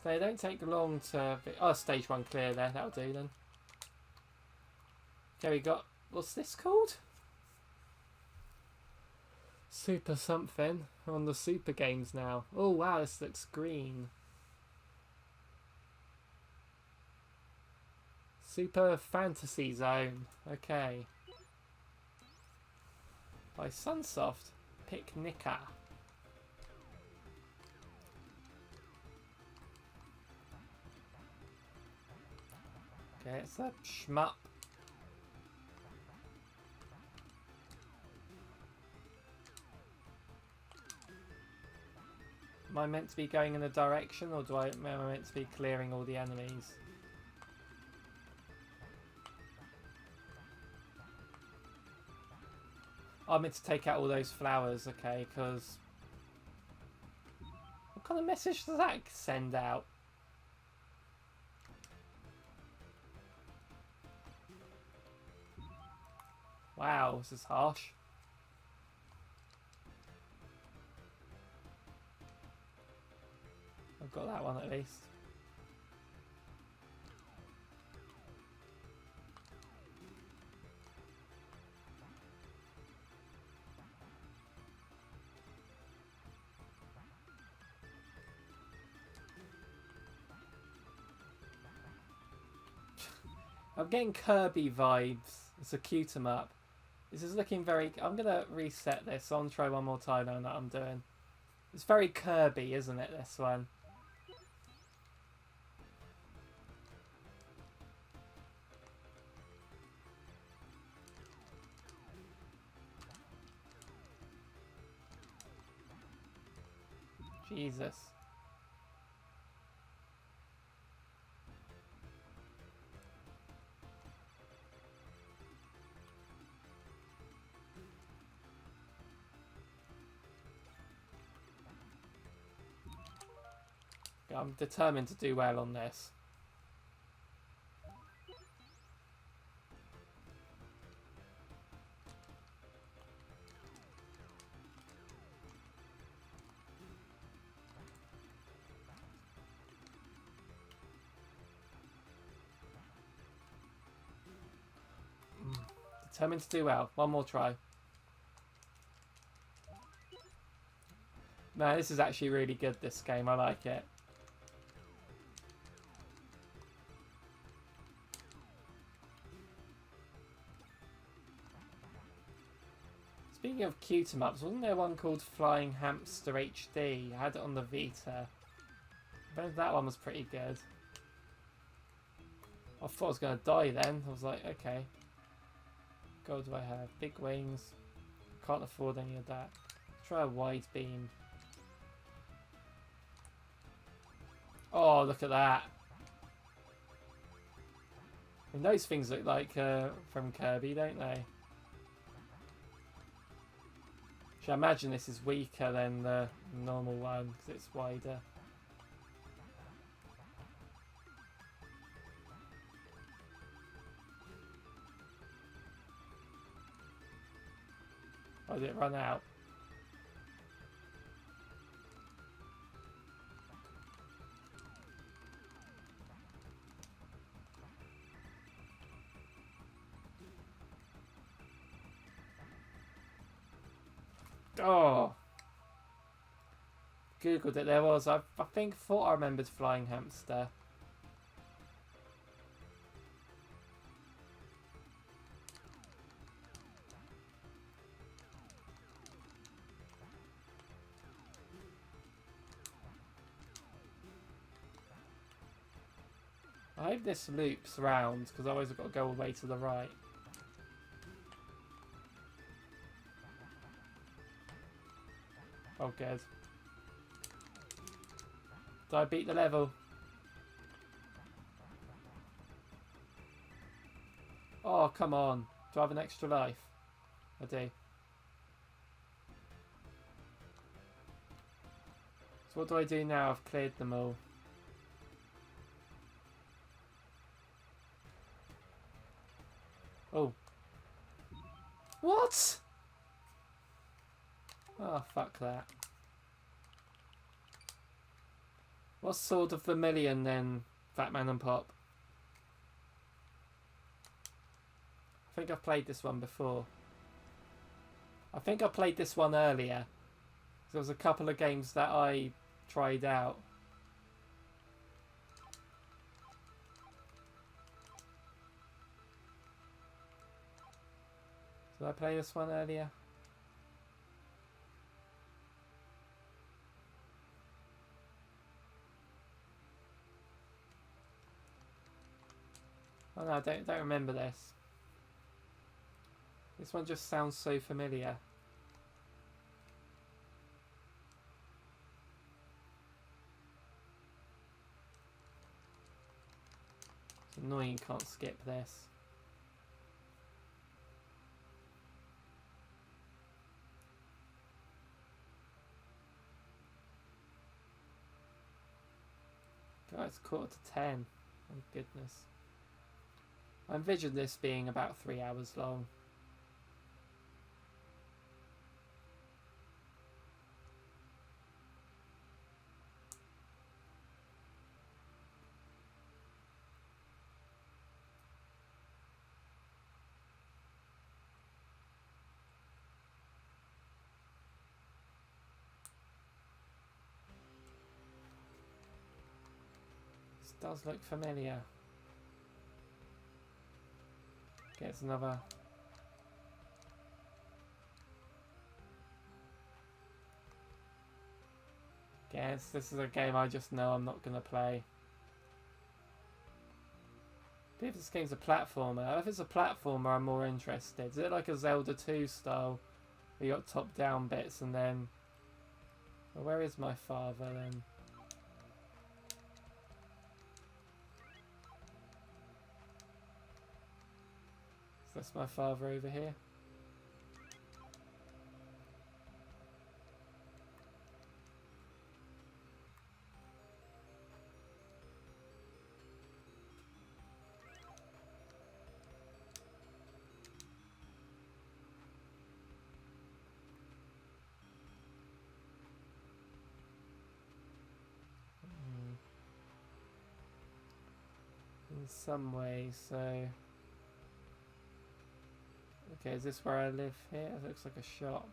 So they don't take long to... Oh, stage 1 clear there. That'll do then. Okay, we got... What's this called? Super something. We're on the Super games now. Oh wow, this looks green. Super Phantasy Zone. Okay. By Sunsoft. Picnica. Okay, it's a shmup. Am I meant to be going in a direction, or am I meant to be clearing all the enemies? Oh, I'm meant to take out all those flowers, okay, because... What kind of message does that send out? Wow, this is harsh. I've got that one at least. I'm getting Kirby vibes. It's a cute 'em up. This is looking very... I'm going to reset this. I'll try one more time on what I'm doing. It's very Kirby, isn't it, this one? Jesus. I'm determined to do well on this. Determined to do well. One more try. No, this is actually really good, this game. I like it. Speaking of cute 'em ups, wasn't there one called Flying Hamster HD? I had it on the Vita. I bet that one was pretty good. I thought I was going to die then. I was like, okay. What do I have? Big wings. Can't afford any of that. Try a wide beam. Oh, look at that. And those things look like from Kirby, don't they? I imagine this is weaker than the normal one because it's wider. Oh, did it run out? Oh, googled it. There was. I thought I remembered Flying Hamster. I hope this loops round because otherwise I've got to go all the way to the right. Oh, good. Did I beat the level? Oh, come on. Do I have an extra life? I do. So what do I do now? I've cleared them all. Oh. What? Oh, fuck that. What's Sword of Vermilion then, Fatman and Pop? I think I've played this one before. I think I played this one earlier. There was a couple of games that I tried out. Did I play this one earlier? Oh no, I don't remember this. This one just sounds so familiar. It's annoying you can't skip this. God, it's 9:45. Oh goodness. I envisioned this being about 3 hours long. This does look familiar. Gets another. Guess this is a game I just know I'm not gonna play. If this game's a platformer, if it's a platformer, I'm more interested. Is it like a Zelda 2 style, where you got top-down bits and then? Well, where is my father then? Is this my father over here? In some way, so. Okay, is this where I live here? It looks like a shop.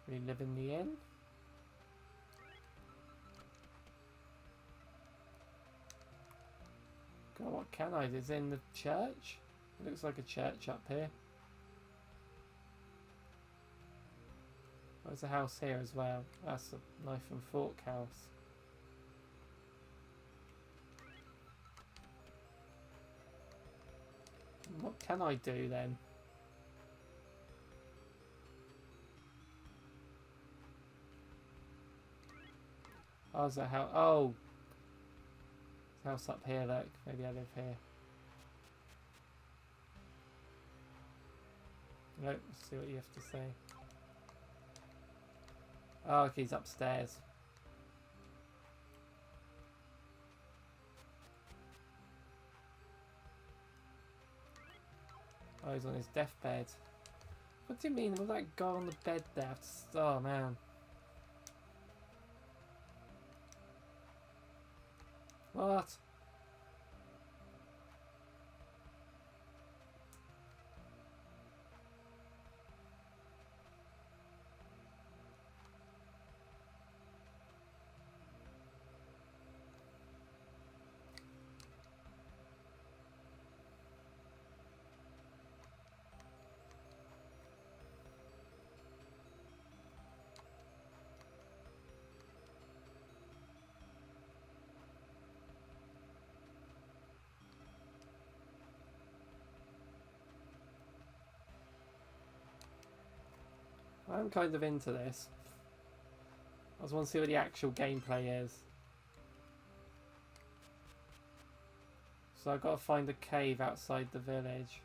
We live in the inn? God, what can I do? Is it in the church? It looks like a church up here. There's a house here as well. That's a knife and fork house. What can I do then? Oh, there's a house. Oh! There's a house up here, look. Maybe I live here. Nope, let's see what you have to say. Oh, okay, he's upstairs. Oh, he's on his deathbed. What do you mean? Will that guy on the bed there? Oh, man. What? I'm kind of into this. I just want to see what the actual gameplay is. So I've got to find a cave outside the village.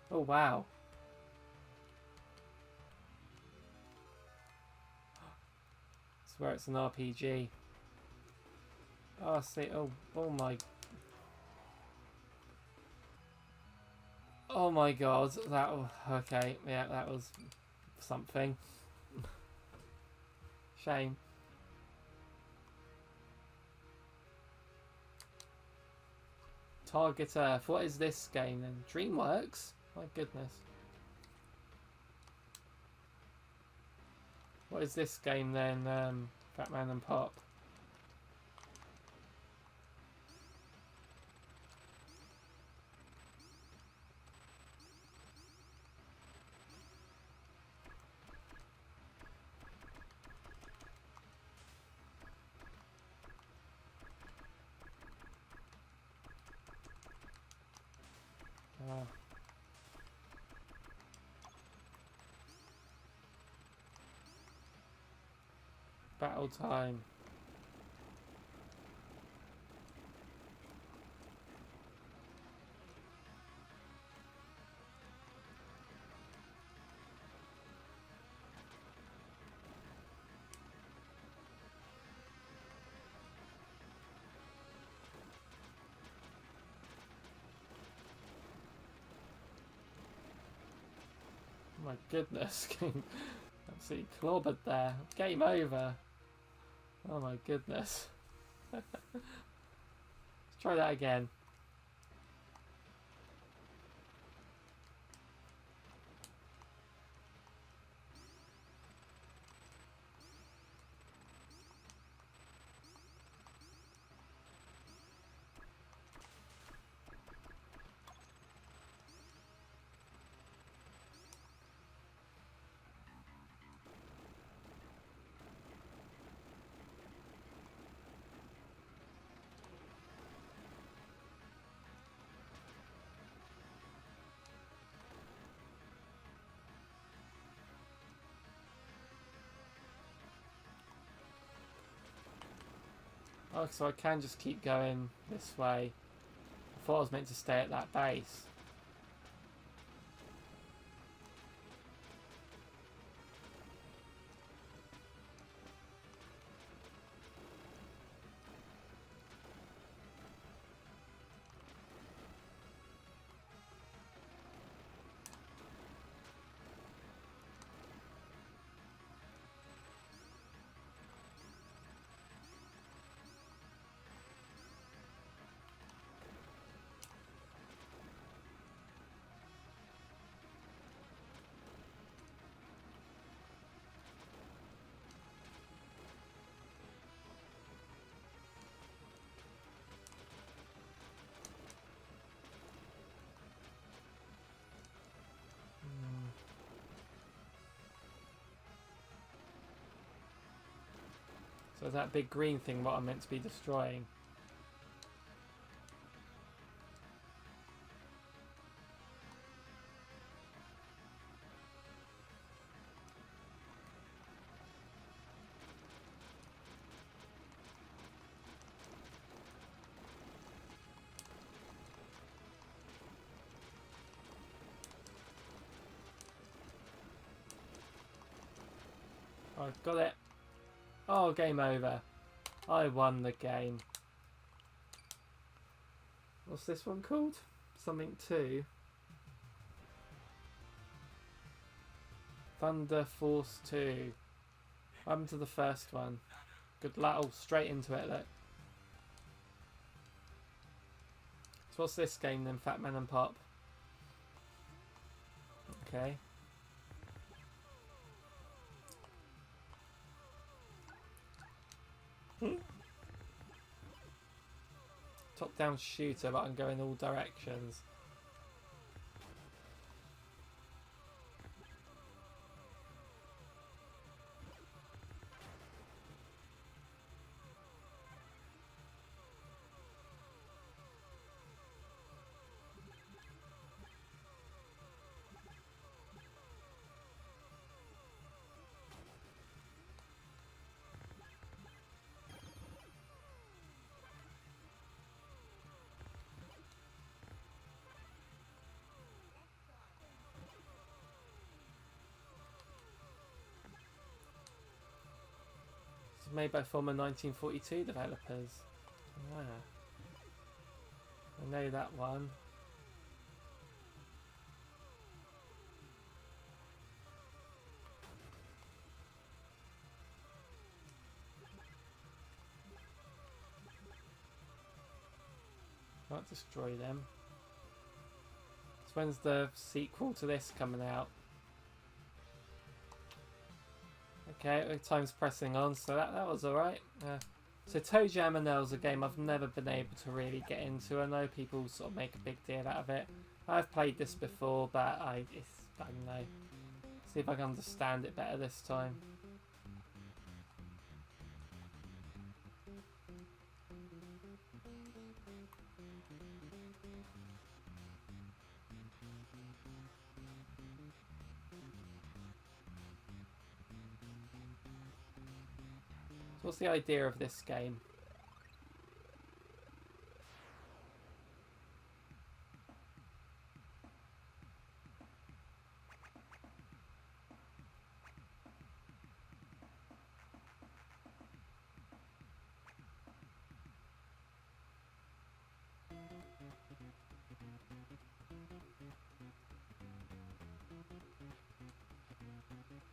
Oh wow. I swear it's an RPG. Oh, see, oh my. Oh my god, okay, yeah, that was something. Shame. Target Earth, what is this game then? DreamWorks? My goodness. What is this game then, Batman and Pop? Battle time. My goodness, absolutely clobbered there. Game over. Oh my goodness. Let's try that again. Oh, so I can just keep going this way. I thought I was meant to stay at that base. So that big green thing what I'm meant to be destroying. I got it. Oh, game over. I won the game. What's this one called? Something 2. Thunder Force 2. What happened to the first one? Good luck. Oh, straight into it, look. So what's this game then, Fat Man and Pop? Okay. Top-down shooter, but I'm going all directions. Made by former 1942 developers. Ah. I know that one. Can't destroy them. So when's the sequel to this coming out? Okay, time's pressing on, so that was alright. So ToeJam Earl's a game I've never been able to really get into. I know people sort of make a big deal out of it. I've played this before, but I don't know. See if I can understand it better this time. What's the idea of this game?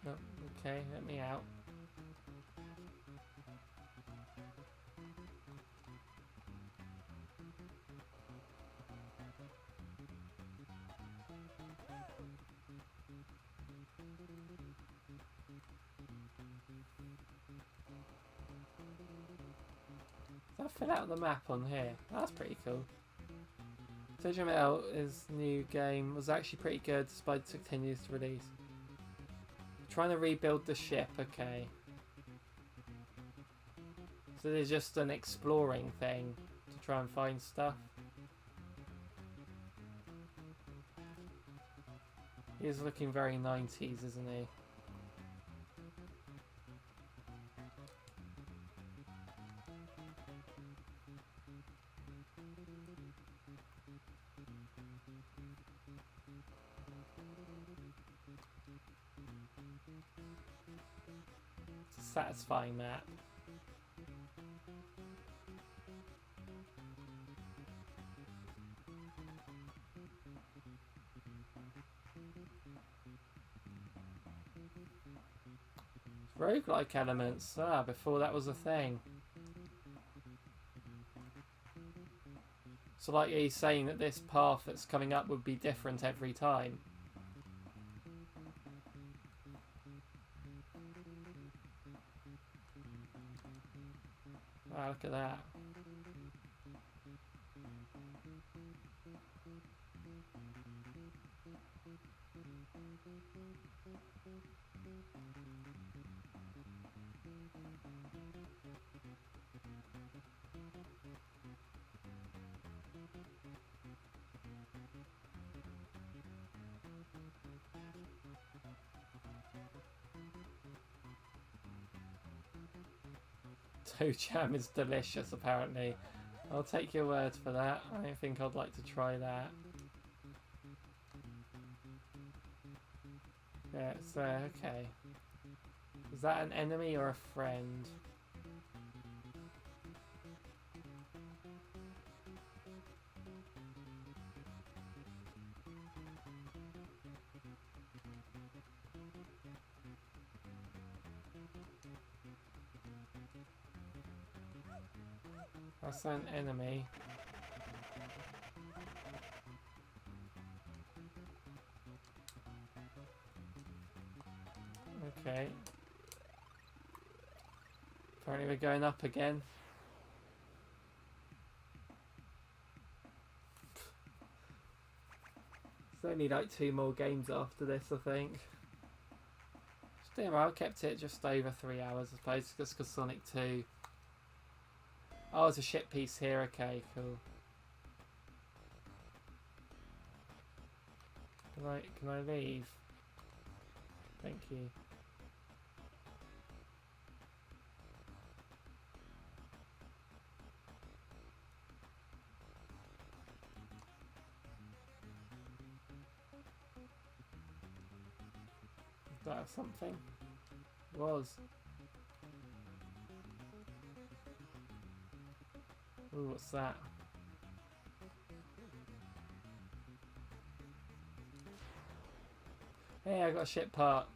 Oh, okay, let me out. Does that fill out the map on here? That's pretty cool. ToeJam Earl's new game was actually pretty good despite it took 10 years to release. Trying to rebuild the ship, okay. So there's just an exploring thing to try and find stuff. He's looking very 90s, isn't he? It's a satisfying map. Roguelike elements. Ah, before that was a thing. So like he's saying that this path that's coming up would be different every time. Ah, look at that. ToeJam is delicious, apparently. I'll take your word for that. I don't think I'd like to try that. Yeah, it's okay. Is that an enemy or a friend? That's an enemy. Okay. Apparently we're going up again. There's only like 2 more games after this, I think. Just doing well. I kept it just over 3 hours, I suppose, just because Sonic 2. Oh, there's a ship piece here. Okay, cool. Can I leave? Thank you. Does that have something? It was. Ooh, what's that? Hey, I got a ship part.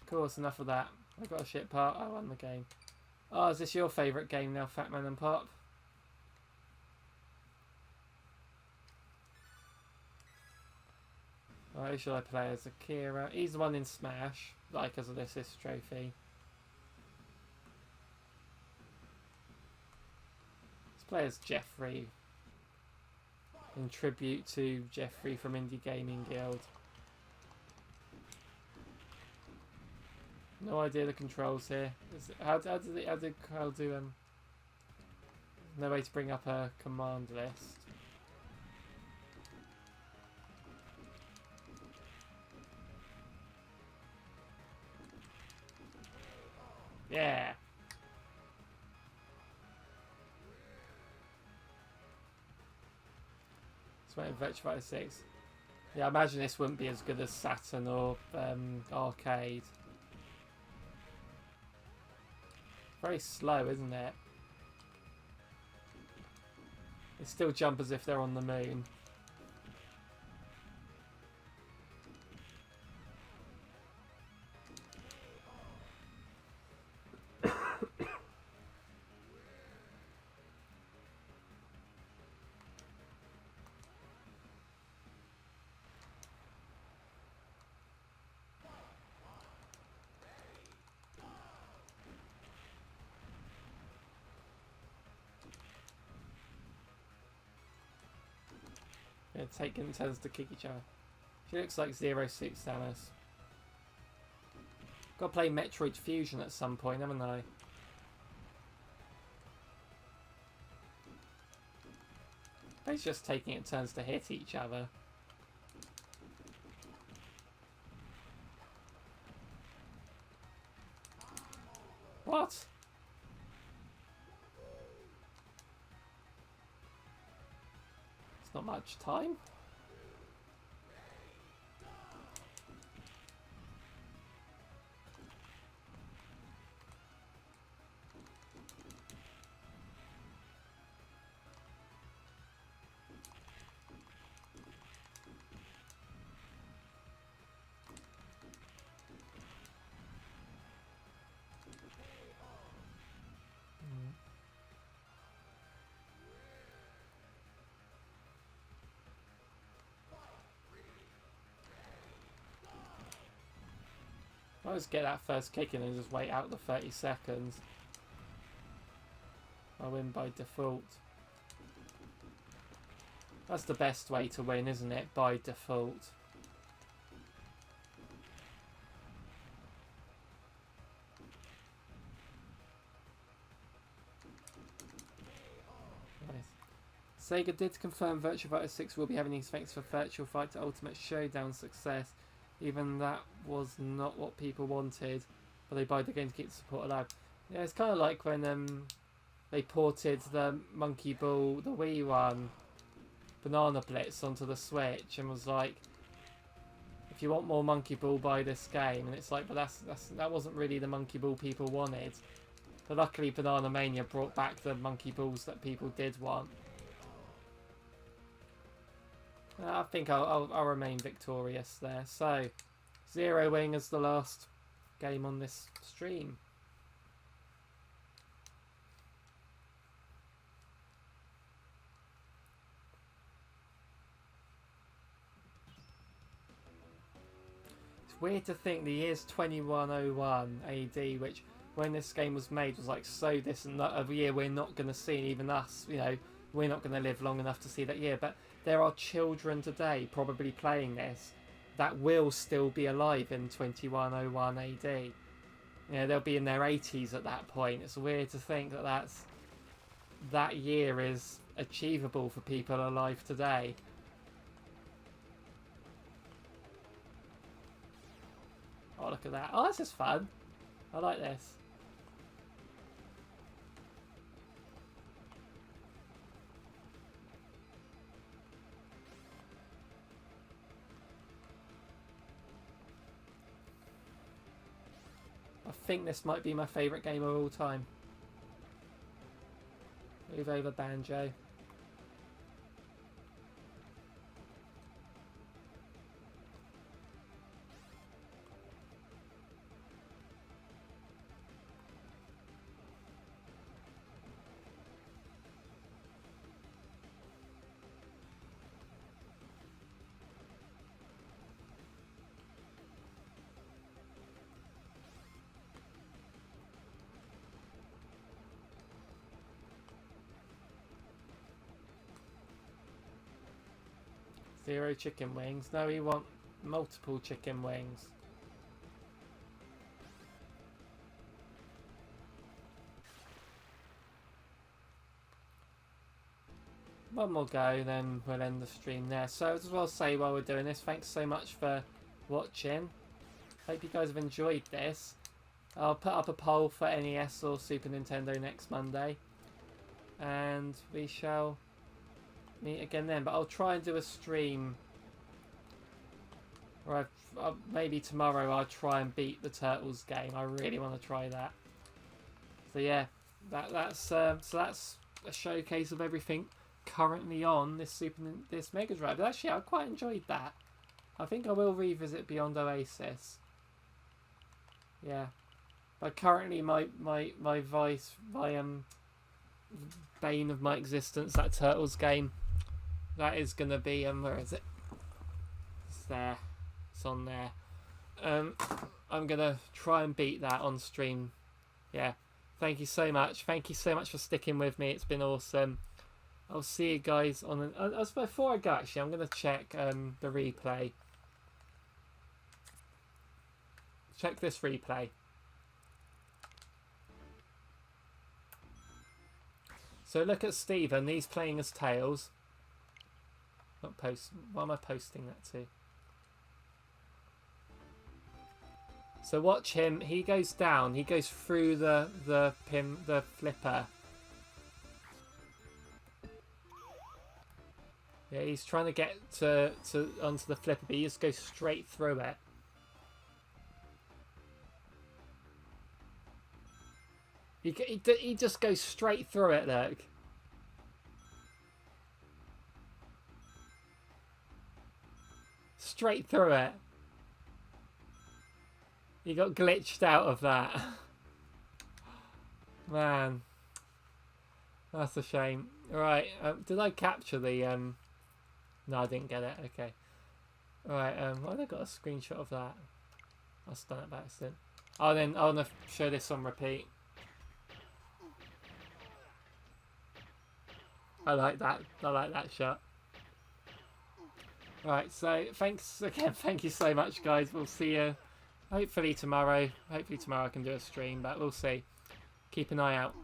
Of course, enough of that. I got a ship part. I won the game. Oh, is this your favourite game now, Fat Man and Pop? Right, who should I play as? Akira. He's the one in Smash, like as a assist trophy. Let's play as Jeffrey, in tribute to Jeffrey from Indie Gaming Guild. No idea the controls here. How do no way to bring up a command list. Yeah. It's waiting Virtua Fighter 6. Yeah, I imagine this wouldn't be as good as Saturn or Arcade. Very slow, isn't it? They still jump as if they're on the moon. Yeah, Taken tends to kick each other. She looks like Zero Suit Samus. Got to play Metroid Fusion at some point, haven't I? He's just taking it turns to hit each other. What? It's not much time. I always get that first kick in and just wait out the 30 seconds. I win by default. That's the best way to win, isn't it? By default. Nice. Sega did confirm Virtua Fighter 6 will be having these effects for Virtua Fighter Ultimate Showdown success. Even that was not what people wanted, but they buyed the game to keep the support alive. Yeah, it's kind of like when they ported the Monkey Ball, the Wii one, Banana Blitz onto the Switch, and was like, if you want more Monkey Ball, buy this game. And it's like, but that wasn't really the Monkey Ball people wanted. But luckily, Banana Mania brought back the Monkey Balls that people did want. I think I'll remain victorious there. So, Zero Wing is the last game on this stream. It's weird to think the year's 2101 AD, which when this game was made was like so distant that of a year we're not going to see, even us, you know, we're not going to live long enough to see that year. But there are children today probably playing this that will still be alive in 2101 AD. You know, they'll be in their 80s at that point. It's weird to think that that year is achievable for people alive today. Oh, look at that. Oh, this is fun. I like this. I think this might be my favourite game of all time. Move over, Banjo. Zero chicken wings. No, we want multiple chicken wings. One more go, then we'll end the stream there. So as well say while we're doing this, thanks so much for watching. Hope you guys have enjoyed this. I'll put up a poll for NES or Super Nintendo next Monday, and we shall meet again then. But I'll try and do a stream, or maybe tomorrow I'll try and beat the Turtles game. I really want to try that. So yeah, that's a showcase of everything currently on this Mega Drive. But actually, I quite enjoyed that. I think I will revisit Beyond Oasis. Yeah. But currently, my vice, bane of my existence, that Turtles game, that is gonna be where is it? It's there. It's on there. I'm gonna try and beat that on stream. Yeah. Thank you so much. Thank you so much for sticking with me. It's been awesome. I'll see you guys on. Before I go, actually, I'm gonna check the replay. Check this replay. So look at Steven, he's playing as Tails. Not post. Why am I posting that to? So watch him. He goes down. He goes through the flipper. Yeah, he's trying to get onto the flipper, but he just goes straight through it. He just goes straight through it, look. Straight through it. He got glitched out of that. Man. That's a shame. Right, did I capture the... No, I didn't get it. Okay. Alright, why have I got a screenshot of that? I'll done it by accident. I'll want to show this on repeat. I like that. I like that shot. Right, so thanks again. Thank you so much, guys. We'll see you hopefully tomorrow. Hopefully tomorrow I can do a stream, but we'll see. Keep an eye out.